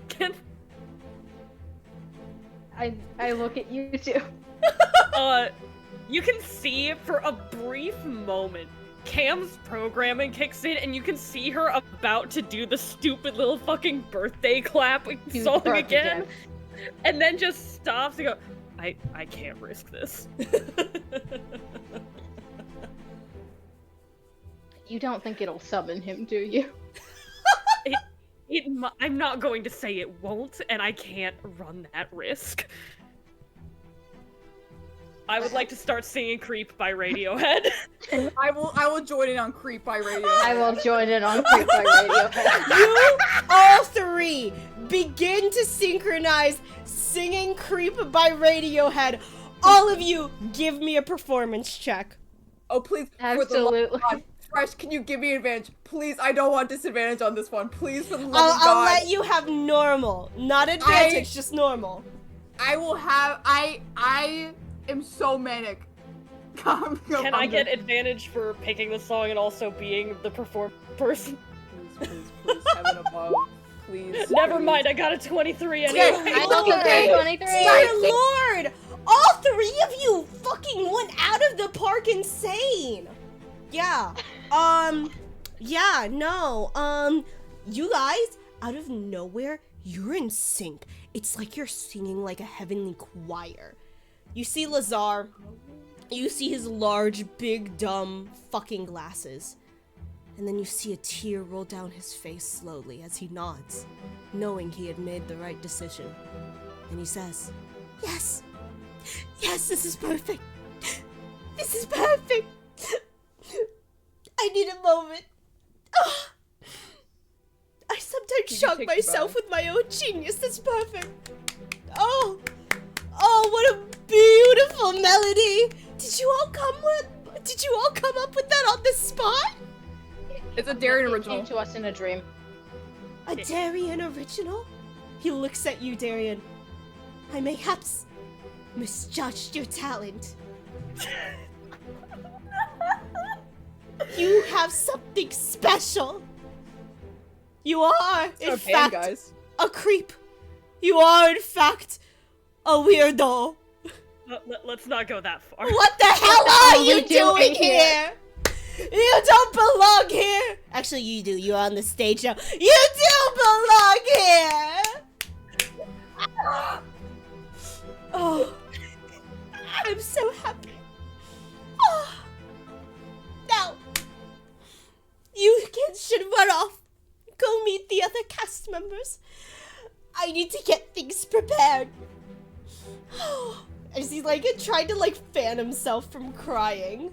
Speaker 2: Can
Speaker 4: I look at you too.
Speaker 2: you can see for a brief moment Cam's programming kicks in and you can see her about to do the stupid little fucking birthday clap
Speaker 4: You
Speaker 2: song
Speaker 4: broke
Speaker 2: again and then just stops and go, I can't risk this.
Speaker 4: You don't think it'll summon him, do you?
Speaker 2: I'm not going to say it won't, and I can't run that risk. I would like to start singing "Creep" by Radiohead.
Speaker 3: I will join in on Creep by Radio.
Speaker 4: I will join in on Creep by Radiohead.
Speaker 5: You all three begin to synchronize singing "Creep" by Radiohead. All of you, give me a performance check.
Speaker 3: Oh please, for the love
Speaker 4: Absolutely.
Speaker 3: of God, Fresh, can you give me advantage? Please, I don't want disadvantage on this one. Please, for the love of
Speaker 5: I'll
Speaker 3: God.
Speaker 5: let you have normal, not advantage, just normal.
Speaker 3: I will have. I am so manic.
Speaker 2: Can I get advantage for picking the song and also being the perform person?
Speaker 3: Please, heaven above. Please.
Speaker 2: Never
Speaker 3: please.
Speaker 2: mind, I got a 23
Speaker 3: Okay,
Speaker 2: anyway.
Speaker 4: I look at
Speaker 3: Okay.
Speaker 4: 23.
Speaker 5: Dear Lord! All three of you fucking went out of the park insane! Yeah. You guys, out of nowhere, you're in sync. It's like you're singing like a heavenly choir. You see Lazar. You see his large, big, dumb fucking glasses. And then you see a tear roll down his face slowly as he nods, knowing he had made the right decision. And he says, Yes, this is perfect. This is perfect. I need a moment. Ah. I sometimes
Speaker 3: You
Speaker 5: shock
Speaker 3: take
Speaker 5: myself
Speaker 3: the
Speaker 5: with my own genius. That's perfect. Oh, what a beautiful melody. Did you all come up with that on the spot?
Speaker 3: It's a Darien
Speaker 4: It
Speaker 3: original.
Speaker 4: came to us in a dream.
Speaker 5: A Darien original? He looks at you, Darien. I mayhaps misjudged your talent. You have something special. You are,
Speaker 3: It's
Speaker 5: in
Speaker 3: our
Speaker 5: fact,
Speaker 3: band, guys.
Speaker 5: a creep. You are, in fact, a weirdo.
Speaker 2: Let's not go that far.
Speaker 5: What the hell are you
Speaker 4: we
Speaker 5: doing
Speaker 4: doing here?
Speaker 5: here? You don't belong here. Actually, you do. You're on the stage now. You do belong here. Oh, I'm so happy. Oh. Now, you kids should run off. Go meet the other cast members. I need to get things prepared. As he tried to fan himself from crying.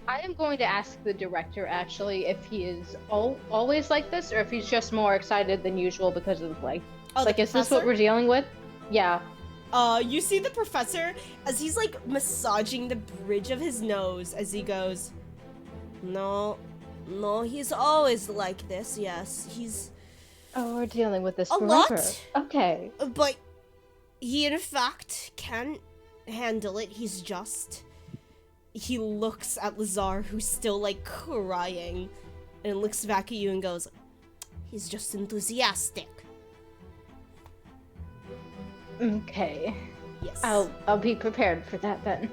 Speaker 4: I am going to ask the director actually if he is always like this or if he's just more excited than usual because of the play.
Speaker 5: Oh,
Speaker 4: Like,
Speaker 5: the
Speaker 4: is this what
Speaker 5: professor?
Speaker 4: we're dealing with? Yeah.
Speaker 5: You see the professor as he's massaging the bridge of his nose as he goes, No, he's always like this, yes. He's
Speaker 4: Oh, we're dealing with this
Speaker 5: A
Speaker 4: forever.
Speaker 5: lot?
Speaker 4: Okay.
Speaker 5: But he in fact can handle it. He looks at Lazar, who's still crying, and looks back at you and goes, he's just enthusiastic.
Speaker 4: Okay.
Speaker 5: Yes.
Speaker 4: I'll be prepared for that then.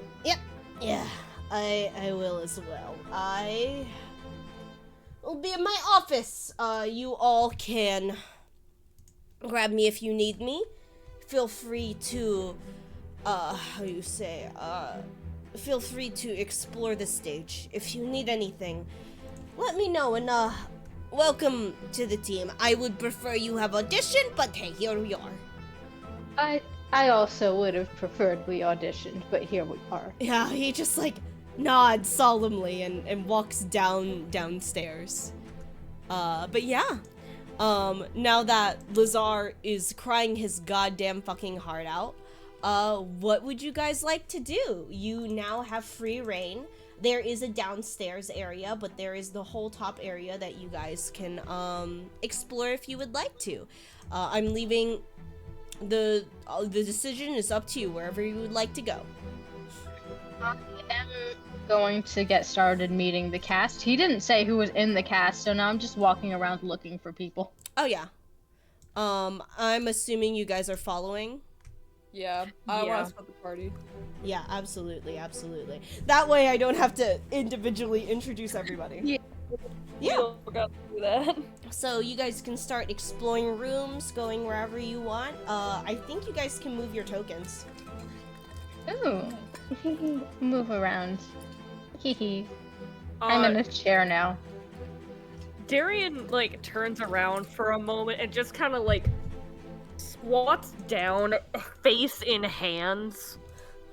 Speaker 5: Yeah, I will as well. I will be in my office. You all can grab me if you need me. Feel free to, feel free to explore the stage. If you need anything, let me know, and, welcome to the team. I would prefer you have auditioned, but hey, here we are.
Speaker 4: I also would have preferred we auditioned, but here we are.
Speaker 5: Yeah, he just nods solemnly and walks downstairs. But yeah. Now that Lazar is crying his goddamn fucking heart out, what would you guys like to do? You now have free reign. There is a downstairs area, but there is the whole top area that you guys can explore if you would like to. I'm leaving the decision is up to you, wherever you would like to go.
Speaker 4: I am going to get started meeting the cast. He didn't say who was in the cast, so now I'm just walking around looking for people.
Speaker 5: Oh yeah. I'm assuming you guys are following.
Speaker 3: Yeah, I
Speaker 2: Yeah.
Speaker 3: want to split the party.
Speaker 5: Yeah, absolutely. That way I don't have to individually introduce everybody.
Speaker 2: Yeah.
Speaker 5: Yeah.
Speaker 2: We forgot to do that.
Speaker 5: So you guys can start exploring rooms, going wherever you want. I think you guys can move your tokens.
Speaker 4: Ooh. Move around. Hehe. I'm in a chair now.
Speaker 2: Darien turns around for a moment and just kind of squats down, face in hands,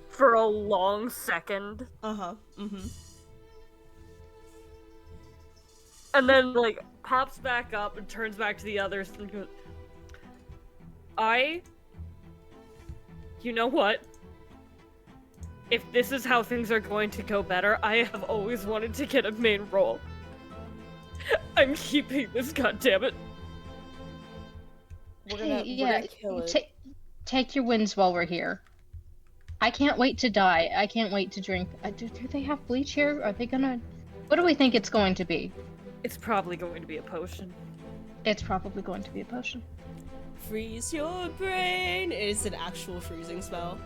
Speaker 2: for a long second,
Speaker 5: Uh-huh. Mm-hmm.
Speaker 2: and then pops back up and turns back to the others and goes, you know what? If this is how things are going to go better, I have always wanted to get a main role. I'm keeping this, goddammit.
Speaker 3: We're gonna kill it.
Speaker 4: Take your wins while we're here. I can't wait to die. I can't wait to drink. Do they have bleach here? Are they gonna... What do we think it's going to be?
Speaker 2: It's probably going to be a potion.
Speaker 4: It's probably going to be a potion.
Speaker 5: Freeze your brain. It's an actual freezing spell.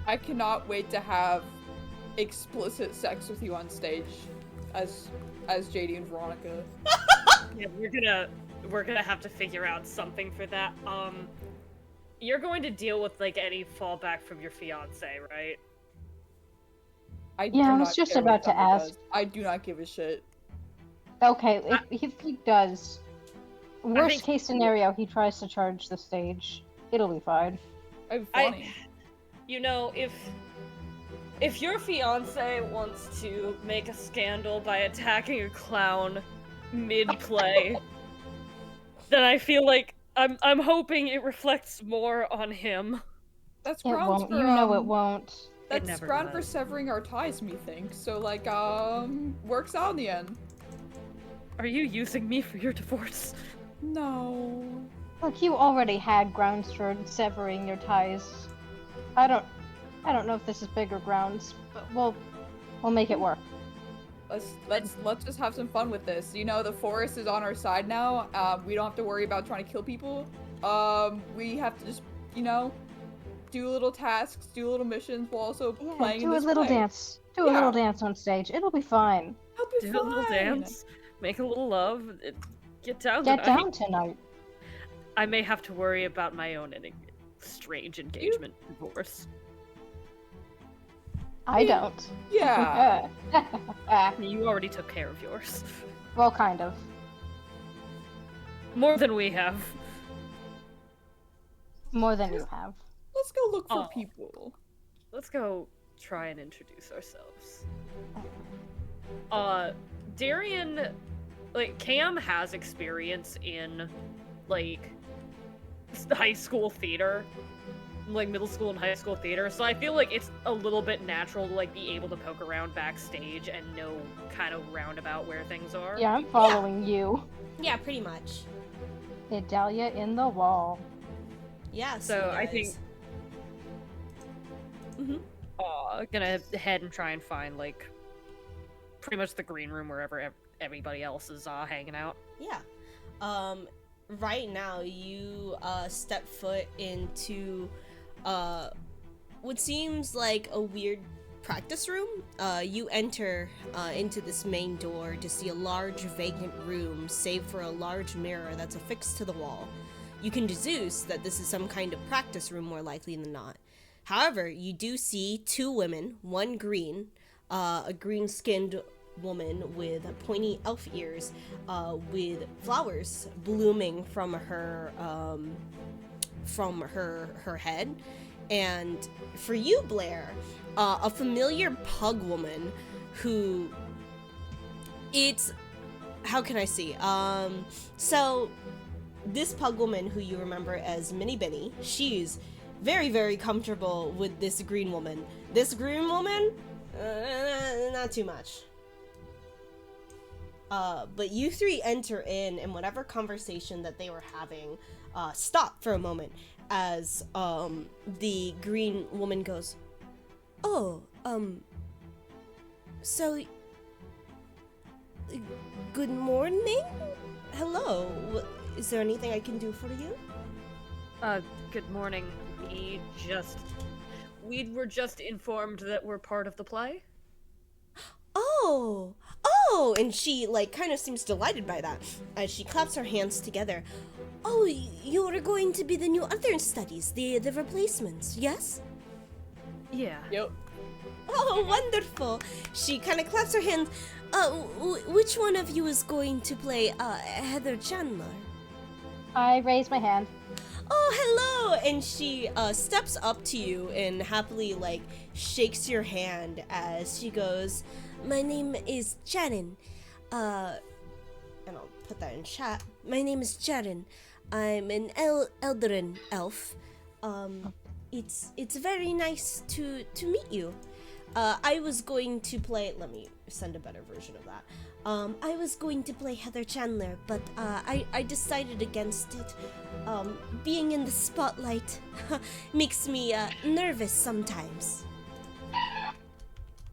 Speaker 3: I cannot wait to have explicit sex with you on stage as JD and Veronica.
Speaker 2: Yeah, we're gonna have to figure out something for that. You're going to deal with any fallback from your fiance, right?
Speaker 3: I
Speaker 4: Yeah,
Speaker 3: do
Speaker 4: I was
Speaker 3: not
Speaker 4: just
Speaker 3: care
Speaker 4: about
Speaker 3: what
Speaker 4: to
Speaker 3: Summer
Speaker 4: ask.
Speaker 3: does. I do not give a shit.
Speaker 4: Okay, if he does... Worst
Speaker 2: think-
Speaker 4: case scenario, he tries to charge the stage. It'll be fine.
Speaker 3: I'm funny.
Speaker 2: You know, if your fiance wants to make a scandal by attacking a clown mid-play, then I feel like I'm hoping it reflects more on him.
Speaker 3: That's
Speaker 4: It
Speaker 3: grounds
Speaker 4: won't.
Speaker 3: for
Speaker 4: You know it won't.
Speaker 3: That's
Speaker 2: never
Speaker 3: ground for
Speaker 2: does.
Speaker 3: severing our ties, methinks. So like, works out in the end.
Speaker 2: Are you using me for your divorce?
Speaker 3: No.
Speaker 4: Look, you already had grounds for severing your ties. I don't know if this is bigger grounds, but we'll make it work.
Speaker 3: Let's just have some fun with this. You know, the forest is on our side now. We don't have to worry about trying to kill people. We have to just, you know, do little tasks, do little missions while also playing in
Speaker 4: Do a
Speaker 3: this
Speaker 4: little
Speaker 3: play.
Speaker 4: dance. Do a little dance on stage. It'll be fine.
Speaker 3: It'll be
Speaker 2: Do a little
Speaker 3: fine.
Speaker 2: dance, make a little love, get down
Speaker 4: Get
Speaker 2: tonight.
Speaker 4: down tonight.
Speaker 2: I may have to worry about my own strange engagement divorce.
Speaker 4: I don't.
Speaker 3: Yeah.
Speaker 2: You already took care of yours.
Speaker 4: Well, kind of.
Speaker 2: More than we have.
Speaker 4: More than you have.
Speaker 3: Let's go look for
Speaker 2: Oh.
Speaker 3: people.
Speaker 2: Let's go try and introduce ourselves. Darian, like, Cam has experience in, like, high school theater. Like, middle school and high school theater, so I feel like it's a little bit natural to, like, be able to poke around backstage and know kind of roundabout where things are.
Speaker 4: Yeah, I'm following you.
Speaker 1: Yeah, pretty much.
Speaker 4: Idalia in the wall.
Speaker 1: Yeah.
Speaker 2: So I think
Speaker 1: Mm-hmm.
Speaker 2: gonna head and try and find, like, pretty much the green room wherever everybody else is hanging out.
Speaker 1: Yeah. Right now you step foot into what seems like a weird practice room. You enter into this main door to see a large vacant room save for a large mirror that's affixed to the wall. You can deduce that this is some kind of practice room more likely than not. However, you do see two women, one green, a green-skinned woman with pointy elf ears, with flowers blooming from her head, and for you, Blair, a familiar pug woman who it's how can I see? So this pug woman who you remember as Minnie Benny, she's very, very comfortable with this green woman. This green woman, not too much. But you three enter in, and whatever conversation that they were having, stop for a moment as the green woman goes, "Oh, so good morning? Hello. Is there anything I can do for you?"
Speaker 2: Good morning. We were just informed that we're part of the play.
Speaker 1: Oh, and she, like, kind of seems delighted by that, as she claps her hands together. Oh, you're going to be the new other studies, the replacements, yes?
Speaker 2: Yeah.
Speaker 3: Yep.
Speaker 1: Oh, wonderful. She kind of claps her hands. Which one of you is going to play, Heather Chandler?
Speaker 4: I raise my hand.
Speaker 1: Oh, hello! And she steps up to you and happily, like, shakes your hand as she goes, "My name is Jaren. And I'll put that in chat. My name is Jaren. I'm an Eldarin elf. It's very nice to meet you. I was going to play, let me send a better version of that. I was going to play Heather Chandler, but I decided against it. Being in the spotlight makes me nervous sometimes."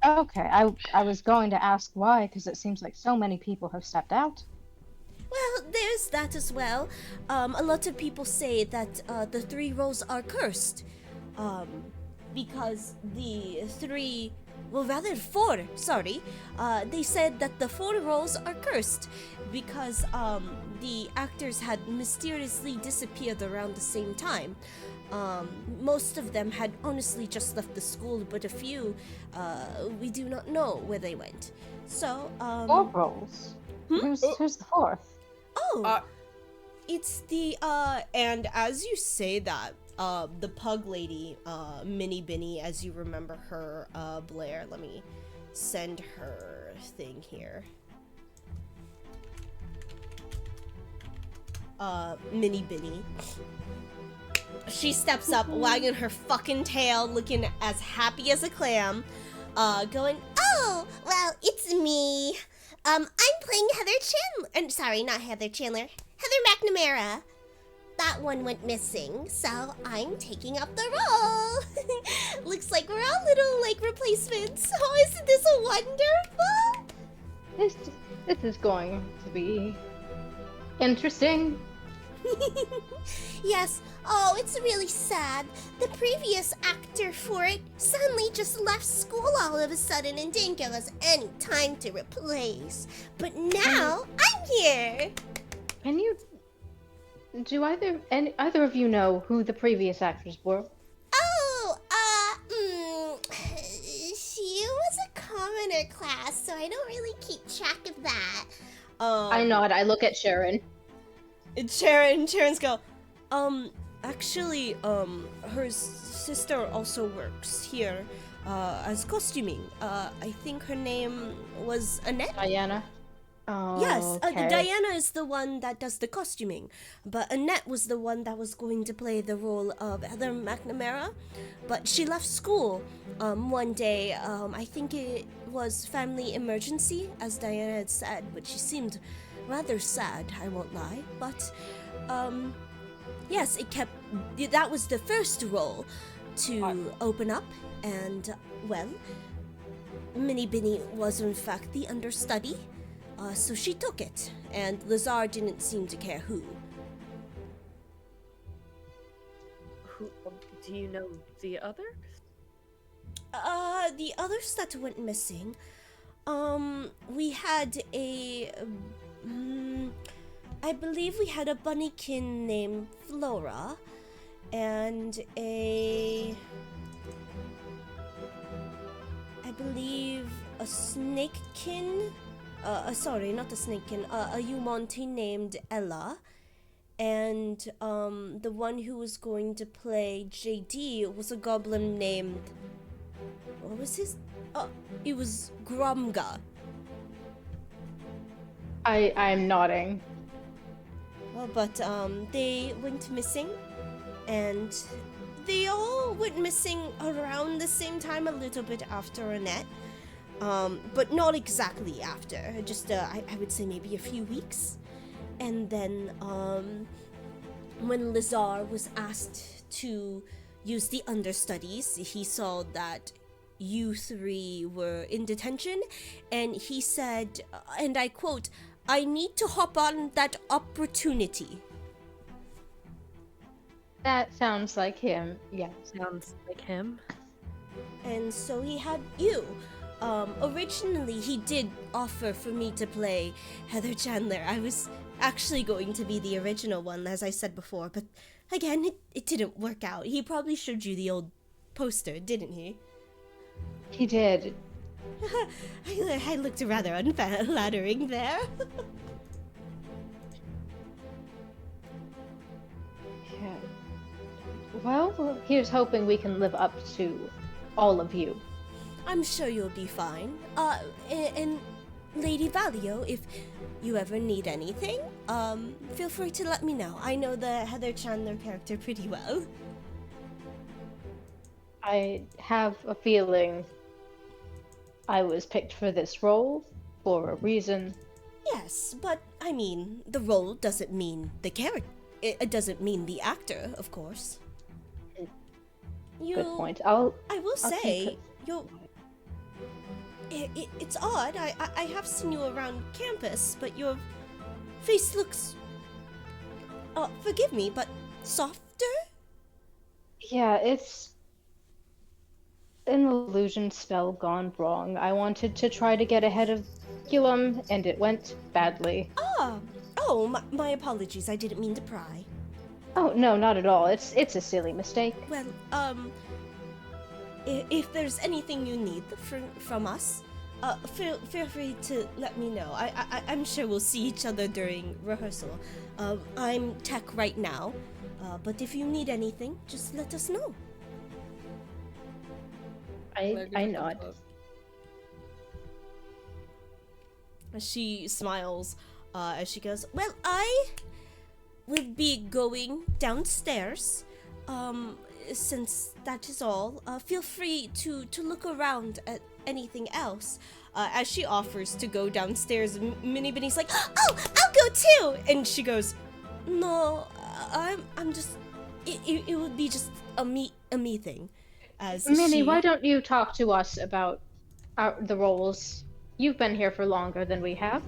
Speaker 4: Okay, I was going to ask why, because it seems like so many people have stepped out.
Speaker 1: Well, there's that as well. A lot of people say that the three roles are cursed. Because the three, well, rather four, sorry. They said that the four roles are cursed because the actors had mysteriously disappeared around the same time. Most of them had honestly just left the school, but a few, we do not know where they went. So,
Speaker 4: Four roles. Who's the fourth?
Speaker 1: Oh, it's the, and as you say that,
Speaker 5: the pug lady, Minnie Binny, as you remember her, Blair. Let me send her thing here. Minnie Binny. She steps up, wagging her fucking tail, looking as happy as a clam, going, "Oh, well, it's me. I'm playing Heather Chandler, and sorry, not Heather Chandler, Heather McNamara. That one went missing, so I'm taking up the role. Looks like we're all little, like, replacements. Oh, isn't this wonderful?"
Speaker 4: This is going to be interesting.
Speaker 1: Yes, oh, it's really sad. The previous actor for it suddenly just left school all of a sudden and didn't give us any time to replace. But now I'm here.
Speaker 4: Can you... Do either of you know who the previous actors were?
Speaker 1: Oh, she was a commoner class, so I don't really keep track of that.
Speaker 4: I nod. I look at Sharon.
Speaker 5: And Sharon's go, actually, her sister also works here, as costuming. I think her name was Annette?
Speaker 4: Diana. Oh,
Speaker 5: Yes,
Speaker 4: okay.
Speaker 5: Diana is the one that does the costuming, but Annette was the one that was going to play the role of Heather McNamara, but she left school one day. I think it was family emergency, as Diana had said, but she seemed rather sad, I won't lie, but yes, that was the first role to open up, and well, Minnie Binny was in fact the understudy. So she took it, and Lazar didn't seem to care who.
Speaker 2: Who do you know the others?
Speaker 5: The others that went missing, we had I believe we had a bunnykin named Flora, and I believe a snakekin. Sorry, not a snakekin, a Yumonti named Ella, and the one who was going to play JD was a goblin named, what was his? It was Grumga.
Speaker 4: I'm nodding.
Speaker 5: Well, but they went missing, and they all went missing around the same time, a little bit after Annette. But not exactly after, just I would say maybe a few weeks. And then when Lazar was asked to use the understudies, he saw that you three were in detention, and he said, and I quote, "I need to hop on that opportunity."
Speaker 4: That sounds like him, yes.
Speaker 2: Sounds like him.
Speaker 5: And so he had you. Originally, he did offer for me to play Heather Chandler. I was actually going to be the original one, as I said before, but again, it didn't work out. He probably showed you the old poster, didn't he?
Speaker 4: He did.
Speaker 5: I looked rather unflattering there.
Speaker 4: Yeah. Well, here's hoping we can live up to all of you.
Speaker 5: I'm sure you'll be fine. And Lady Valio, if you ever need anything, feel free to let me know. I know the Heather Chandler character pretty well.
Speaker 4: I have a feeling I was picked for this role for a reason.
Speaker 5: Yes, but I mean, the role doesn't mean the character. It doesn't mean the actor, of course.
Speaker 4: Good point. I
Speaker 5: I will
Speaker 4: I'll
Speaker 5: say,
Speaker 4: keep it.
Speaker 5: you'll. It's odd. I have seen you around campus, but your face looks. Forgive me, but softer?
Speaker 4: Yeah, it's an illusion spell gone wrong. I wanted to try to get ahead of Gilum, and it went badly.
Speaker 5: My apologies. I didn't mean to pry.
Speaker 4: Oh, no, not at all. It's a silly mistake.
Speaker 5: Well, if there's anything you need from us,
Speaker 1: feel free to let me know. I'm sure we'll see each other during rehearsal. I'm tech right now, but if you need anything, just let us know.
Speaker 4: I nod.
Speaker 1: She smiles as she goes, well, I will be going downstairs. Since that is all, feel free to look around at anything else. As she offers to go downstairs, Minnie Binny's like, oh, I'll go too! And she goes, no, I'm just, it would be just a me thing. As
Speaker 4: Minnie, why don't you talk to us about the roles? You've been here for longer than we have.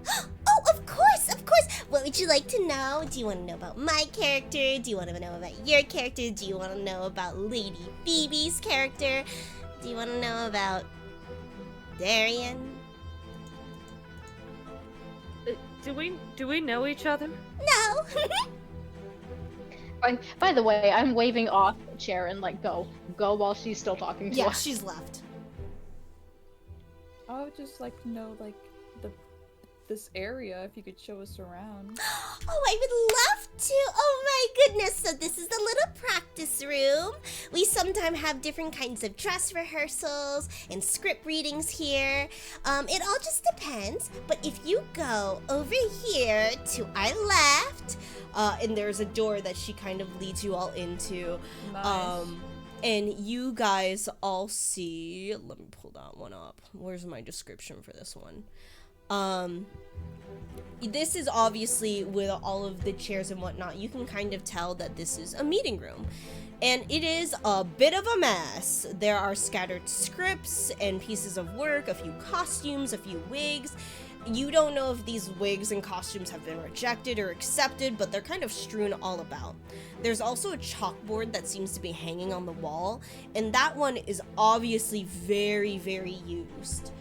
Speaker 1: Oh, of course, of course. What would you like to know? Do you want to know about my character? Do you want to know about your character? Do you want to know about Lady Phoebe's character? Do you want to know about Darian?
Speaker 2: Do we know each other?
Speaker 1: No.
Speaker 4: By the way, I'm waving off a chair and like go while she's still talking to
Speaker 1: Yeah,
Speaker 4: us.
Speaker 1: she's left.
Speaker 3: I would just like to know, like, this area, if you could show us around.
Speaker 1: Oh, I would love to. Oh my goodness. So this is the little practice room. We sometimes have different kinds of dress rehearsals and script readings here. It all just depends. But if you go over here to our left, and there's a door that she kind of leads you all into.
Speaker 3: Nice.
Speaker 1: And you guys all see, let me pull that one up. Where's my description for this one? This is obviously with all of the chairs and whatnot, you can kind of tell that this is a meeting room. And it is a bit of a mess. There are scattered scripts and pieces of work, a few costumes, a few wigs. You don't know if these wigs and costumes have been rejected or accepted, but they're kind of strewn all about. There's also a chalkboard that seems to be hanging on the wall, and that one is obviously very, very used.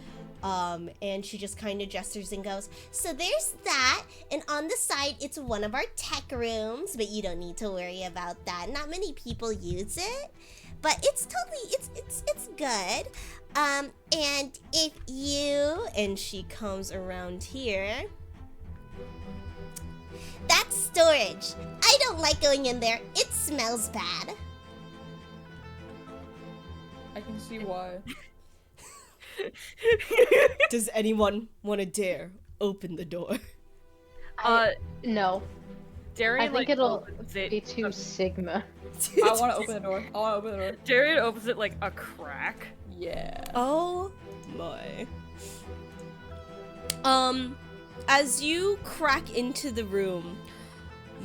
Speaker 1: And she just kind of gestures and goes, so there's that, and on the side it's one of our tech rooms, but you don't need to worry about that. Not many people use it, but it's totally, it's good. And if you, and she comes around here, that's storage. I don't like going in there. It smells bad.
Speaker 3: I can see why.
Speaker 1: Does anyone want to dare open the door?
Speaker 4: No.
Speaker 2: Darian,
Speaker 4: I think
Speaker 2: like,
Speaker 4: it'll
Speaker 2: opens it.
Speaker 4: be too Sigma.
Speaker 3: I want to open the door. I want to open the door.
Speaker 2: Darian opens it like a crack.
Speaker 3: Yeah.
Speaker 1: Oh my. As you crack into the room,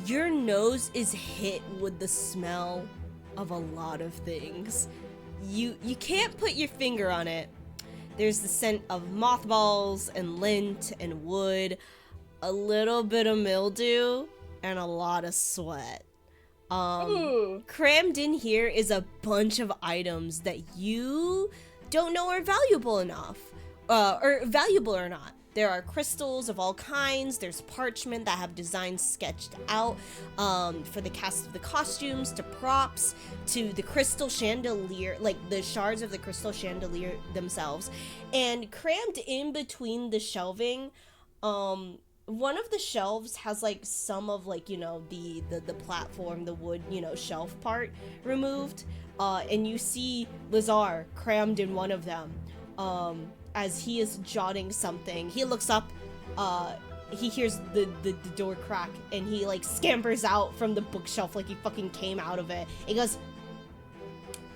Speaker 1: your nose is hit with the smell of a lot of things. You can't put your finger on it. There's the scent of mothballs and lint and wood, a little bit of mildew, and a lot of sweat.
Speaker 3: Ooh.
Speaker 1: Crammed in here is a bunch of items that you don't know are valuable enough, or valuable or not. There are crystals of all kinds. There's parchment that have designs sketched out for the cast of the costumes, to props, to the crystal chandelier, like the shards of the crystal chandelier themselves. And crammed in between the shelving, one of the shelves has like some of like, you know, the platform, the wood, you know, shelf part removed. And you see Lazar crammed in one of them. As he is jotting something, he looks up, he hears the door crack, and he like scampers out from the bookshelf like he fucking came out of it. He goes,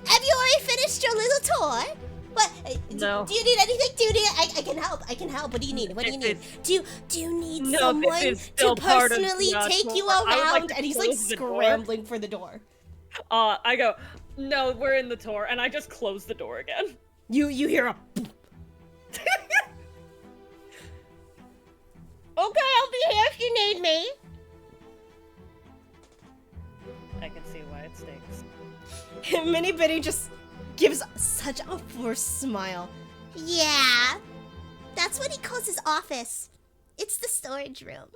Speaker 1: have you already finished your little tour? What?
Speaker 2: No.
Speaker 1: Do you need anything? Do you need? I can help. I can help. What do you need? What do you need? Do you need
Speaker 2: No,
Speaker 1: someone
Speaker 2: this is still
Speaker 1: to
Speaker 2: part of
Speaker 1: personally
Speaker 2: the
Speaker 1: take you
Speaker 2: tour. I would like
Speaker 1: around?
Speaker 2: to
Speaker 1: And he's like
Speaker 2: close the door.
Speaker 1: scrambling for the door.
Speaker 2: I go, no, we're in the tour, and I just close the door again.
Speaker 1: You hear a. Okay, I'll be here if you need me.
Speaker 2: I can see why it stinks.
Speaker 1: Minnie Bitty just gives such a forced smile. Yeah, that's what he calls his office. It's the storage room.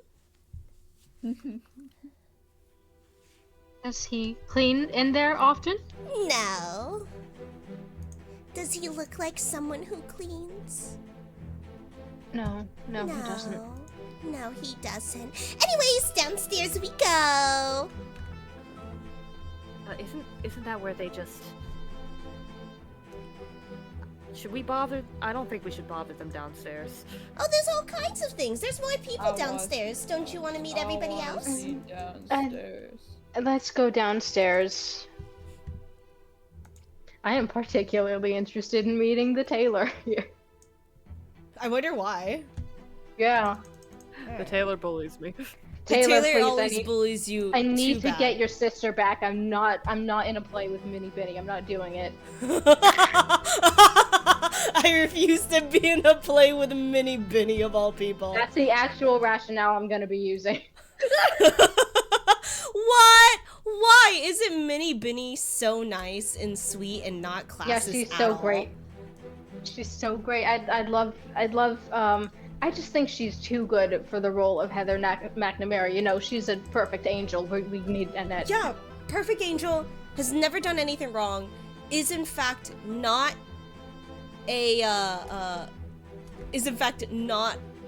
Speaker 4: Does he clean in there often?
Speaker 1: No. Does he look like someone who cleans?
Speaker 4: No, he doesn't.
Speaker 1: No, he doesn't. Anyways, downstairs we go.
Speaker 2: Isn't that where they just... Should we bother? I don't think we should bother them downstairs.
Speaker 1: Oh, there's all kinds of things. There's more people
Speaker 3: I want-
Speaker 1: downstairs. Don't you want to meet everybody
Speaker 3: I wanna
Speaker 1: else?
Speaker 3: see downstairs.
Speaker 4: Let's go downstairs. I am particularly interested in meeting the tailor here.
Speaker 5: I wonder why.
Speaker 4: Yeah.
Speaker 2: The tailor bullies me.
Speaker 5: The
Speaker 4: Taylor,
Speaker 5: Taylor
Speaker 4: please,
Speaker 5: always bullies you.
Speaker 4: I need
Speaker 5: too
Speaker 4: to
Speaker 5: bad.
Speaker 4: get your sister back. I'm not in a play with Minnie Benny. I'm not doing it.
Speaker 5: I refuse to be in a play with Minnie Binny of all people.
Speaker 4: That's the actual rationale I'm gonna be using.
Speaker 5: What? Why isn't Minnie Binny so nice and sweet and not classist?
Speaker 4: Yeah, she's
Speaker 5: at
Speaker 4: so
Speaker 5: all?
Speaker 4: great. She's so great. I'd love I just think she's too good for the role of Heather McNamara. You know, she's a perfect angel. We need Annette.
Speaker 5: Yeah, Perfect Angel has never done anything wrong. Is in fact not a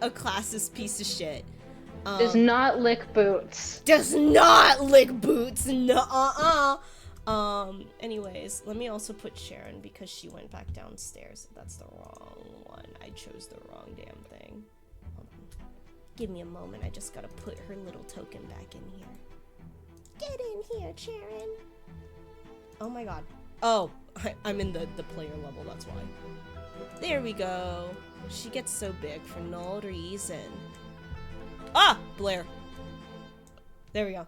Speaker 5: classist piece of shit.
Speaker 4: Does not lick boots.
Speaker 5: Does not lick boots. No. Anyways, let me also put Sharon because she went back downstairs. That's the wrong one. I chose the wrong damn thing. Hold on. Give me a moment. I just gotta put her little token back in here. Get in here, Sharon. Oh my god. Oh, I'm in the player level, that's why. There we go. She gets so big for no reason. Ah! Blair. There we go.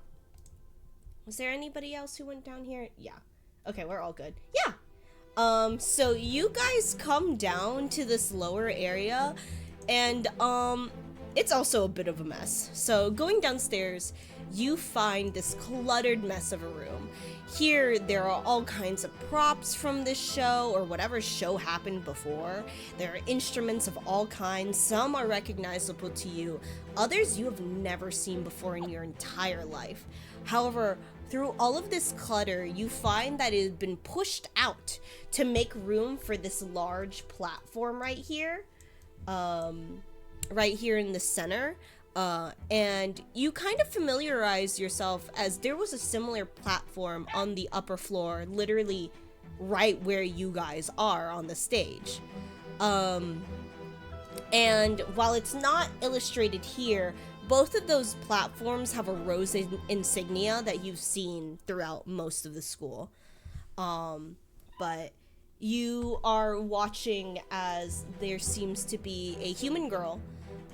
Speaker 5: Was there anybody else who went down here? Yeah. Okay, we're all good. Yeah. So you guys come down to this lower area, and, it's also a bit of a mess. So going downstairs, you find this cluttered mess of a room. Here, there are all kinds of props from this show, or whatever show happened before. There are instruments of all kinds. Some are recognizable to you. Others you have never seen before in your entire life. However, through all of this clutter, you find that it has been pushed out to make room for this large platform right here. Right here in the center. And you kind of familiarize yourself as there was a similar platform on the upper floor, literally right where you guys are on the stage. And while it's not illustrated here, both of those platforms have a rose insignia that you've seen throughout most of the school. But you are watching as there seems to be a human girl.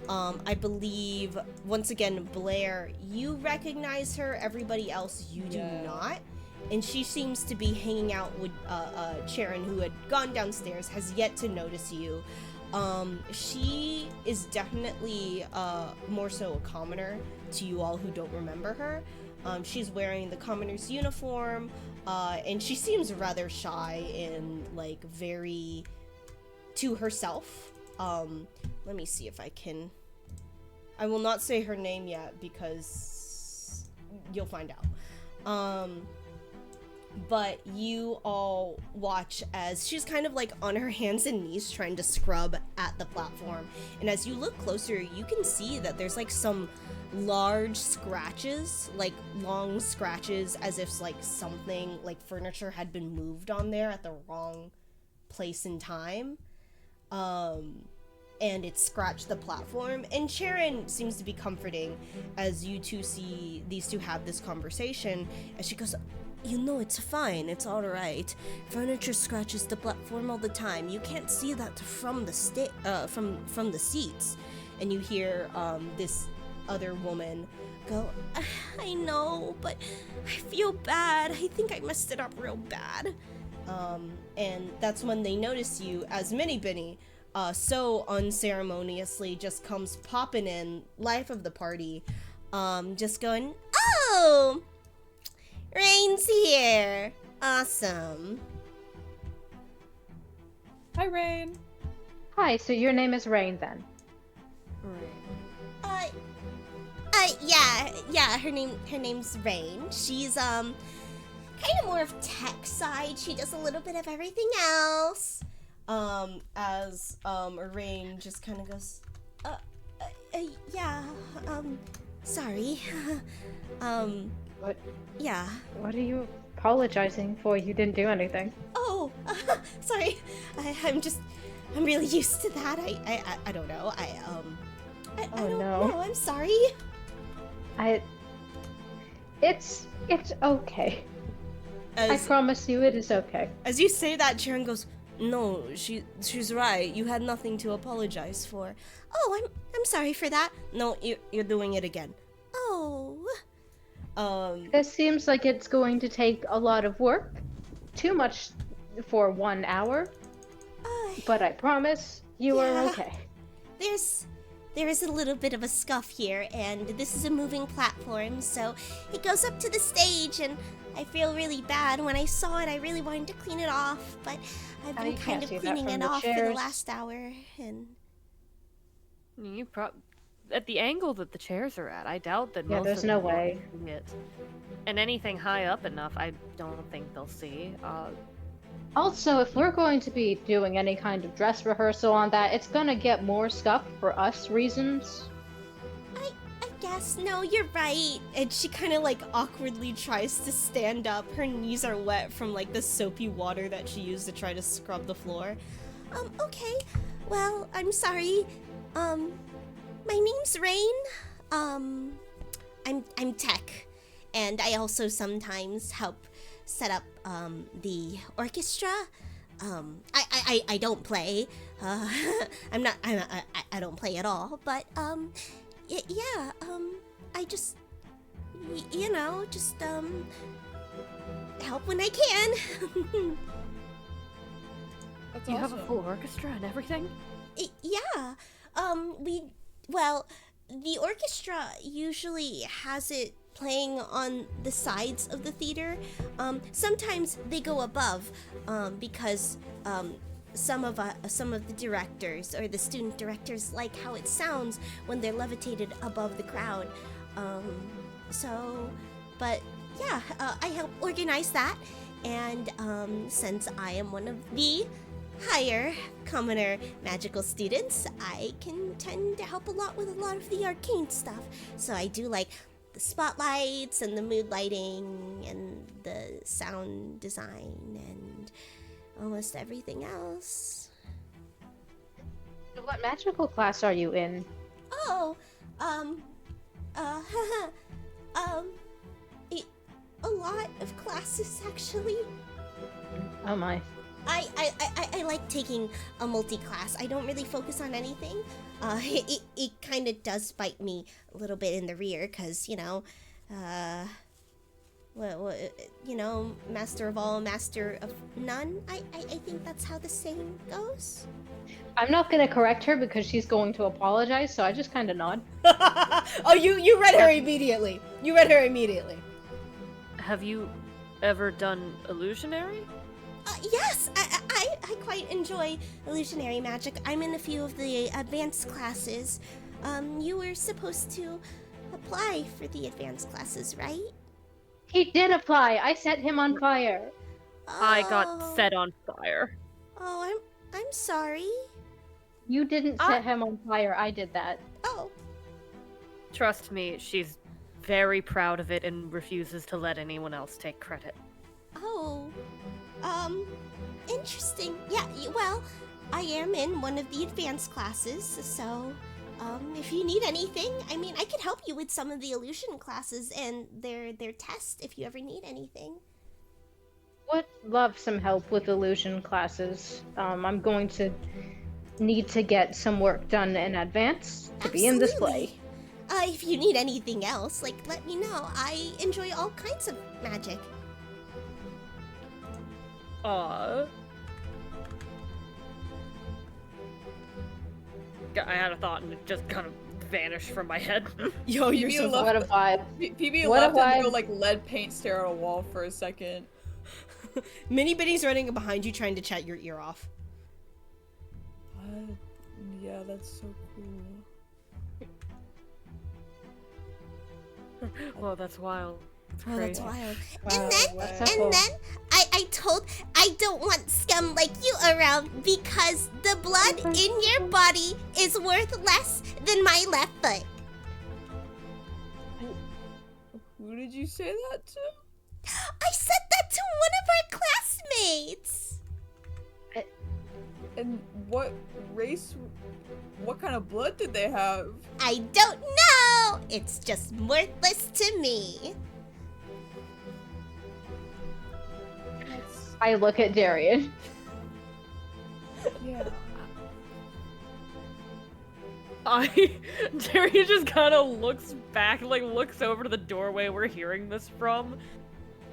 Speaker 5: I believe, once again, Blair, you recognize her, everybody else you do not. And she seems to be hanging out with Sharon, who had gone downstairs, has yet to notice you. She is definitely more so a commoner to you all who don't remember her. She's wearing the commoner's uniform, and she seems rather shy and, like, very to herself. Let me see if I can... I will not say her name yet because you'll find out. But you all watch as she's kind of like on her hands and knees trying to scrub at the platform. And as you look closer, you can see that there's like some large scratches, like long scratches, as if like something like furniture had been moved on there at the wrong place and time. And it scratched the platform. And Sharon seems to be comforting as you two see these two have this conversation. And she goes, "You know, it's fine. It's all right. Furniture scratches the platform all the time. You can't see that from the from the seats." And you hear this other woman go, "I know, but I feel bad. I think I messed it up real bad." And that's when they notice you as Minnie Binny. So unceremoniously just comes popping in, life of the party, just going, "Oh, Rain's here. Awesome."
Speaker 3: Hi, Rain.
Speaker 4: Hi, so your name is Rain then?
Speaker 1: Yeah, her name's Rain. She's, kind of more of tech side. She does a little bit of everything else.
Speaker 5: as Rain just kind of goes,
Speaker 1: yeah, sorry.
Speaker 6: What?
Speaker 1: Yeah.
Speaker 6: What are you apologizing for? You didn't do anything.
Speaker 1: Oh, sorry. I'm really used to that. I don't know. I
Speaker 6: Oh,
Speaker 1: don't
Speaker 6: no.
Speaker 1: know. I'm sorry.
Speaker 6: It's okay. I
Speaker 5: as
Speaker 6: promise you it is okay.
Speaker 5: as you say that, Sharon goes, "No, she's right. You had nothing to apologize for."
Speaker 1: Oh, I'm sorry for that.
Speaker 5: No, you're doing it again.
Speaker 1: Oh.
Speaker 6: This seems like it's going to take a lot of work. Too much for 1 hour. But I promise you are
Speaker 1: Yeah.
Speaker 6: okay.
Speaker 1: There is a little bit of a scuff here, and this is a moving platform, so it goes up to the stage, and I feel really bad. When I saw it, I really wanted to clean it off, but I've been
Speaker 6: You
Speaker 1: kind
Speaker 6: can't
Speaker 1: of
Speaker 6: do that
Speaker 1: cleaning
Speaker 6: from
Speaker 1: it
Speaker 6: the
Speaker 1: off for the
Speaker 6: chairs.
Speaker 1: last hour, and
Speaker 2: You at the angle that the chairs are at, I doubt that
Speaker 6: Yeah,
Speaker 2: most
Speaker 6: there's
Speaker 2: of
Speaker 6: no
Speaker 2: them will
Speaker 6: way.
Speaker 2: see it. And anything high up enough, I don't think they'll see.
Speaker 6: Also, if we're going to be doing any kind of dress rehearsal on that, it's gonna get more scuff for us reasons.
Speaker 1: I guess, no, you're right.
Speaker 5: And she kind of like awkwardly tries to stand up. Her knees are wet from like the soapy water that she used to try to scrub the floor.
Speaker 1: Okay. Well, I'm sorry. My name's Rain. I'm Tech, and I also sometimes help set up the orchestra. I don't play. I don't play at all. But yeah. I just help when I can.
Speaker 3: That's
Speaker 2: You have
Speaker 3: awesome.
Speaker 2: a full orchestra and everything?
Speaker 1: Yeah. The orchestra usually has it playing on the sides of the theater. Sometimes they go above, because some of the directors or the student directors like how it sounds when they're levitated above the crowd. But yeah, I help organize that, and since I am one of the higher commoner magical students, I can tend to help a lot with a lot of the arcane stuff. So I do like the spotlights and the mood lighting and the sound design and almost everything else.
Speaker 6: What magical class are you in?
Speaker 1: Oh, a lot of classes actually.
Speaker 6: Oh my.
Speaker 1: I like taking a multi-class. I don't really focus on anything. It kind of does bite me a little bit in the rear, cause master of all, master of none. I think that's how the saying goes.
Speaker 6: I'm not gonna correct her because she's going to apologize, so I just kind of nod.
Speaker 5: Oh, you read her immediately. You read her immediately.
Speaker 2: Have you ever done illusionary?
Speaker 1: Yes, I quite enjoy illusionary magic. I'm in a few of the advanced classes. You were supposed to apply for the advanced classes, right?
Speaker 6: He did apply. I set him on fire.
Speaker 2: I got
Speaker 1: Oh.
Speaker 2: set on fire.
Speaker 1: Oh, I'm sorry.
Speaker 6: You didn't set him on fire. I did that.
Speaker 1: Oh,
Speaker 2: Trust me, she's very proud of it and refuses to let anyone else take credit.
Speaker 1: oh, interesting. Yeah, well, I am in one of the advanced classes, so, if you need anything, I mean, I could help you with some of the illusion classes and their test if you ever need anything.
Speaker 6: Would love some help with illusion classes. I'm going to need to get some work done in advance to be in this play.
Speaker 1: Absolutely. If you need anything else, like, let me know. I enjoy all kinds of magic.
Speaker 2: I had a thought and it just kind of vanished from my head.
Speaker 5: Yo, you're
Speaker 3: You
Speaker 5: so
Speaker 3: love-
Speaker 6: What a vibe.
Speaker 3: PB
Speaker 6: What
Speaker 3: left
Speaker 6: if
Speaker 3: and
Speaker 6: I-
Speaker 3: go like lead paint stare at a wall for a second.
Speaker 5: Mini Bitty's running behind you trying to chat your ear off.
Speaker 3: Yeah, that's so cool.
Speaker 2: Well, that's wild. It's
Speaker 1: Oh, that's
Speaker 2: crazy.
Speaker 1: wild.
Speaker 6: Wow,
Speaker 1: And then,
Speaker 6: that's so cool.
Speaker 1: I I don't want scum like you around because the blood in your body is worth less than my left foot.
Speaker 3: Who did you say that to?
Speaker 1: I said that to one of our classmates.
Speaker 3: And what race, what kind of blood did they have?
Speaker 1: I don't know. It's just worthless to me.
Speaker 6: I look at Darian.
Speaker 3: Yeah.
Speaker 2: Darian just kind of looks back, like looks over to the doorway we're hearing this from,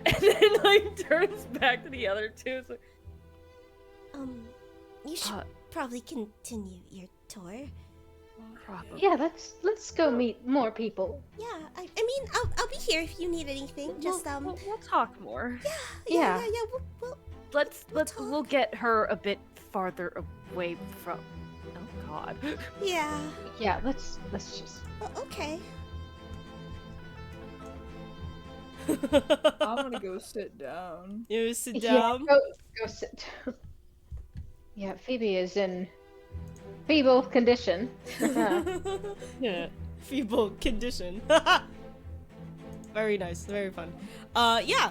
Speaker 2: and then like turns back to the other two. It's like,
Speaker 1: You should probably continue your tour.
Speaker 2: probably.
Speaker 6: Yeah, let's go meet more people.
Speaker 1: Yeah, I mean, I'll be here if you need anything. Just
Speaker 2: We'll talk more.
Speaker 1: yeah.
Speaker 2: We'll get her a bit farther away from. Oh God.
Speaker 1: Yeah.
Speaker 6: Yeah, let's just.
Speaker 1: Okay.
Speaker 3: I'm gonna go sit down.
Speaker 5: You sit
Speaker 6: Yeah,
Speaker 5: down.
Speaker 6: go sit down. Yeah, Phoebe is in feeble condition.
Speaker 5: Yeah. Feeble condition. Very nice. Very fun. Yeah.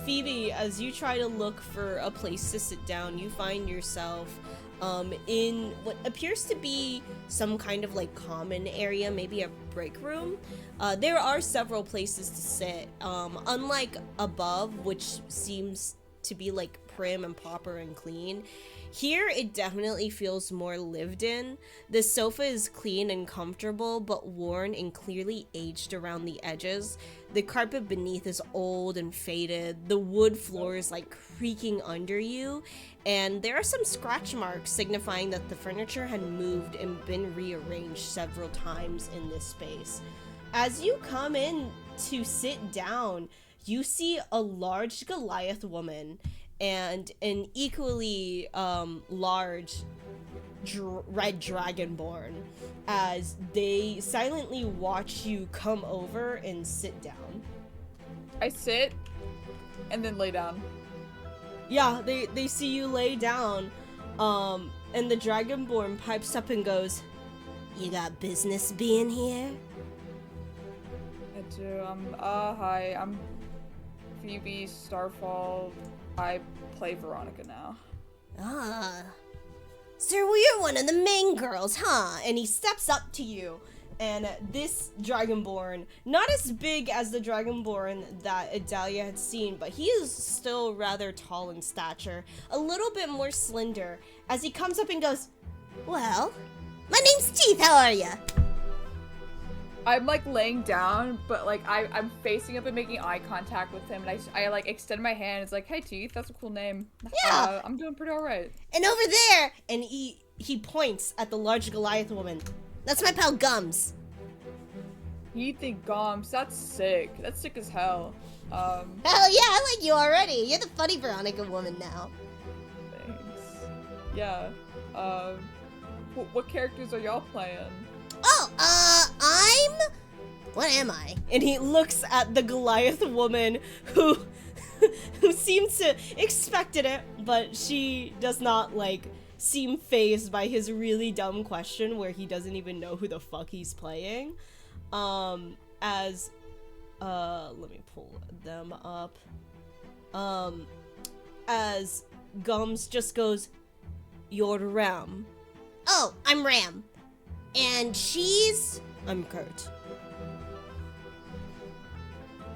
Speaker 5: Phoebe, as you try to look for a place to sit down, you find yourself in what appears to be some kind of like common area, maybe a break room. There are several places to sit. Unlike above, which seems to be like prim and proper and clean, here it definitely feels more lived in. The sofa is clean and comfortable, but worn and clearly aged around the edges. The carpet beneath is old and faded. The wood floor is like creaking under you, and there are some scratch marks signifying that the furniture had moved and been rearranged several times in this space. As you come in to sit down, you see a large Goliath woman and an equally large red dragonborn as they silently watch you come over and sit down.
Speaker 3: I sit and then lay down.
Speaker 5: Yeah, they see you lay down, and the dragonborn pipes up and goes, "You got business being here?"
Speaker 3: I do. Hi, I'm Phoebe Starfall. I play Veronica now.
Speaker 1: Ah. So you're one of the main girls, huh?
Speaker 5: And he steps up to you, and this dragonborn, not as big as the dragonborn that Adalia had seen, but he is still rather tall in stature, a little bit more slender, as he comes up and goes,
Speaker 1: Well, my name's Teeth, how are ya?
Speaker 3: I'm like laying down, but like I'm facing up and making eye contact with him, and I like extend my hand. It's like, hey Teeth, that's a cool name.
Speaker 1: Yeah.
Speaker 3: I'm doing pretty alright.
Speaker 1: And over there,
Speaker 5: and he points at the large Goliath woman.
Speaker 1: that's my pal Gums.
Speaker 3: You think Goms? That's sick. That's sick as hell.
Speaker 1: Hell yeah, I like you already. You're the funny Veronica woman now.
Speaker 3: Thanks. Yeah. What characters are y'all playing?
Speaker 1: What am I?
Speaker 5: And he looks at the Goliath woman who seems to expected it, but she does not like seem fazed by his really dumb question where he doesn't even know who the fuck he's playing. Let me pull them up. As Gums just goes, "You're Ram."
Speaker 1: Oh, I'm Ram. And she's...
Speaker 5: I'm Kurt.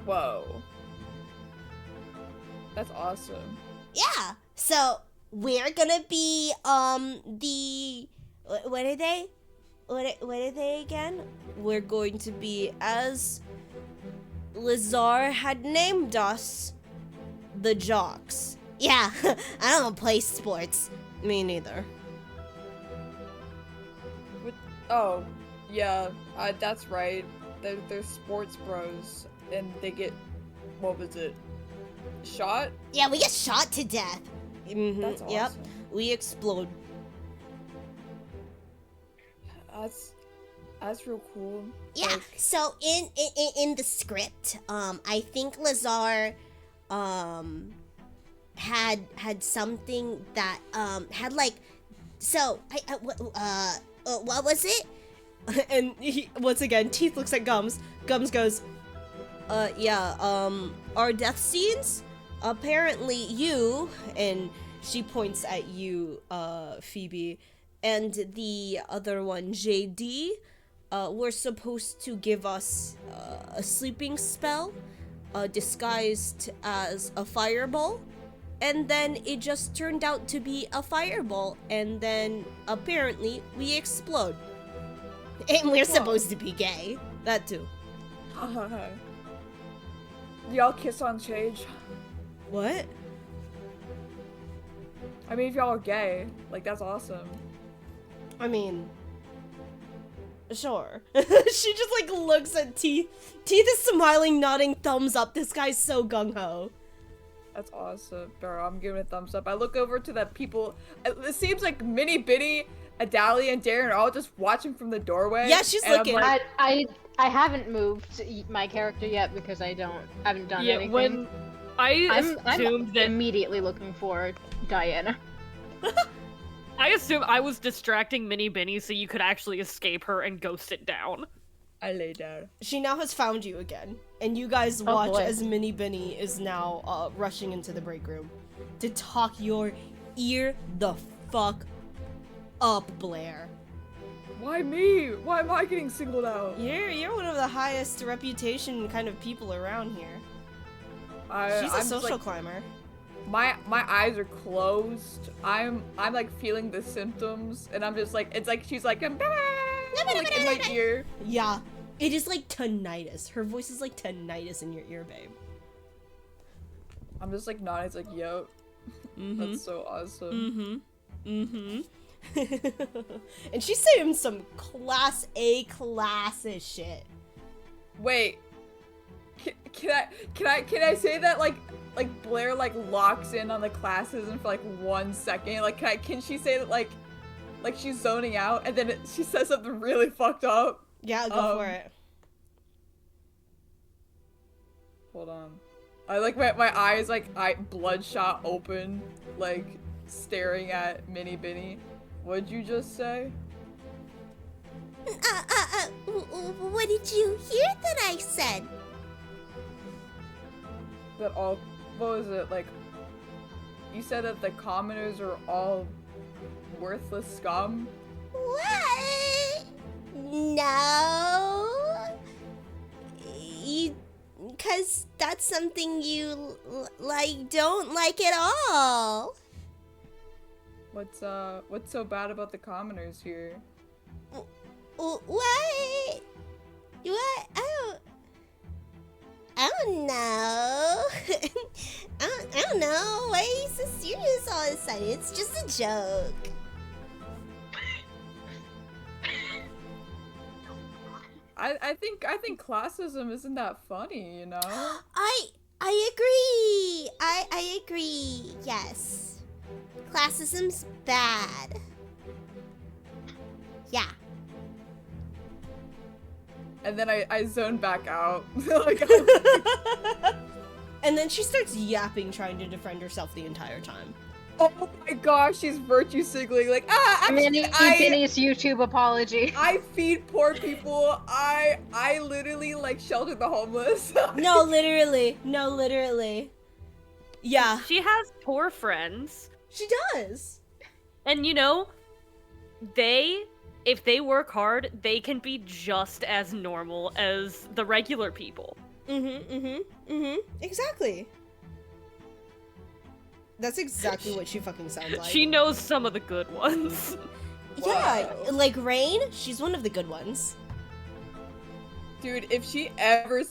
Speaker 3: Whoa. That's awesome.
Speaker 1: Yeah. So, we're gonna be, What are they? What are they again?
Speaker 5: We're going to be, as Lazar had named us, the Jocks.
Speaker 1: Yeah, I don't play sports.
Speaker 5: Me neither.
Speaker 3: Oh, yeah. That's right. They're sports bros, and they get, what was it? Shot?
Speaker 1: Yeah, we get shot to death.
Speaker 5: Mm-hmm.
Speaker 3: That's awesome.
Speaker 5: Yep. We explode.
Speaker 3: That's real cool.
Speaker 1: Yeah.
Speaker 3: Like,
Speaker 1: So in the script, I think Lazar had something that had like, so what was it?
Speaker 5: And once again, Teeth looks at Gums. Gums goes, our death scenes? Apparently you, and she points at you, Phoebe, and the other one, JD, were supposed to give us a sleeping spell, disguised as a fireball, and then it just turned out to be a fireball, and then apparently we explode. And we're supposed to be gay. That too.
Speaker 3: Y'all kiss on stage?
Speaker 5: What?
Speaker 3: I mean, if y'all are gay, like, that's awesome.
Speaker 5: I mean, sure. She just like looks at Teeth. Teeth is smiling, nodding, thumbs up. This guy's so gung-ho.
Speaker 3: That's awesome, bro. I'm giving it a thumbs up. I look over to the people. It seems like Minnie, Bitty, Adalia, and Darren are all just watching from the doorway.
Speaker 5: Yeah, she's
Speaker 3: and
Speaker 5: looking.
Speaker 3: I'm like,
Speaker 6: I haven't moved my character yet because I haven't done anything.
Speaker 2: When I assumed
Speaker 6: I'm
Speaker 2: that
Speaker 6: immediately looking for Diana.
Speaker 2: I assume I was distracting Minnie Binny so you could actually escape her and go sit down.
Speaker 3: I lay down.
Speaker 5: She now has found you again, and you guys watch
Speaker 6: boy.
Speaker 5: as Minnie Binny is now rushing into the break room to talk your ear the fuck up, Blair.
Speaker 3: Why me? Why am I getting singled out?
Speaker 5: You're one of the highest reputation kind of people around here. She's a
Speaker 3: I'm
Speaker 5: social
Speaker 3: like,
Speaker 5: climber.
Speaker 3: my eyes are closed. I'm like feeling the symptoms, and I'm just like, it's like she's like, like in my ear.
Speaker 5: Yeah, it is like tinnitus. Her voice is like tinnitus in your ear, babe.
Speaker 3: I'm just like nodding. It's like, yo, that's so awesome.
Speaker 5: And she's saying some class A classes shit.
Speaker 3: Wait, can I say that like Blair like locks in on the classes and for like 1 second? Like, can she say that like she's zoning out and then she says something really fucked up?
Speaker 5: Yeah, go for it.
Speaker 3: Hold on. I like my eyes like bloodshot open, like staring at Minnie Binny. What'd you just say?
Speaker 1: What did you hear that I said?
Speaker 3: That all, what was it, like, you said that the commoners are all worthless scum?
Speaker 1: What? No. Cause that's something you don't like at all.
Speaker 3: What's so bad about the commoners here?
Speaker 1: What? What? I don't know. I don't know. Why are you so serious all of a sudden? It's just a joke.
Speaker 3: I think classism isn't that funny, you know?
Speaker 1: I agree. I agree. Yes. Classism's bad. Yeah.
Speaker 3: And then I zone back out. Like,
Speaker 5: And then she starts yapping, trying to defend herself the entire time.
Speaker 3: oh my gosh, she's virtue signaling. Like,
Speaker 6: Minnie's YouTube apology.
Speaker 3: I feed poor people. I literally like shelter the homeless.
Speaker 5: No, literally. Yeah,
Speaker 2: She has poor friends,
Speaker 5: she does.
Speaker 2: and if they work hard, they can be just as normal as the regular people.
Speaker 5: Exactly. That's exactly what she fucking sounds like.
Speaker 2: She knows some of the good ones.
Speaker 5: Yeah, like Rain, she's one of the good ones.
Speaker 3: Dude, if she ever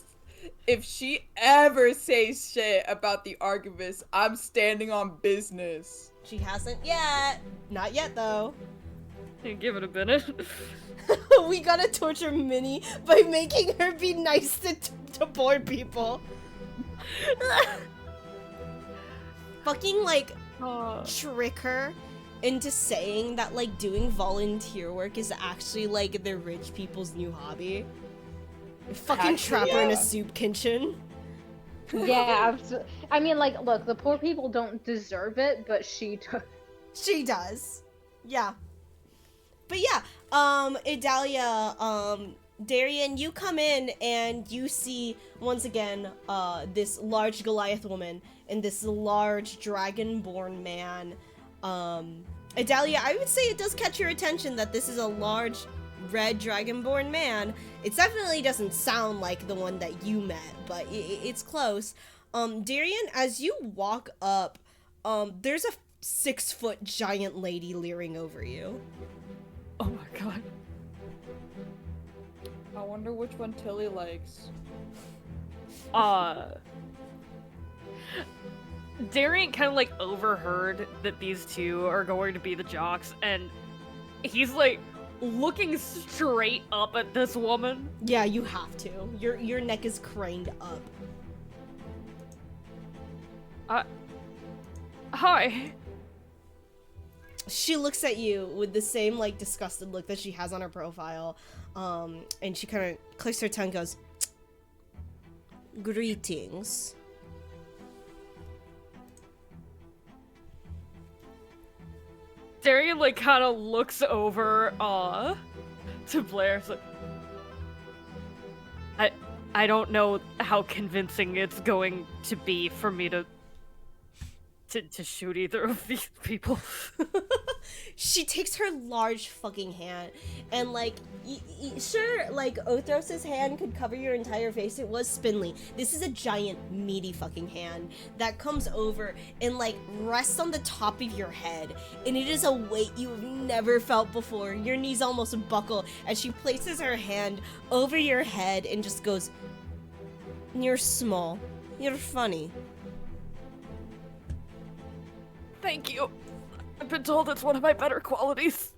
Speaker 3: says shit about the Archivist, I'm standing on business.
Speaker 5: She hasn't yet. Not yet, though.
Speaker 2: Give it a minute.
Speaker 5: We gotta torture Minnie by making her be nice to poor people. Fucking, like, trick her into saying that, like, doing volunteer work is actually, like, the rich people's new hobby. Fucking
Speaker 3: Actually,
Speaker 5: trap her in a
Speaker 3: yeah.
Speaker 5: soup kitchen.
Speaker 6: Yeah, I mean, like, look, the poor people don't deserve it, but she does.
Speaker 5: She does. Yeah. But yeah, Idalia, Darian, you come in and you see, once again, this large Goliath woman and this large dragonborn man. Idalia, I would say it does catch your attention that this is a large red dragonborn man. It definitely doesn't sound like the one that you met, but it's close. Darian, as you walk up, there's a 6-foot giant lady leering over you.
Speaker 2: Oh my god.
Speaker 3: I wonder which one Tilly likes.
Speaker 2: Darian kind of like overheard that these two are going to be the jocks, and he's like looking straight up at this woman.
Speaker 5: Yeah, you have to. Your neck is craned up.
Speaker 2: Hi.
Speaker 5: She looks at you with the same like disgusted look that she has on her profile, and she kind of clicks her tongue, goes, "Greetings."
Speaker 2: Darian like kind of looks over to Blair. It's like, I don't know how convincing it's going to be for me to shoot either of these people.
Speaker 5: She takes her large fucking hand and like sure, like Othros's hand could cover your entire face. It was spindly. This is a giant meaty fucking hand that comes over and like rests on the top of your head, and it is a weight you've never felt before. Your knees almost buckle as she places her hand over your head and just goes, "You're small. You're funny."
Speaker 2: Thank you. I've been told it's one of my better qualities.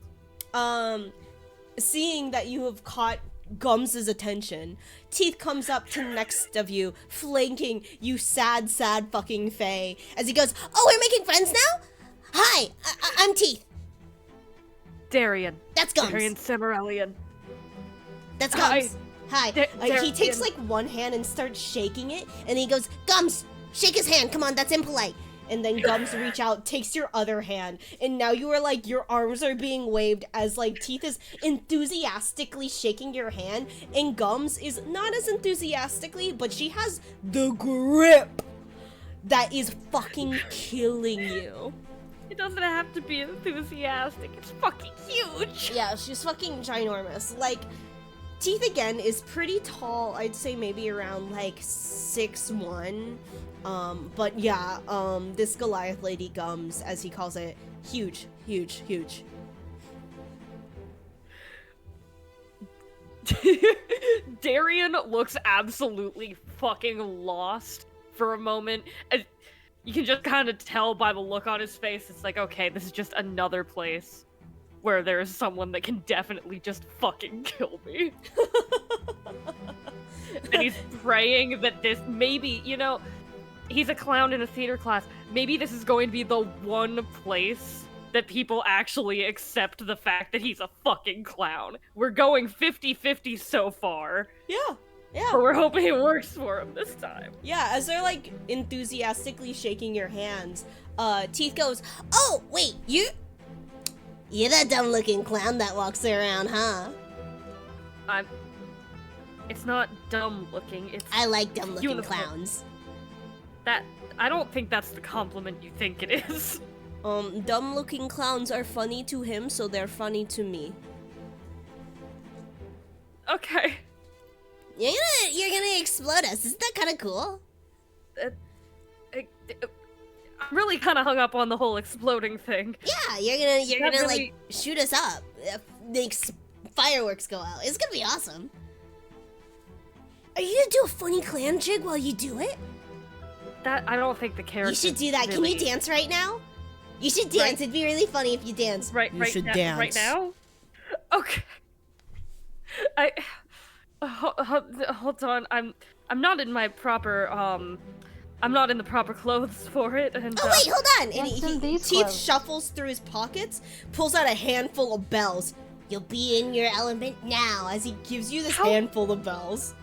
Speaker 5: Seeing that you have caught Gums' attention, Teeth comes up to next of you, flanking you sad fucking Faye, as he goes, "Oh, we're making friends now? Hi, I'm Teeth."
Speaker 2: Darian.
Speaker 5: That's Gums.
Speaker 2: Darian Cimarellian.
Speaker 5: That's Gums. Hi. He takes
Speaker 2: Darian.
Speaker 5: like one hand and starts shaking it, and he goes, "Gums, shake his hand, come on, that's impolite." And then Gums reach out, takes your other hand, and now you are like, your arms are being waved as like Teeth is enthusiastically shaking your hand, and Gums is not as enthusiastically, but she has the grip that is fucking killing you.
Speaker 2: It doesn't have to be enthusiastic. It's fucking huge.
Speaker 5: Yeah, she's fucking ginormous. Like, Teeth again is pretty tall. I'd say maybe around like 6'1". But yeah, this Goliath lady Gums, as he calls it, huge.
Speaker 2: Darian looks absolutely fucking lost for a moment. You can just kind of tell by the look on his face. It's like, okay, this is just another place where there is someone that can definitely just fucking kill me. And he's praying that this maybe, you know, he's a clown in a theater class. Maybe this is going to be the one place that people actually accept the fact that he's a fucking clown. We're going 50-50 so far.
Speaker 5: Yeah.
Speaker 2: But we're hoping it works for him this time.
Speaker 5: Yeah, as they're like enthusiastically shaking your hands, Teeth goes, "Oh, wait, you're that dumb looking clown that walks around, huh?"
Speaker 2: It's not dumb looking, it's
Speaker 5: I like dumb looking
Speaker 2: beautiful.
Speaker 5: clowns.
Speaker 2: I don't think that's the compliment you think it is.
Speaker 5: Dumb looking clowns are funny to him, so they're funny to me.
Speaker 2: Okay.
Speaker 5: You're gonna explode us. Isn't that kind of cool?
Speaker 2: I'm really kind of hung up on the whole exploding thing.
Speaker 5: Yeah, you're
Speaker 2: Not
Speaker 5: gonna
Speaker 2: really-
Speaker 5: like shoot us up. Make fireworks go out. It's gonna be awesome. Are you gonna do a funny clown jig while you do it?
Speaker 2: I don't think the character.
Speaker 5: You should do that.
Speaker 2: Really...
Speaker 5: Can you dance right now? You should dance.
Speaker 2: Right.
Speaker 5: It'd be really funny if you dance.
Speaker 2: Right.
Speaker 5: You
Speaker 2: right
Speaker 5: should
Speaker 2: now,
Speaker 5: dance.
Speaker 2: Right now. Okay. Hold on. I'm not in my proper I'm not in the proper clothes for it. And
Speaker 5: Oh wait, hold on. And
Speaker 6: What's in these
Speaker 5: Teeth
Speaker 6: clothes?
Speaker 5: shuffles through his pockets, pulls out a handful of bells. You'll be in your element now, as he gives you this
Speaker 2: How-
Speaker 5: handful of bells.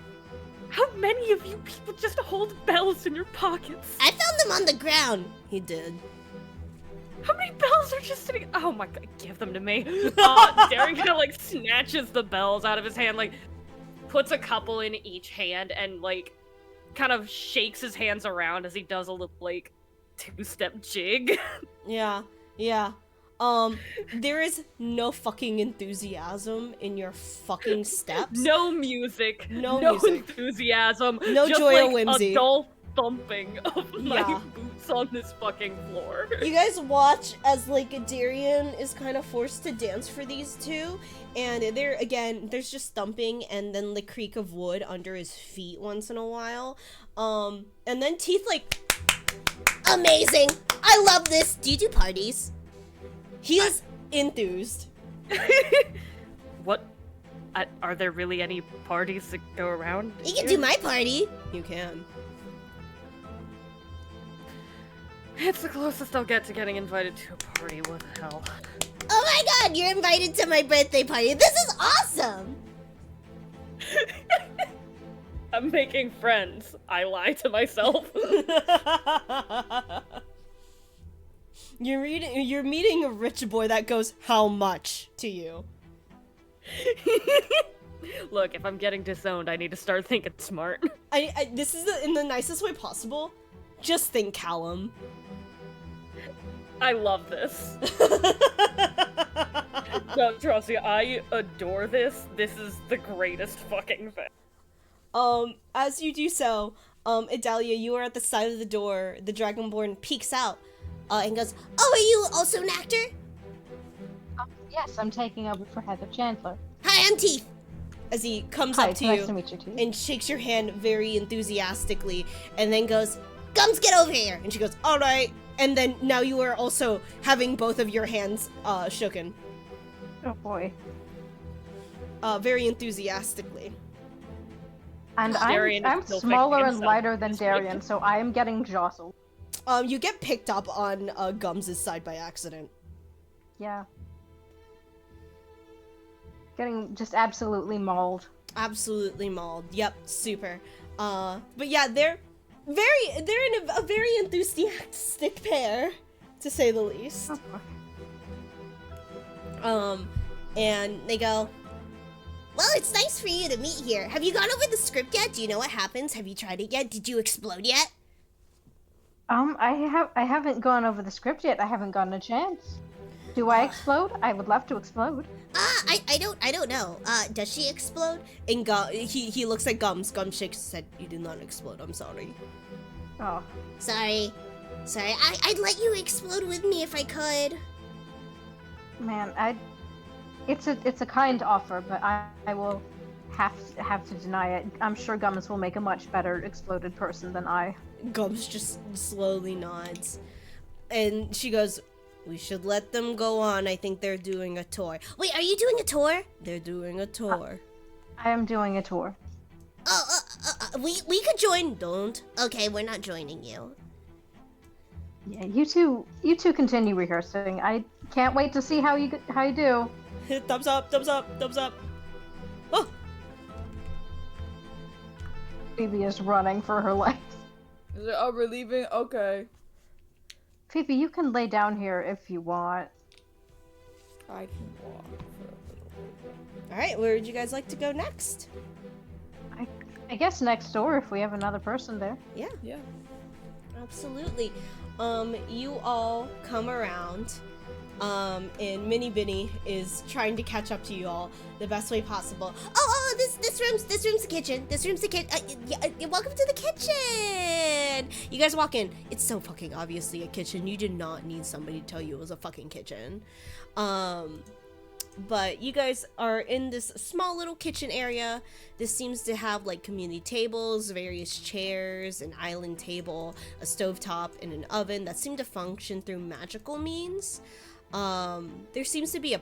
Speaker 2: How many of you people just hold bells in your pockets?
Speaker 1: I found them on the ground. He did.
Speaker 2: How many bells are just sitting? Oh my god, give them to me. Darren kind of like snatches the bells out of his hand, like puts a couple in each hand and like kind of shakes his hands around as he does a little like two-step jig.
Speaker 5: Yeah. There is no fucking enthusiasm in your fucking steps.
Speaker 2: No music.
Speaker 5: No
Speaker 2: No
Speaker 5: music.
Speaker 2: enthusiasm.
Speaker 5: No
Speaker 2: just
Speaker 5: joy or
Speaker 2: like
Speaker 5: whimsy.
Speaker 2: A dull thumping of my
Speaker 5: Yeah.
Speaker 2: boots on this fucking floor.
Speaker 5: You guys watch as like Darian is kind of forced to dance for these two, and there again, there's just thumping and then the creak of wood under his feet once in a while. And then Teeth like,
Speaker 1: Amazing. I love this. Do you do parties?
Speaker 5: he is enthused.
Speaker 2: What? Are there really any parties that go around?
Speaker 1: You can do my party.
Speaker 5: You can.
Speaker 2: It's the closest I'll get to getting invited to a party. What the hell?
Speaker 1: Oh my god, you're invited to my birthday party. This is awesome.
Speaker 2: I'm making friends. I lie to myself.
Speaker 5: You're meeting a rich boy that goes, how much to you?
Speaker 2: Look, if I'm getting disowned, I need to start thinking smart.
Speaker 5: This is in the nicest way possible. Just think Callum.
Speaker 2: I love this. No, trust me, I adore this. This is the greatest fucking thing.
Speaker 5: As you do so, Idalia, you are at the side of the door. The Dragonborn peeks out,
Speaker 1: And goes, oh, are you also an actor?
Speaker 4: Yes, I'm taking over for Heather Chandler.
Speaker 1: Hi, I'm Teeth.
Speaker 5: as he comes
Speaker 4: Hi,
Speaker 5: up to
Speaker 4: nice
Speaker 5: you
Speaker 4: to meet you too.
Speaker 5: and shakes your hand very enthusiastically, and then goes,
Speaker 1: Gums, get over here.
Speaker 5: and she goes, all right. And then now you are also having both of your hands shooken,
Speaker 4: Oh boy.
Speaker 5: very enthusiastically.
Speaker 4: And
Speaker 2: Darian is
Speaker 4: I'm
Speaker 2: still
Speaker 4: smaller
Speaker 2: thinking
Speaker 4: and
Speaker 2: himself
Speaker 4: lighter than
Speaker 2: this
Speaker 4: Darian,
Speaker 2: week.
Speaker 4: so I am getting jostled.
Speaker 5: You get picked up on Gums' side by accident.
Speaker 4: Yeah. Getting just absolutely mauled.
Speaker 5: Absolutely mauled. Yep, super. But yeah, they're in a very enthusiastic pair, to say the least. And they go,
Speaker 1: Well, it's nice for you to meet here. Have you gone over the script yet? Do you know what happens? Have you tried it yet? Did you explode yet?
Speaker 4: I haven't gone over the script yet. I haven't gotten a chance. Do I explode? I would love to explode.
Speaker 1: I don't know. Does she explode?
Speaker 5: and he looks at Gums. Gums shakes his head. You did not explode. I'm sorry.
Speaker 4: Oh.
Speaker 1: Sorry. I'd let you explode with me if I could.
Speaker 4: Man, it's a kind offer, but I will have to deny it. I'm sure Gums will make a much better exploded person than I.
Speaker 5: Gums just slowly nods, and she goes, "We should let them go on. I think they're doing a tour."
Speaker 1: Wait, are you doing a tour?
Speaker 5: They're doing a tour.
Speaker 4: I am doing a tour.
Speaker 1: We could join. Don't. Okay, we're not joining you.
Speaker 4: Yeah, you two continue rehearsing. I can't wait to see how you do.
Speaker 5: Thumbs up, thumbs up, thumbs up. Oh,
Speaker 4: Phoebe is running for her life.
Speaker 3: Is it, oh, we're leaving? Okay.
Speaker 4: Phoebe, you can lay down here if you want.
Speaker 3: I can walk for a little bit.
Speaker 5: all right. Where would you guys like to go next?
Speaker 4: I guess next door if we have another person there.
Speaker 5: Yeah,
Speaker 3: Yeah.
Speaker 5: absolutely. You all come around. And Minnie Binny is trying to catch up to you all the best way possible.
Speaker 1: Oh, this room's the kitchen. This room's the kitchen. Welcome to the kitchen.
Speaker 5: You guys walk in. It's so fucking obviously a kitchen. You did not need somebody to tell you it was a fucking kitchen. But you guys are in this small little kitchen area. This seems to have like community tables, various chairs, an island table, a stovetop, and an oven that seem to function through magical means. There seems to be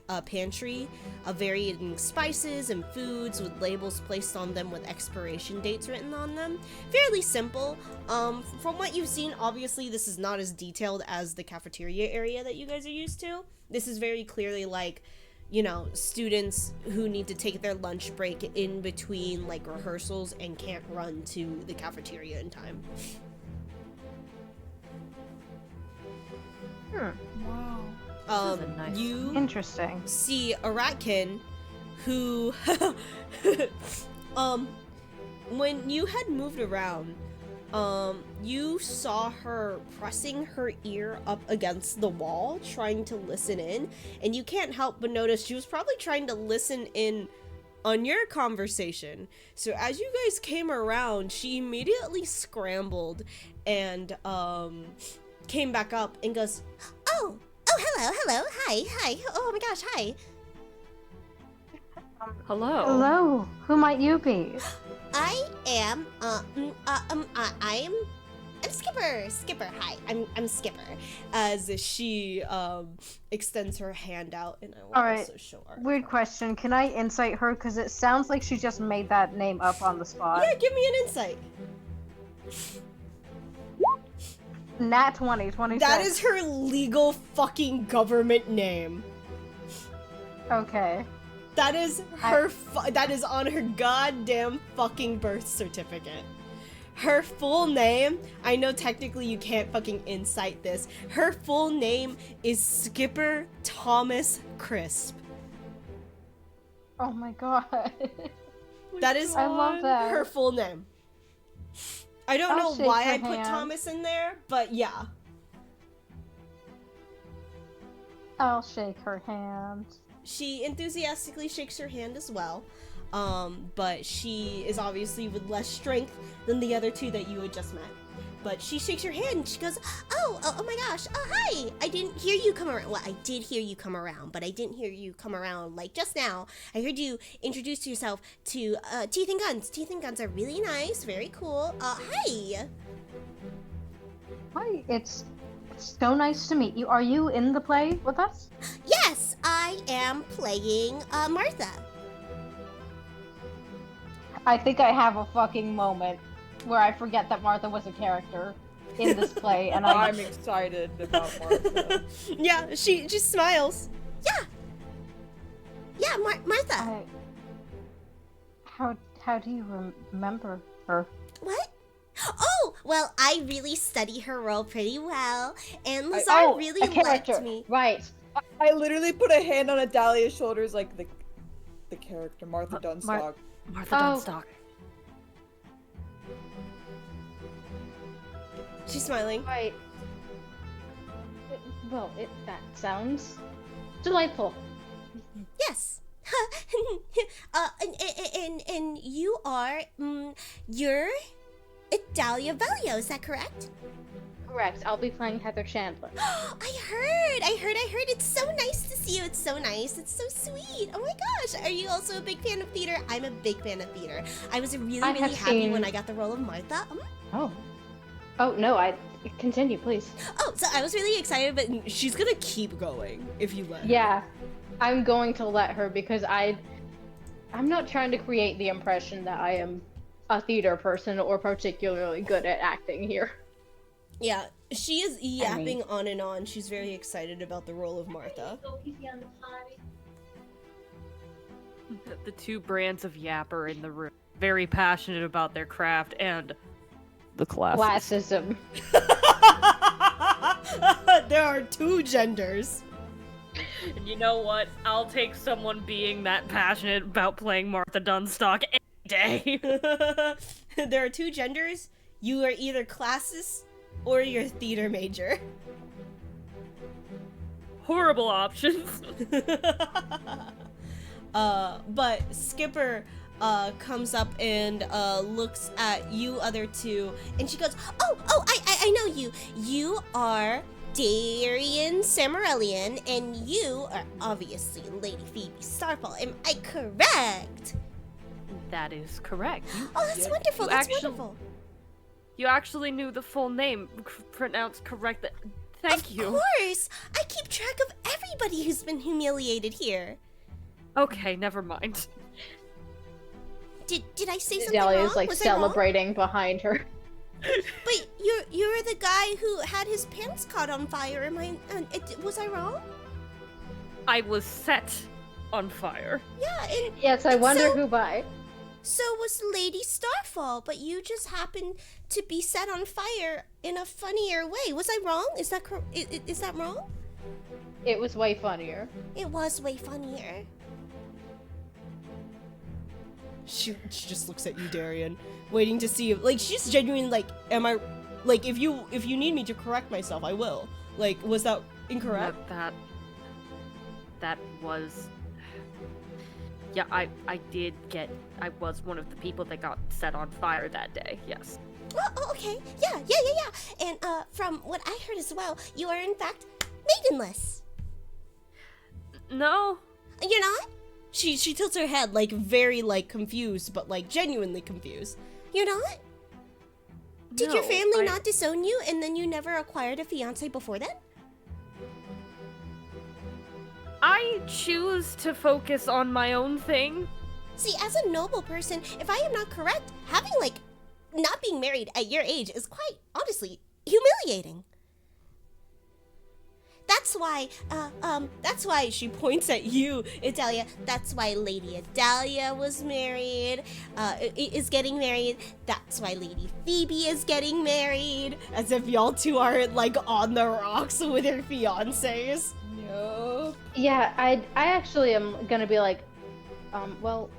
Speaker 5: a pantry of varying spices and foods with labels placed on them with expiration dates written on them. Fairly simple. From what you've seen, obviously this is not as detailed as the cafeteria area that you guys are used to. This is very clearly like students who need to take their lunch break in between like rehearsals and can't run to the cafeteria in time.
Speaker 3: Wow.
Speaker 2: Nice.
Speaker 5: You
Speaker 6: Interesting.
Speaker 5: see a ratkin who when you had moved around, you saw her pressing her ear up against the wall trying to listen in, and you can't help but notice she was probably trying to listen in on your conversation. So as you guys came around, she immediately scrambled and came back up and goes, oh, hello, hi, oh my gosh, hi.
Speaker 2: Hello.
Speaker 6: Hello. Who might you be?
Speaker 5: I am, I'm Skipper, hi, I'm Skipper, as she, extends her hand out, and I will
Speaker 6: Alright,
Speaker 5: also show her.
Speaker 6: Weird question. Can I insight her? Because it sounds like she just made that name up on the spot.
Speaker 5: Yeah, give me an insight.
Speaker 6: Nat 20, 26.
Speaker 5: That is her legal fucking government name.
Speaker 6: Okay.
Speaker 5: That is her, that is on her goddamn fucking birth certificate. Her full name, I know technically you can't fucking incite this. Her full name is Skipper Thomas Crisp.
Speaker 6: Oh my god.
Speaker 5: That is
Speaker 6: I love that.
Speaker 5: her full name. I don't
Speaker 6: I'll
Speaker 5: know
Speaker 6: shake
Speaker 5: why
Speaker 6: her
Speaker 5: I put
Speaker 6: hand.
Speaker 5: Thomas in there, but yeah.
Speaker 6: I'll shake her hand.
Speaker 5: She enthusiastically shakes her hand as well. But she is obviously with less strength than the other two that you had just met. But she shakes her hand and she goes, oh my gosh, hi! I didn't hear you come around. Well, I did hear you come around, but I didn't hear you come around like just now. I heard you introduce yourself to Teeth and Guns. Teeth and Guns are really nice, very cool. Hi!
Speaker 6: Hi, it's so nice to meet you. Are you in the play with us?
Speaker 5: Yes, I am playing Martha.
Speaker 4: I think I have a fucking moment where I forget that Martha was a character in this play, and
Speaker 3: I'm excited about Martha.
Speaker 5: Yeah, she just smiles. Yeah, Martha.
Speaker 6: How do you remember her?
Speaker 5: What? Oh, well, I really study her role pretty well, and Lazar
Speaker 4: Oh,
Speaker 5: really
Speaker 4: a character.
Speaker 5: liked me.
Speaker 4: Right.
Speaker 3: I literally put a hand on Adalia's shoulders like the character, Martha Dunstock.
Speaker 2: Martha
Speaker 6: Oh.
Speaker 2: Dunstock.
Speaker 5: She's smiling.
Speaker 6: Right. Well, that sounds delightful.
Speaker 5: Yes. And you are, you're Adalia Valio, is that correct?
Speaker 6: Correct. I'll be playing Heather Chandler.
Speaker 5: I heard. It's so nice to see you. It's so nice. It's so sweet. Oh my gosh. Are you also a big fan of theater? I'm a big fan of theater. I was really
Speaker 6: I have
Speaker 5: happy
Speaker 6: seen-
Speaker 5: when I got the role of Martha.
Speaker 6: Oh no, continue, please.
Speaker 5: Oh, so I was really excited, but she's gonna keep going if you let her.
Speaker 6: Yeah, I'm going to let her because I'm not trying to create the impression that I am a theater person or particularly good at acting here.
Speaker 5: Yeah, she is yapping on and on. She's very excited about the role of Martha.
Speaker 2: The two brands of yapper in the room. Very passionate about their craft and the class.
Speaker 6: Classism.
Speaker 5: There are two genders.
Speaker 2: And you know what? I'll take someone being that passionate about playing Martha Dunstock any day.
Speaker 5: There are two genders. You are either classist or you're a theater major.
Speaker 2: Horrible options.
Speaker 5: But Skipper comes up and looks at you other two, and she goes, "Oh, I know you. You are Darian Samarellian, and you are obviously Lady Phoebe Starfall. Am I correct?"
Speaker 2: That is correct.
Speaker 5: Oh, that's wonderful.
Speaker 2: You
Speaker 5: That's
Speaker 2: actually-
Speaker 5: wonderful.
Speaker 2: You actually knew the full name, pronounced correct. Thank you.
Speaker 5: Of course, I keep track of everybody who's been humiliated here.
Speaker 2: Okay, never mind.
Speaker 5: Did I say something
Speaker 6: Dahlia's
Speaker 5: wrong?
Speaker 6: like
Speaker 5: Was I wrong?
Speaker 6: celebrating behind her.
Speaker 5: But you're the guy who had his pants caught on fire. Was I wrong?
Speaker 2: I was set on fire.
Speaker 1: Yeah, and
Speaker 6: Yes, I
Speaker 1: and
Speaker 6: wonder
Speaker 1: so-
Speaker 6: who by.
Speaker 1: so was Lady Starfall, but you just happened to be set on fire in a funnier way. Was I wrong? Is that is that wrong?
Speaker 6: It was way funnier.
Speaker 1: It was way funnier.
Speaker 5: She just looks at you, Darian, waiting to see if, like, she's genuine, like, am I, like, if you need me to correct myself, I will. Like, was that incorrect?
Speaker 2: That was. Yeah, I was one of the people that got set on fire that day, yes.
Speaker 1: Oh, okay. Yeah. And from what I heard as well, you are in fact maidenless.
Speaker 2: No.
Speaker 1: You're not?
Speaker 5: She tilts her head, like, very, like, confused, but, like, genuinely confused.
Speaker 1: You're not? Did your
Speaker 2: No,
Speaker 1: family
Speaker 2: I-
Speaker 1: not disown you and then you never acquired a fiance before then?
Speaker 2: I choose to focus on my own thing.
Speaker 1: See, as a noble person, if I am not correct, having, like, not being married at your age is quite, honestly, humiliating. That's why
Speaker 5: She points at you.
Speaker 1: Adalia, that's why Lady Adalia was married, is getting married. That's why Lady Phoebe is getting married.
Speaker 5: As if y'all two are, like, on the rocks with your fiancés.
Speaker 3: Yup.
Speaker 6: Yeah, I actually am gonna be like, well,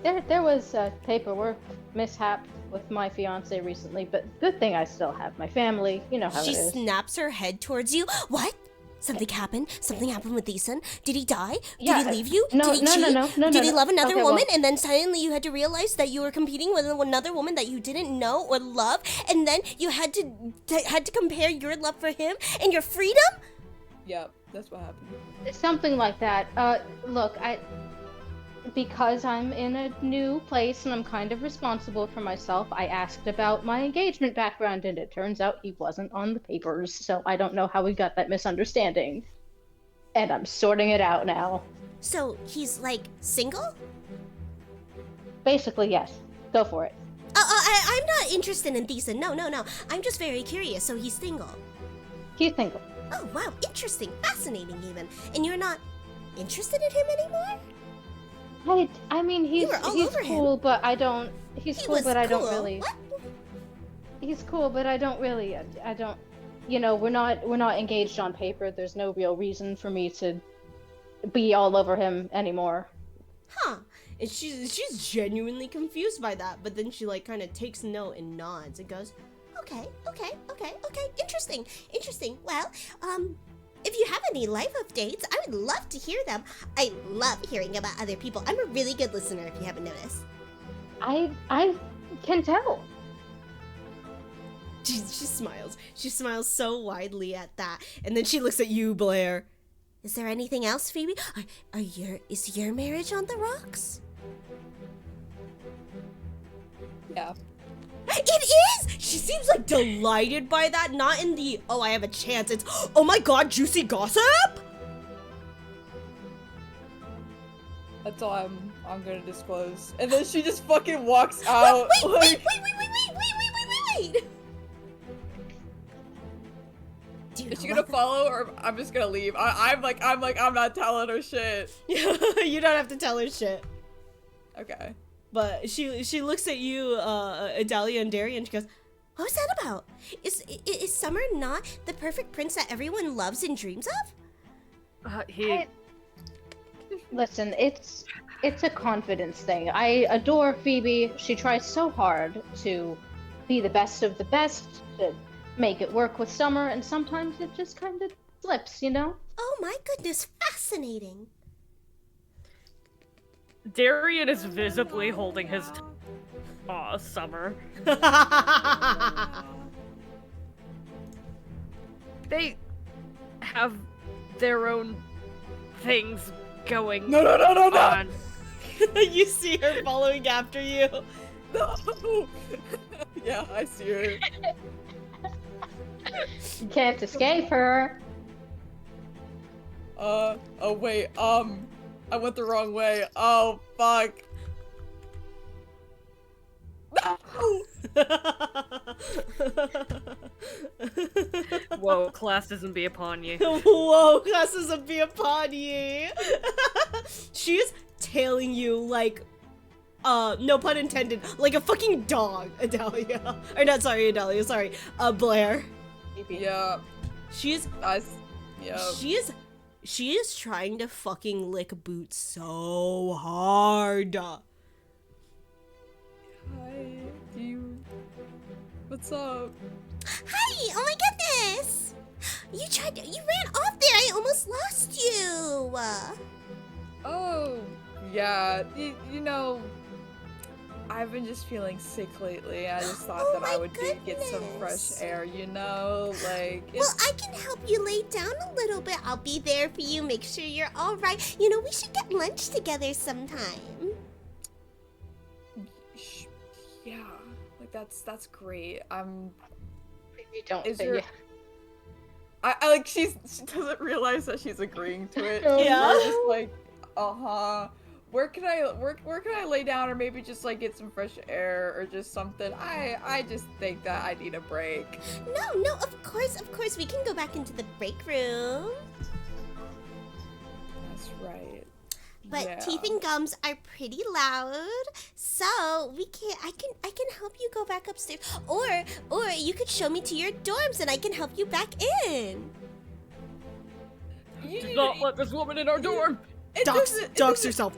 Speaker 6: there was a paperwork mishap with my fiance recently, but good thing I still have my family. You know how
Speaker 1: She
Speaker 6: it is.
Speaker 1: snaps her head towards you. What? Something happened? Something happened with Ethan? Did he die? Did
Speaker 6: Yeah,
Speaker 1: he leave you?
Speaker 6: no,
Speaker 1: Did he
Speaker 6: no, no,
Speaker 1: cheat?
Speaker 6: no, no,
Speaker 1: Did he
Speaker 6: no.
Speaker 1: love another
Speaker 6: Okay, well-
Speaker 1: woman? And then suddenly you had to realize that you were competing with another woman that you didn't know or love, and then you had to compare your love for him and your freedom?
Speaker 3: Yep, that's what happened.
Speaker 6: Something like that. Look, because I'm in a new place and I'm kind of responsible for myself, I asked about my engagement background and it turns out he wasn't on the papers, so I don't know how we got that misunderstanding. And I'm sorting it out now.
Speaker 1: So he's like single?
Speaker 6: Basically, yes. Go for it.
Speaker 1: I'm not interested in Ethan. No. I'm just very curious. So he's single.
Speaker 6: He's single.
Speaker 1: Oh, wow. Interesting. Fascinating, even. And you're not interested in him anymore?
Speaker 6: I mean, he's
Speaker 1: were all
Speaker 6: he's
Speaker 1: over him.
Speaker 6: cool, but I don't. He's
Speaker 1: He
Speaker 6: cool,
Speaker 1: was
Speaker 6: but I don't
Speaker 1: cool.
Speaker 6: really.
Speaker 1: What?
Speaker 6: He's cool, but I don't really. I don't. You know, we're not engaged on paper. There's no real reason for me to be all over him anymore.
Speaker 5: Huh. And she's genuinely confused by that, but then she, like, kind of takes note and nods and goes,
Speaker 1: Okay. Interesting. Well, if you have any life updates, I would love to hear them. I love hearing about other people. I'm a really good listener, if you haven't noticed.
Speaker 6: I can tell.
Speaker 5: she smiles. She smiles so widely at that. And then she looks at you, Blair.
Speaker 1: Is there anything else, Phoebe? Is your marriage on the rocks?
Speaker 3: Yeah.
Speaker 1: It is!
Speaker 5: She seems, like, delighted by that. Not in the, oh, I have a chance. It's, oh my god, juicy gossip?
Speaker 3: That's all I'm gonna disclose. And then she just fucking walks out.
Speaker 1: Wait! Do you
Speaker 3: Is she
Speaker 1: know
Speaker 3: gonna
Speaker 1: what
Speaker 3: follow or I'm just gonna leave? I'm not telling her shit.
Speaker 5: You don't have to tell her shit.
Speaker 3: Okay.
Speaker 5: But she looks at you, Adalia and Darian, and she goes,
Speaker 1: What was that about? Is Summer not the perfect prince that everyone loves and dreams of?
Speaker 6: Listen, it's a confidence thing. I adore Phoebe. She tries so hard to be the best of the best, to make it work with Summer, and sometimes it just kind of slips, you know?
Speaker 1: Oh my goodness, fascinating.
Speaker 2: Darian is visibly holding his Aw, Summer. They have their own things going
Speaker 3: No.
Speaker 2: on.
Speaker 5: You see her following after you.
Speaker 3: No. Yeah, I see her.
Speaker 6: You can't escape her.
Speaker 3: Oh wait, I went the wrong way. Oh, fuck. No!
Speaker 2: Whoa, class doesn't be upon you.
Speaker 5: Whoa, classes be upon ye. She's tailing you like, no pun intended, like a fucking dog, Adalia. Or not, sorry, Adalia, sorry, Blair.
Speaker 3: Yeah.
Speaker 5: She's,
Speaker 3: Yeah.
Speaker 5: she is trying to fucking lick Boots so hard.
Speaker 3: Hi. What's up?
Speaker 1: Hi! Oh my goodness! You ran off there. I almost lost you.
Speaker 3: Oh, yeah. You know, I've been just feeling sick lately. I just thought
Speaker 1: Oh
Speaker 3: that I
Speaker 1: my
Speaker 3: would get some fresh
Speaker 1: goodness.
Speaker 3: air, you know? Like,
Speaker 1: Well,
Speaker 3: it's,
Speaker 1: I can help you lay down a little bit. I'll be there for you. Make sure you're all right. You know, we should get lunch together sometime.
Speaker 3: yeah. Like, that's great.
Speaker 6: We don't
Speaker 3: Is
Speaker 6: say
Speaker 3: there-
Speaker 6: yeah.
Speaker 3: I like, she doesn't realize that she's agreeing to it.
Speaker 6: Oh,
Speaker 5: Yeah.
Speaker 3: She's just like, where can I lay down, or maybe just like get some fresh air or just something? I just think that I need a break.
Speaker 1: No, of course. We can go back into the break room.
Speaker 3: That's right.
Speaker 1: But
Speaker 3: Yeah.
Speaker 1: teeth and gums are pretty loud, so I can help you go back upstairs, or you could show me to your dorms and I can help you back in.
Speaker 2: Do not let this woman in our dorm!
Speaker 3: It
Speaker 5: Dox
Speaker 3: doesn't-
Speaker 5: yourself.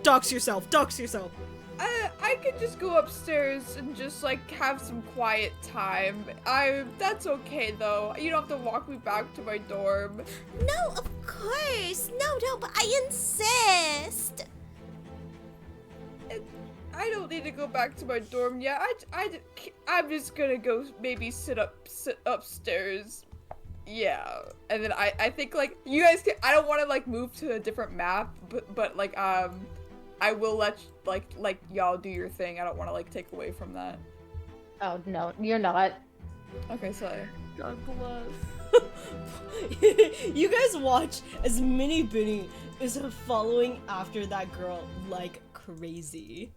Speaker 3: I could just go upstairs and just like have some quiet time. That's okay though. You don't have to walk me back to my dorm.
Speaker 1: No, of course. No, but I insist.
Speaker 3: I don't need to go back to my dorm yet. I'm just gonna go maybe sit upstairs. Yeah, and then I think like you guys can. I don't want to like move to a different map, but like I will let like y'all do your thing. I don't want to like take away from that.
Speaker 6: Oh no, you're not.
Speaker 3: Okay, sorry.
Speaker 2: God bless.
Speaker 5: You guys watch as Minnie Binny is following after that girl like crazy.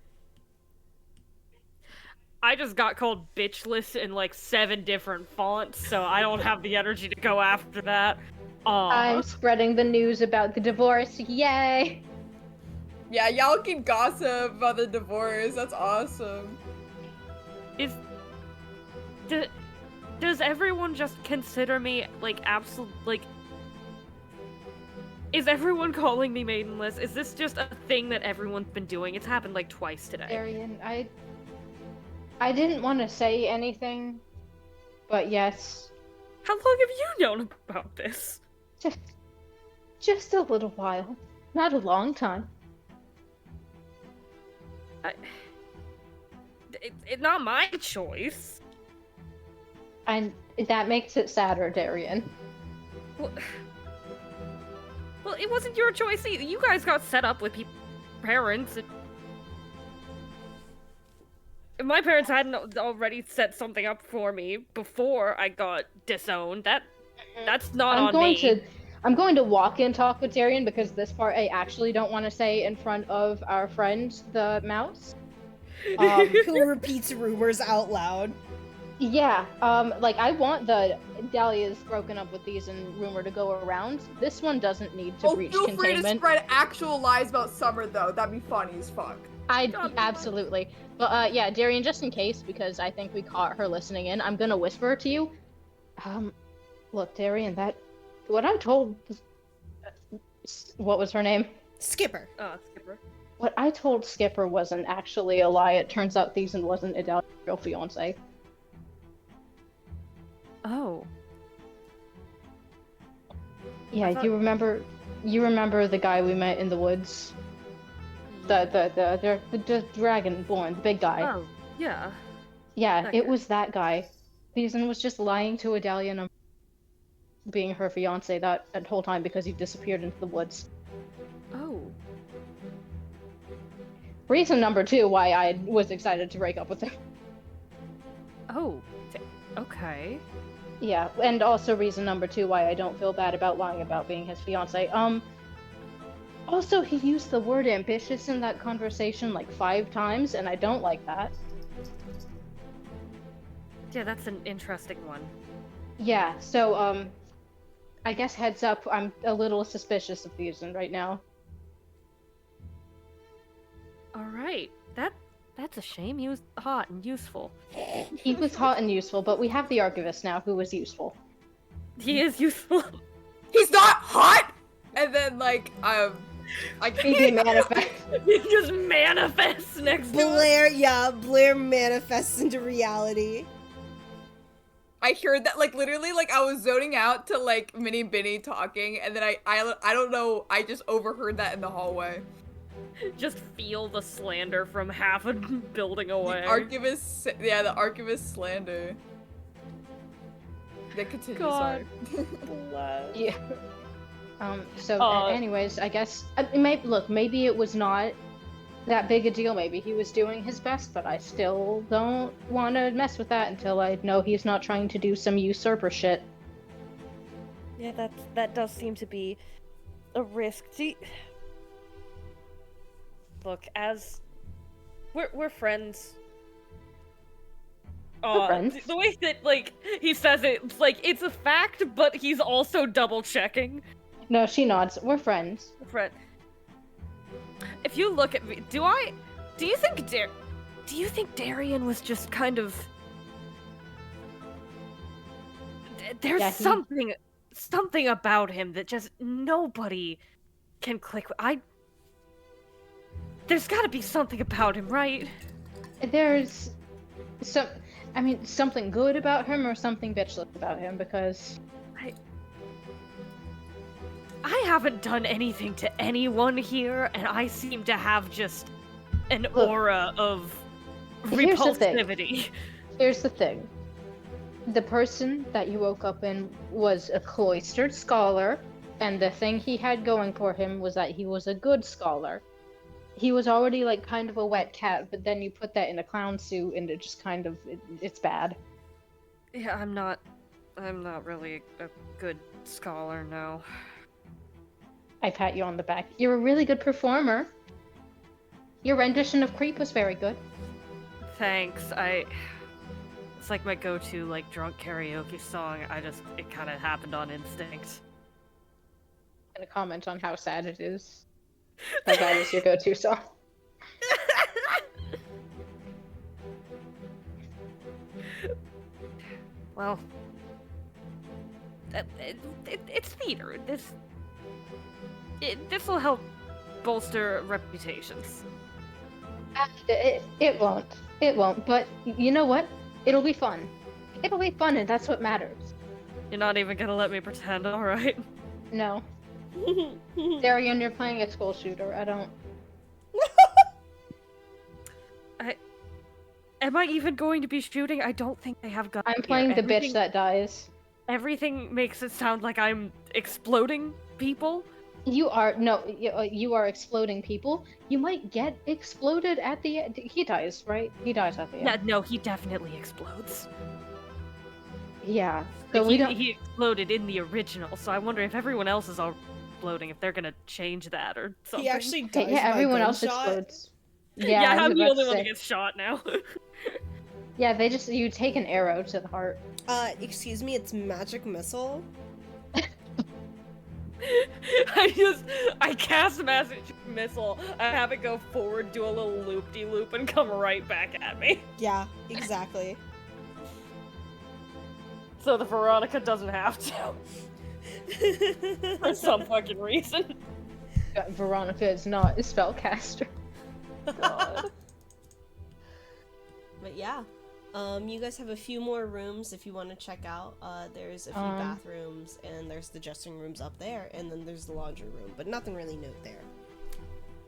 Speaker 2: I just got called bitchless in like 7 different fonts, so I don't have the energy to go after that.
Speaker 6: I'm spreading the news about the divorce. Yay!
Speaker 3: Yeah, y'all can gossip about the divorce. That's awesome.
Speaker 2: Does everyone just consider me like absolute like? Is everyone calling me maidenless? Is this just a thing that everyone's been doing? It's happened like twice today.
Speaker 6: Arian, I didn't want to say anything, but yes,
Speaker 2: How long have you known about this?
Speaker 6: just a little while. Not a long time.
Speaker 2: It's not my choice.
Speaker 6: And that makes it sadder, Darian.
Speaker 2: Well, it wasn't your choice either. You guys got set up with parents. If my parents hadn't already set something up for me before I got disowned, that's not on me.
Speaker 6: I'm going to walk and talk with Darian because this part I actually don't want to say in front of our friend, the mouse.
Speaker 5: Who repeats rumors out loud.
Speaker 6: Yeah, like I want the Dahlia's broken up with these and rumor to go around. This one doesn't need to breach
Speaker 3: feel free to
Speaker 6: containment.
Speaker 3: spread actual lies about Summer though. That'd be funny as fuck.
Speaker 6: Absolutely. But yeah, Darian, just in case, because I think we caught her listening in, I'm gonna whisper to you. Look, Darian, what I told, what was her name?
Speaker 5: Skipper.
Speaker 2: Skipper.
Speaker 6: What I told Skipper wasn't actually a lie. It turns out Thiessen wasn't Adele's real fiance.
Speaker 2: Oh.
Speaker 6: Yeah,
Speaker 2: I thought-
Speaker 6: you remember the guy we met in the woods? The dragonborn, the big guy.
Speaker 2: Oh, yeah.
Speaker 6: Yeah,
Speaker 2: that
Speaker 6: it
Speaker 2: guy.
Speaker 6: was that guy. Thiessen was just lying to Adalia and being her fiance that whole time because he disappeared into the woods.
Speaker 2: Oh.
Speaker 6: Reason number 2 why I was excited to break up with him.
Speaker 2: Oh. Okay.
Speaker 6: Yeah, and also reason number 2 why I don't feel bad about lying about being his fiance. Also, he used the word ambitious in that conversation like 5 times, and I don't like that.
Speaker 2: Yeah, that's an interesting one.
Speaker 6: Yeah, so, I guess heads up, I'm a little suspicious of Fusion right now.
Speaker 2: All right, that's a shame. He was hot and useful.
Speaker 6: He was hot and useful, but we have the Archivist now, who was useful.
Speaker 2: He is useful.
Speaker 3: He's not hot. And then like I
Speaker 6: He
Speaker 3: can't.
Speaker 6: manifest.
Speaker 2: He just manifests next to us.
Speaker 5: Blair manifests into reality.
Speaker 3: I heard that like literally like I was zoning out to like Minnie Binny talking, and then I don't know, I just overheard that in the hallway.
Speaker 2: Just feel the slander from half a building away.
Speaker 3: The Archivist slander. They continue.
Speaker 2: God.
Speaker 3: Sorry.
Speaker 6: Yeah. So,
Speaker 2: Uh,
Speaker 6: anyways, I guess maybe it was not that big a deal. Maybe he was doing his best, but I still don't want to mess with that until I know he's not trying to do some usurper shit.
Speaker 2: Yeah, that does seem to be a risk. Look, as we're friends.
Speaker 6: We're friends.
Speaker 2: The way that like he says it, like it's a fact, but he's also double checking.
Speaker 6: No, she nods. We're friends.
Speaker 2: Friend, if you look at me, do you think Darian was just kind of? There's
Speaker 6: Yeah,
Speaker 2: something about him that just nobody can click with. There's got to be something about him, right?
Speaker 6: There's something good about him or something bitchless about him, because
Speaker 2: I haven't done anything to anyone here, and I seem to have just an
Speaker 6: Look,
Speaker 2: aura of
Speaker 6: here's the thing.
Speaker 2: repulsivity.
Speaker 6: Here's the thing. The person that you woke up in was a cloistered scholar, and the thing he had going for him was that he was a good scholar. He was already like kind of a wet cat, but then you put that in a clown suit and it just kind of it's bad.
Speaker 2: Yeah, I'm not really a good scholar, no.
Speaker 6: I pat you on the back. You're a really good performer. Your rendition of Creep was very good.
Speaker 2: Thanks. It's like my go-to like drunk karaoke song. It kind of happened on instinct.
Speaker 6: And a comment on how sad it is. That is your go-to song.
Speaker 2: Well, it's theater. This will help bolster reputations.
Speaker 6: It won't. It won't. But you know what? It'll be fun. It'll be fun, and that's what matters.
Speaker 2: You're not even gonna let me pretend, all right?
Speaker 6: No. Darian, you're playing a school shooter. I don't.
Speaker 2: Am I even going to be shooting? I don't think they have guns.
Speaker 6: I'm
Speaker 2: here.
Speaker 6: playing the bitch that dies.
Speaker 2: Everything makes it sound like I'm exploding people.
Speaker 6: You are you are exploding people. You might get exploded at the end. He dies, right? He dies at the end.
Speaker 2: Yeah, no, he definitely explodes.
Speaker 6: Yeah. So
Speaker 2: He exploded in the original, so I wonder if everyone else is all exploding, if they're gonna change that or something.
Speaker 5: He actually dies
Speaker 6: Yeah,
Speaker 5: by
Speaker 6: everyone else
Speaker 5: gunshot.
Speaker 6: explodes.
Speaker 2: Yeah,
Speaker 6: I was
Speaker 2: I'm the
Speaker 6: about
Speaker 2: only
Speaker 6: to
Speaker 2: one
Speaker 6: say.
Speaker 2: that gets shot now.
Speaker 6: Yeah, you take an arrow to the heart.
Speaker 5: Excuse me, it's magic missile.
Speaker 2: I cast magic missile, I have it go forward, do a little loop-de-loop, and come right back at me.
Speaker 5: Yeah, exactly.
Speaker 2: So the Veronica doesn't have to. For some fucking reason.
Speaker 6: Veronica is not a spellcaster.
Speaker 2: God.
Speaker 5: But yeah, you guys have a few more rooms if you want to check out. There's a few bathrooms, and there's the dressing rooms up there, and then there's the laundry room, but nothing really new there.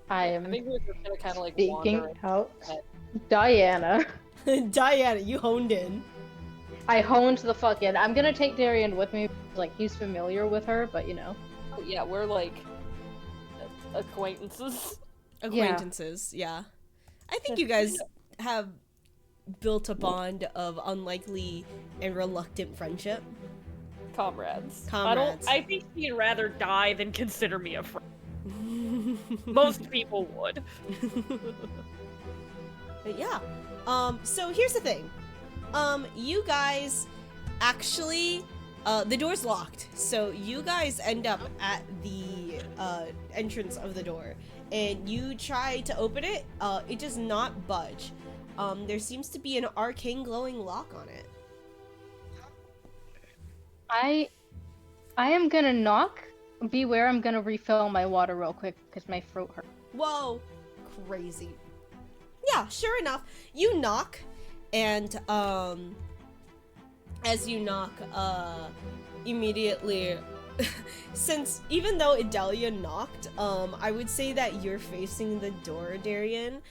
Speaker 6: I am
Speaker 2: I think we're just gonna kind of like
Speaker 6: seeking
Speaker 2: wander.
Speaker 6: out Diana.
Speaker 5: Diana, you honed in.
Speaker 6: I honed the fucking. I'm gonna take Darian with me. Like, he's familiar with her, but you know.
Speaker 2: Oh, yeah, we're like acquaintances.
Speaker 5: Acquaintances, yeah. I think you guys have built a bond of unlikely and reluctant friendship.
Speaker 2: Comrades.
Speaker 5: Comrades.
Speaker 2: I think he'd rather die than consider me a friend. Most people would.
Speaker 5: But yeah. So here's the thing. You guys actually The door's locked, so you guys end up at the entrance of the door, and you try to open it. It does not budge. There seems to be an arcane glowing lock on it.
Speaker 6: I am gonna knock. Beware, I'm gonna refill my water real quick because my throat hurts.
Speaker 5: Whoa, crazy. Yeah, sure enough, you knock, and as you knock, immediately, since even though Idalia knocked, I would say that you're facing the door, Darian.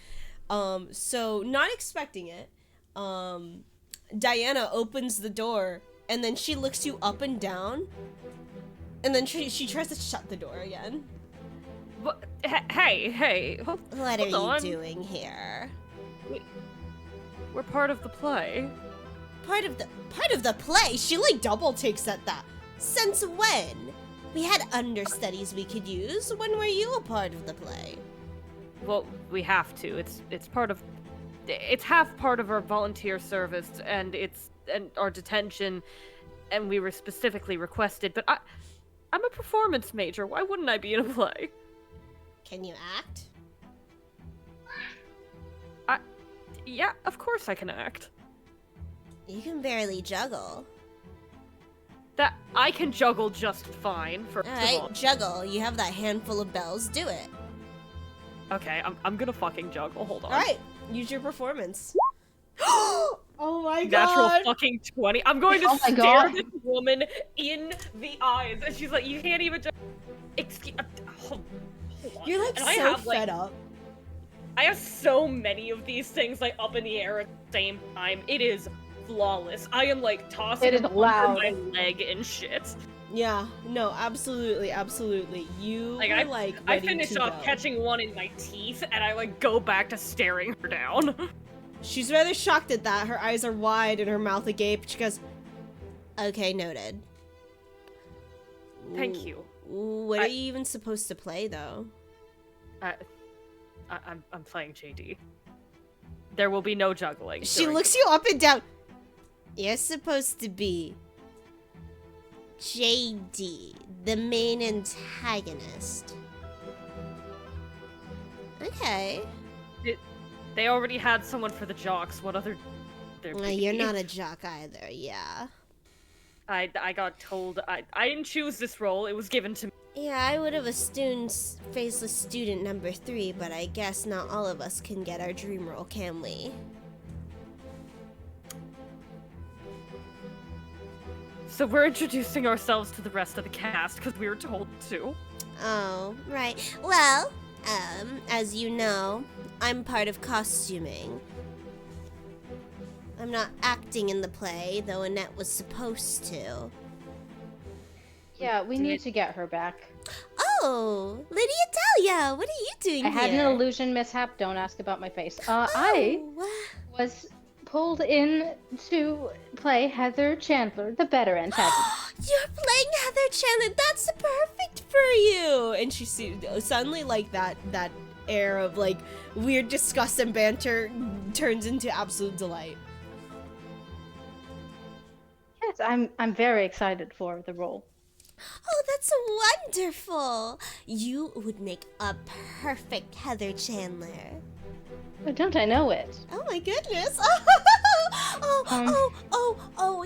Speaker 5: So not expecting it, Diana opens the door, and then she looks you up and down, and then she tries to shut the door again.
Speaker 2: What? Hey, hold
Speaker 1: What are you
Speaker 2: on.
Speaker 1: doing here?
Speaker 2: We're part of the play.
Speaker 1: Part of the play? She like double takes at that. Since when? We had understudies we could use. When were you a part of the play?
Speaker 2: Well, we have to. It's half part of our volunteer service, and our detention, and we were specifically requested. But I'm a performance major. Why wouldn't I be in a play?
Speaker 1: Can you act?
Speaker 2: Yeah, of course I can act.
Speaker 1: You can barely juggle.
Speaker 2: That I can juggle just fine. First of all.
Speaker 1: Alright, juggle. You have that handful of bells. Do it.
Speaker 2: Okay, I'm gonna fucking juggle. Hold on.
Speaker 5: Alright, use your performance. Oh my god!
Speaker 2: Natural fucking 20. I'm going to
Speaker 6: Oh my
Speaker 2: stare
Speaker 6: God.
Speaker 2: this woman in the eyes, and she's like, "You can't even just." Excuse. Hold on.
Speaker 5: You're like
Speaker 2: And
Speaker 5: so
Speaker 2: I have,
Speaker 5: fed up.
Speaker 2: I have so many of these things like up in the air at the same time. It is flawless. I am like tossing
Speaker 6: It is
Speaker 2: them under
Speaker 6: loud.
Speaker 2: my leg and shit.
Speaker 5: Yeah, no, absolutely. You
Speaker 2: Like,
Speaker 5: were
Speaker 2: I-
Speaker 5: like
Speaker 2: I
Speaker 5: ready
Speaker 2: finish
Speaker 5: to
Speaker 2: off
Speaker 5: go.
Speaker 2: catching one in my teeth, and I like go back to staring her down.
Speaker 5: She's rather shocked at that. Her eyes are wide and her mouth agape. She goes,
Speaker 1: Okay, noted.
Speaker 2: Thank you.
Speaker 1: What are you even supposed to play, though?
Speaker 2: I'm playing JD. There will be no juggling.
Speaker 1: She
Speaker 2: during-
Speaker 1: looks you up and down. You're supposed to be JD, the main antagonist. Okay.
Speaker 2: They already had someone for the jocks. What other? There
Speaker 1: Well,
Speaker 2: be?
Speaker 1: you're not a jock either, yeah.
Speaker 2: I got told I didn't choose this role. It was given to me.
Speaker 1: Yeah, I would have assumed faceless student number 3, but I guess not all of us can get our dream role, can we?
Speaker 2: So we're introducing ourselves to the rest of the cast because we were told to.
Speaker 1: Oh, right. Well, as you know, I'm part of costuming. I'm not acting in the play, though Annette was supposed to.
Speaker 6: Yeah, we need to get her back.
Speaker 1: Oh, Lydia Dahlia, what are you doing
Speaker 6: I had
Speaker 1: here?
Speaker 6: an illusion mishap. Don't ask about my face. I
Speaker 1: Oh,
Speaker 6: was pulled in to play Heather Chandler, the better antagonist.
Speaker 1: you're playing Heather Chandler. That's perfect for you.
Speaker 5: and she suddenly like that air of like weird disgust and banter turns into absolute delight.
Speaker 6: Yes, I'm very excited for the role.
Speaker 1: Oh, that's wonderful. You would make a perfect Heather Chandler.
Speaker 6: But don't I know it?
Speaker 1: Oh my goodness.
Speaker 6: Um,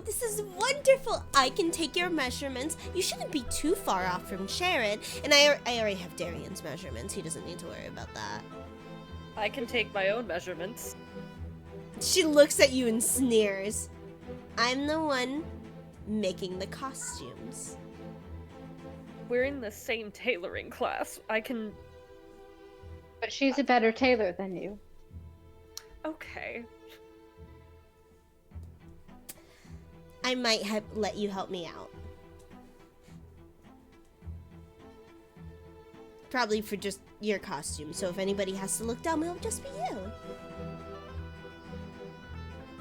Speaker 1: This is wonderful. I can take your measurements. You shouldn't be too far off from Sharon. And I already have Darian's measurements. He doesn't need to worry about that.
Speaker 2: I can take my own measurements.
Speaker 5: She looks at you and sneers.
Speaker 1: I'm the one making the costumes.
Speaker 2: We're in the same tailoring class. I can.
Speaker 6: But she's a better tailor than you.
Speaker 2: Okay.
Speaker 1: I might let you help me out. Probably for just your costume. So if anybody has to look dumb, it'll just be you.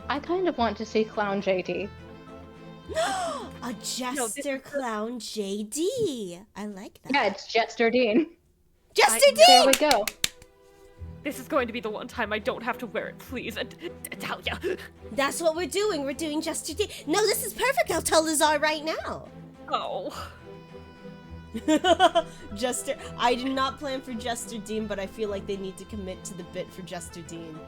Speaker 6: I kind of want to see Clown JD.
Speaker 1: A jester clown JD. I like that.
Speaker 6: Yeah, it's Jester Dean.
Speaker 1: Jester
Speaker 6: There
Speaker 1: Dean!
Speaker 6: we go.
Speaker 2: This is going to be the one time I don't have to wear it, please, Italia.
Speaker 1: That's what we're doing. We're doing Jester Dean. No, this is perfect. I'll tell Lazar right now.
Speaker 2: Oh.
Speaker 5: Jester. I did not plan for Jester Dean, but I feel like they need to commit to the bit for Jester Dean.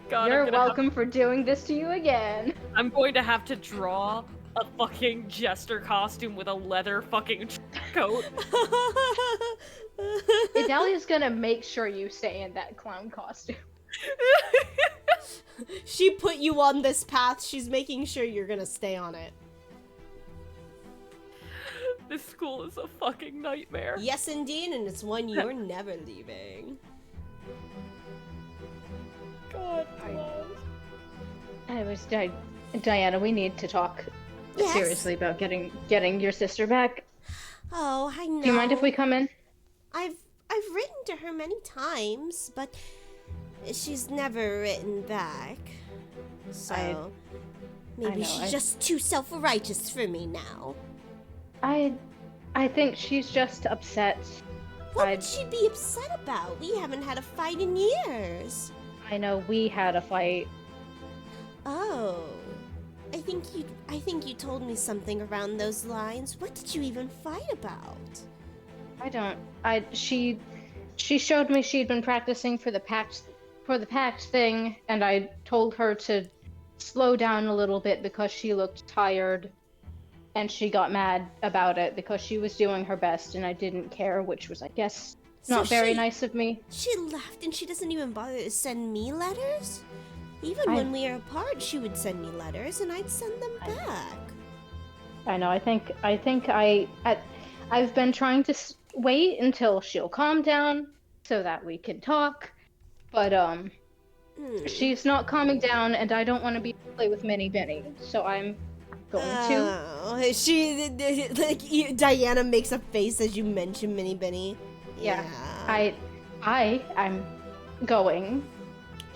Speaker 2: God,
Speaker 6: You're welcome for doing this to you again.
Speaker 2: I'm going to have to draw a fucking jester costume with a leather fucking coat.
Speaker 6: Idalia's gonna make sure you stay in that clown costume.
Speaker 5: She put you on this path. She's making sure you're gonna stay on it.
Speaker 2: This school is a fucking nightmare.
Speaker 5: Yes, indeed, and it's one you're never leaving.
Speaker 2: God,
Speaker 6: Anyways, Diana, we need to talk
Speaker 1: Yes.
Speaker 6: seriously about getting your sister back.
Speaker 1: Oh, I know.
Speaker 6: Do you mind if we come in?
Speaker 1: I've written to her many times, but she's never written back. So maybe
Speaker 6: know,
Speaker 1: she's just too self-righteous for me now.
Speaker 6: I think she's just upset.
Speaker 1: What would she be upset about? We haven't had a fight in years.
Speaker 6: I know we had a fight.
Speaker 1: Oh. I think you told me something around those lines. What did you even fight about?
Speaker 6: She showed me she'd been practicing for the pact thing, and I told her to slow down a little bit because she looked tired, and she got mad about it because she was doing her best and I didn't care, which was, I guess, not very nice of me.
Speaker 1: She left and she doesn't even bother to send me letters? Even when we are apart, she would send me letters and I'd send them back.
Speaker 6: I know. I've been trying to wait until she'll calm down so that we can talk, but she's not calming down, and I don't want to play with Minnie Benny, so I'm going to.
Speaker 5: Oh, she like Diana makes a face as you mention Minnie Benny.
Speaker 6: Yeah. I'm going.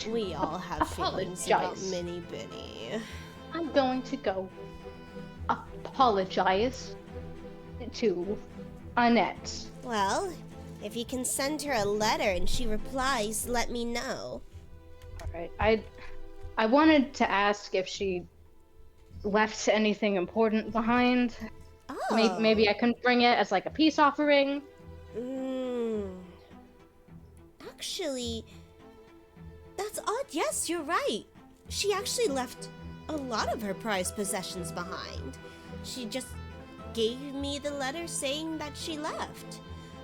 Speaker 5: We all have feelings about Minnie Benny.
Speaker 6: I'm going to go apologize to Annette.
Speaker 1: Well, if you can send her a letter and she replies, let me know.
Speaker 6: Alright, I wanted to ask if she left anything important behind.
Speaker 1: Oh.
Speaker 6: Maybe I can bring it as like a peace offering.
Speaker 1: Actually, that's odd. Yes, you're right. She actually left a lot of her prized possessions behind. She just gave me the letter saying that she left.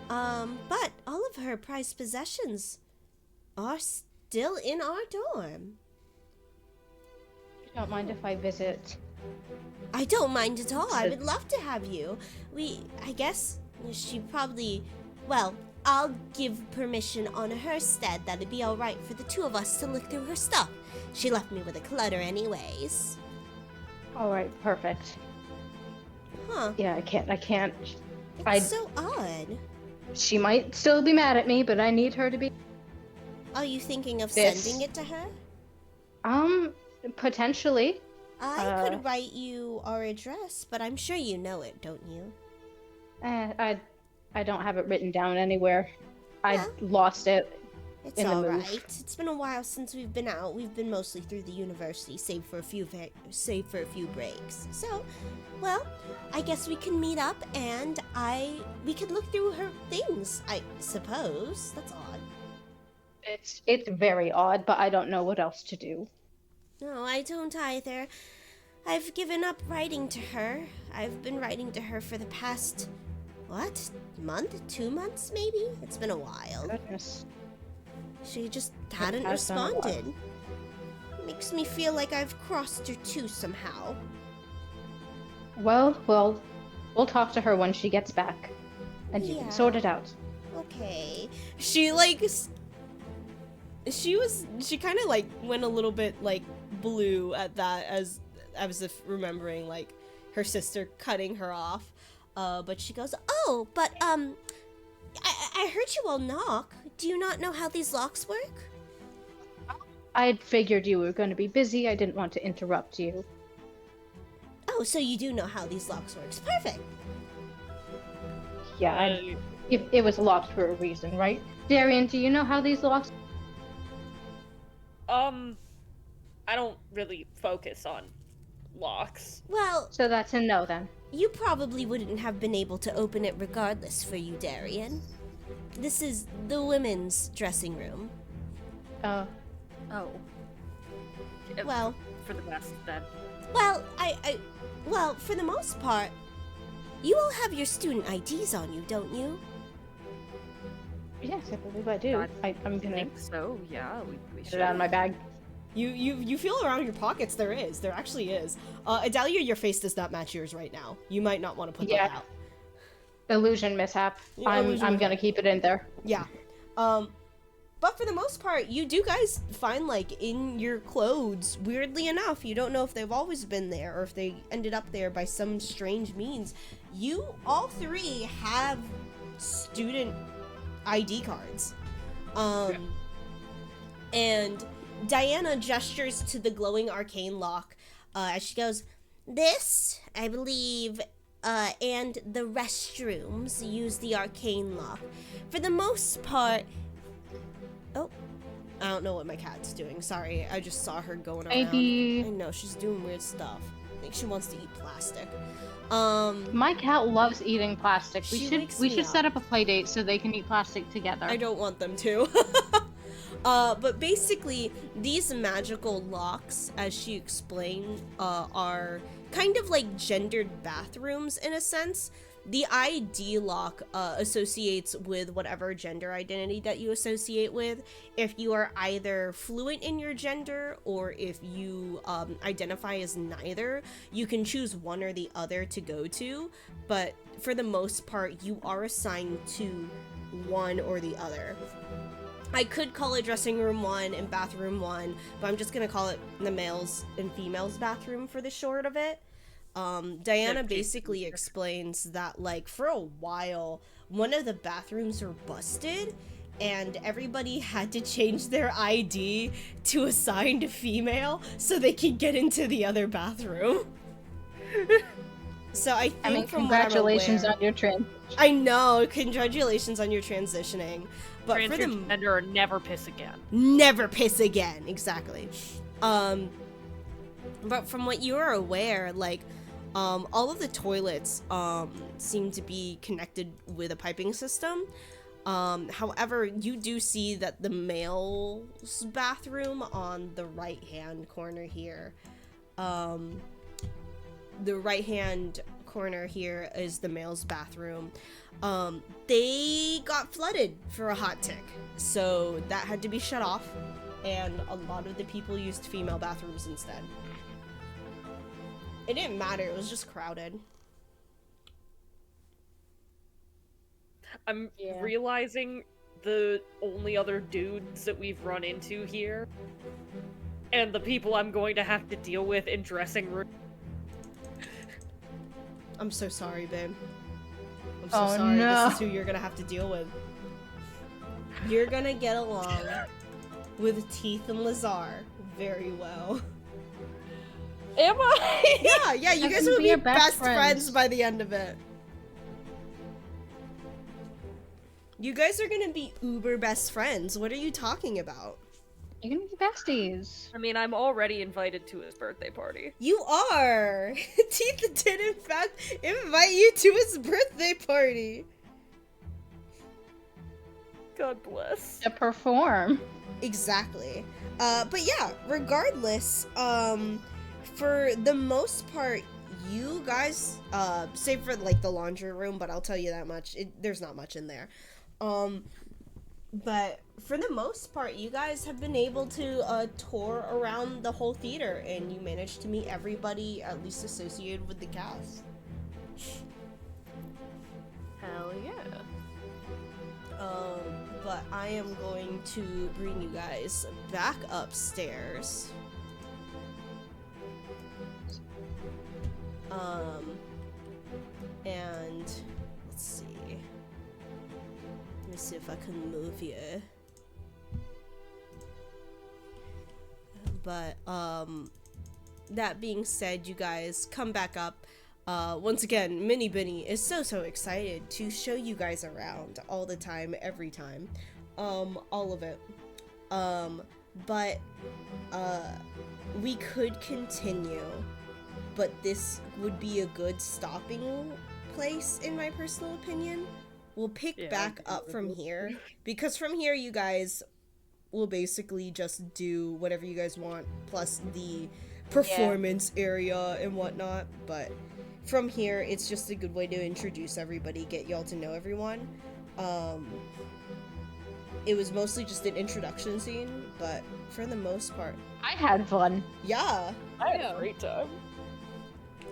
Speaker 1: But all of her prized possessions are still in our dorm.
Speaker 6: You don't mind if I visit?
Speaker 1: I don't mind at all. I would love to have you. I guess she probably, well, I'll give permission on her stead that it'd be alright for the two of us to look through her stuff. She left me with a clutter anyways.
Speaker 6: Alright, perfect.
Speaker 1: Huh.
Speaker 6: Yeah, I can't.
Speaker 1: It's so odd.
Speaker 6: She might still be mad at me, but I need her to be.
Speaker 1: Are you thinking of
Speaker 6: This.
Speaker 1: sending it to her?
Speaker 6: Potentially.
Speaker 1: I could write you our address, but I'm sure you know it, don't you?
Speaker 6: I don't have it written down anywhere. I
Speaker 1: Yeah.
Speaker 6: lost it.
Speaker 1: It's
Speaker 6: In the move.
Speaker 1: alright. It's been a while since we've been out. We've been mostly through the university, save for a few breaks. So, well, I guess we can meet up and we could look through her things, I suppose. That's odd.
Speaker 6: It's very odd, but I don't know what else to do.
Speaker 1: No, I don't either. I've given up writing to her. I've been writing to her for the past, month? 2 months, maybe? It's been a while.
Speaker 6: Goodness.
Speaker 1: She just hadn't
Speaker 6: has been a while.
Speaker 1: responded. Makes me feel like I've crossed her too somehow.
Speaker 6: Well, we'll talk to her when she gets back, and you
Speaker 1: Yeah.
Speaker 6: can sort it out.
Speaker 1: Okay.
Speaker 5: She kind of like went a little bit like blue at that, as if remembering like her sister cutting her off. But she goes,
Speaker 1: Oh, but, I heard you all knock. Do you not know how these locks work?
Speaker 6: I figured you were going to be busy. I didn't want to interrupt you.
Speaker 1: Oh, so you do know how these locks works. Perfect.
Speaker 6: Yeah, If it was locked for a reason, right? Darian, do you know how these locks?
Speaker 2: I don't really focus on locks.
Speaker 1: Well,
Speaker 6: So that's a no then.
Speaker 1: you probably wouldn't have been able to open it regardless for you, Darian. This is the women's dressing room.
Speaker 2: Oh.
Speaker 1: Well,
Speaker 2: For the best, then.
Speaker 1: well, well, for the most part, you all have your student IDs on you, don't you?
Speaker 6: Yes, I believe I do. I'm
Speaker 2: I
Speaker 6: gonna
Speaker 2: think so, yeah. We
Speaker 6: put
Speaker 2: should.
Speaker 6: it out of my bag.
Speaker 5: You feel around your pockets. There is. There actually is. Adalia, your face does not match yours right now. You might not want to put
Speaker 6: Yeah.
Speaker 5: that out.
Speaker 6: Illusion mishap.
Speaker 5: Yeah,
Speaker 6: I'm
Speaker 5: illusion
Speaker 6: I'm
Speaker 5: mishap.
Speaker 6: gonna keep it in there.
Speaker 5: Yeah. But for the most part, you do guys find, like, in your clothes, weirdly enough, you don't know if they've always been there or if they ended up there by some strange means. You all three have student ID cards. And Diana gestures to the glowing arcane lock as she goes, "This, I believe, and the restrooms use the arcane lock. For the most part, oh, I don't know what my cat's doing. Sorry, I just saw her going around.
Speaker 6: Maybe-
Speaker 5: I know, she's doing weird stuff. I think she wants to eat plastic.
Speaker 6: My cat loves eating plastic.
Speaker 5: She
Speaker 6: We
Speaker 5: wakes
Speaker 6: should
Speaker 5: me up.
Speaker 6: set up a play date so they can eat plastic together.
Speaker 5: I don't want them to. But basically, these magical locks, as she explained, are kind of like gendered bathrooms in a sense. The ID lock associates with whatever gender identity that you associate with. If you are either fluent in your gender or if you identify as neither, you can choose one or the other to go to. But for the most part, you are assigned to one or the other. I could call it dressing room 1 and bathroom 1, but I'm just gonna call it the males and females bathroom for the short of it. Diana basically explains that, like, for a while, one of the bathrooms were busted, and everybody had to change their ID to assigned female so they could get into the other bathroom. So I think
Speaker 6: I mean,
Speaker 5: from what I'm
Speaker 6: congratulations
Speaker 5: aware-
Speaker 6: on your trend.
Speaker 5: I know, congratulations on your transitioning. But for the
Speaker 2: Transgender or never piss again.
Speaker 5: never piss again, exactly. But from what you are aware, like, all of the toilets seem to be connected with a piping system. However, you do see that the male's bathroom on the right hand corner here, the right hand corner here is the male's bathroom. They got flooded for a hot tick, so that had to be shut off, and a lot of the people used female bathrooms instead. It didn't matter, it was just crowded.
Speaker 2: I'm
Speaker 6: Yeah.
Speaker 2: realizing the only other dudes that we've run into here and the people I'm going to have to deal with in dressing room.
Speaker 5: I'm so sorry, babe. I'm so
Speaker 6: Oh,
Speaker 5: sorry,
Speaker 6: no.
Speaker 5: this is who you're gonna have to deal with. You're gonna get along with Teeth and Lazar very well.
Speaker 2: Am I?
Speaker 5: Yeah, you
Speaker 6: I
Speaker 5: guys
Speaker 6: can
Speaker 5: will
Speaker 6: be
Speaker 5: be
Speaker 6: your
Speaker 5: best
Speaker 6: best
Speaker 5: friends
Speaker 6: friends.
Speaker 5: by the end of it. You guys are gonna be uber best friends. What are you talking about?
Speaker 6: You're gonna be besties.
Speaker 2: I mean, I'm already invited to his birthday party.
Speaker 5: You are! Teeth did in fact invite you to his birthday party.
Speaker 2: God bless.
Speaker 6: To perform.
Speaker 5: Exactly. But yeah, regardless, for the most part, you guys, save for like the laundry room, but I'll tell you that much, there's not much in there. But for the most part, you guys have been able to tour around the whole theater, and you managed to meet everybody at least associated with the cast.
Speaker 2: Hell yeah.
Speaker 5: But I am going to bring you guys back upstairs. And let's see. Let me see if I can move you. But that being said, you guys come back up. Once again, Mini Benny is so excited to show you guys around all the time, every time. All of it. But we could continue, but this would be a good stopping place, in my personal opinion. We'll pick back up from here, because from here you guys will basically just do whatever you guys want, plus the performance area and whatnot. But from here, it's just a good way to introduce everybody, get y'all to know everyone. It was mostly just an introduction scene, but for the most part,
Speaker 6: I had fun.
Speaker 5: yeah.
Speaker 2: I had a great time.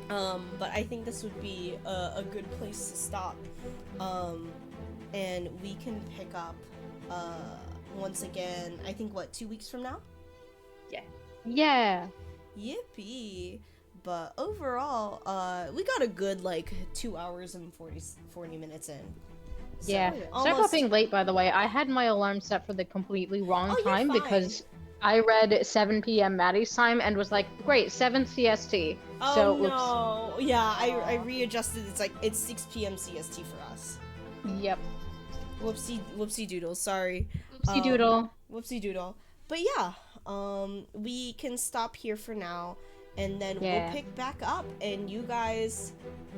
Speaker 5: But I think this would be a good place to stop. And we can pick up, once again, I think, 2 weeks from now?
Speaker 6: Yeah.
Speaker 5: Yippee! But overall, we got a good, 2 hours and 40 minutes in. So,
Speaker 6: Yeah. Sorry about
Speaker 5: almost-
Speaker 6: being late, by the way. I had my alarm set for the completely wrong
Speaker 5: Oh, you're
Speaker 6: time
Speaker 5: fine.
Speaker 6: because I read 7 p.m. Maddie's time and was like, great, 7 CST.
Speaker 5: Oh
Speaker 6: so,
Speaker 5: no! Yeah, I readjusted. It's 6 p.m. CST for us.
Speaker 6: Yep.
Speaker 5: Whoopsie doodle. Sorry.
Speaker 6: Oopsie doodle.
Speaker 5: Whoopsie doodle. But yeah, we can stop here for now, and then
Speaker 6: Yeah.
Speaker 5: we'll pick back up, and you guys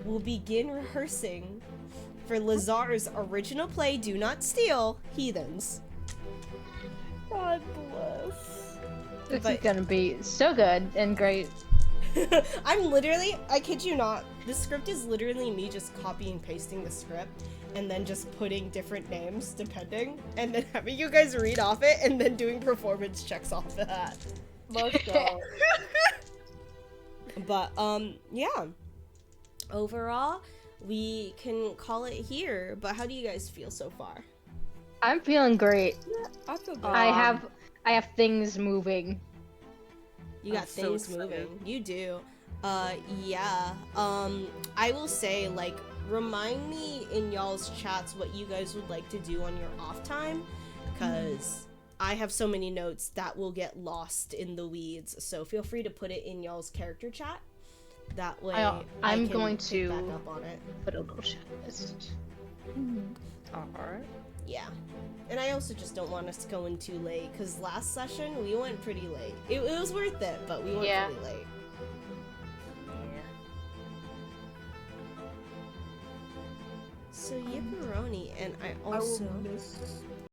Speaker 5: will begin rehearsing for Lazar's original play, Do Not Steal, Heathens.
Speaker 2: God bless.
Speaker 6: This
Speaker 5: But-
Speaker 6: is gonna be so good and great.
Speaker 5: I kid you not, the script is literally me just copy and pasting the script and then just putting different names depending, and then having you guys read off it and then doing performance checks off of that.
Speaker 2: Let's go.
Speaker 5: But, yeah. Overall, we can call it here, but how do you guys feel so far?
Speaker 6: I'm feeling great.
Speaker 3: I feel good.
Speaker 6: I have things moving.
Speaker 5: You got
Speaker 2: I'm so
Speaker 5: things
Speaker 2: excited.
Speaker 5: moving. You do. Yeah. I will say, remind me in y'all's chats what you guys would like to do on your off time, because I have so many notes that will get lost in the weeds. So feel free to put it in y'all's character chat. That way,
Speaker 6: I'm
Speaker 5: can
Speaker 6: going
Speaker 5: pick
Speaker 6: to-
Speaker 5: back up on it.
Speaker 6: Put a little shit list.
Speaker 2: Alright.
Speaker 5: Yeah. And I also just don't want us to go in too late, because last session we went pretty late. It was worth it, but we went
Speaker 6: Yeah.
Speaker 5: pretty late. So Yipperoni, and I
Speaker 3: I will
Speaker 5: also
Speaker 3: miss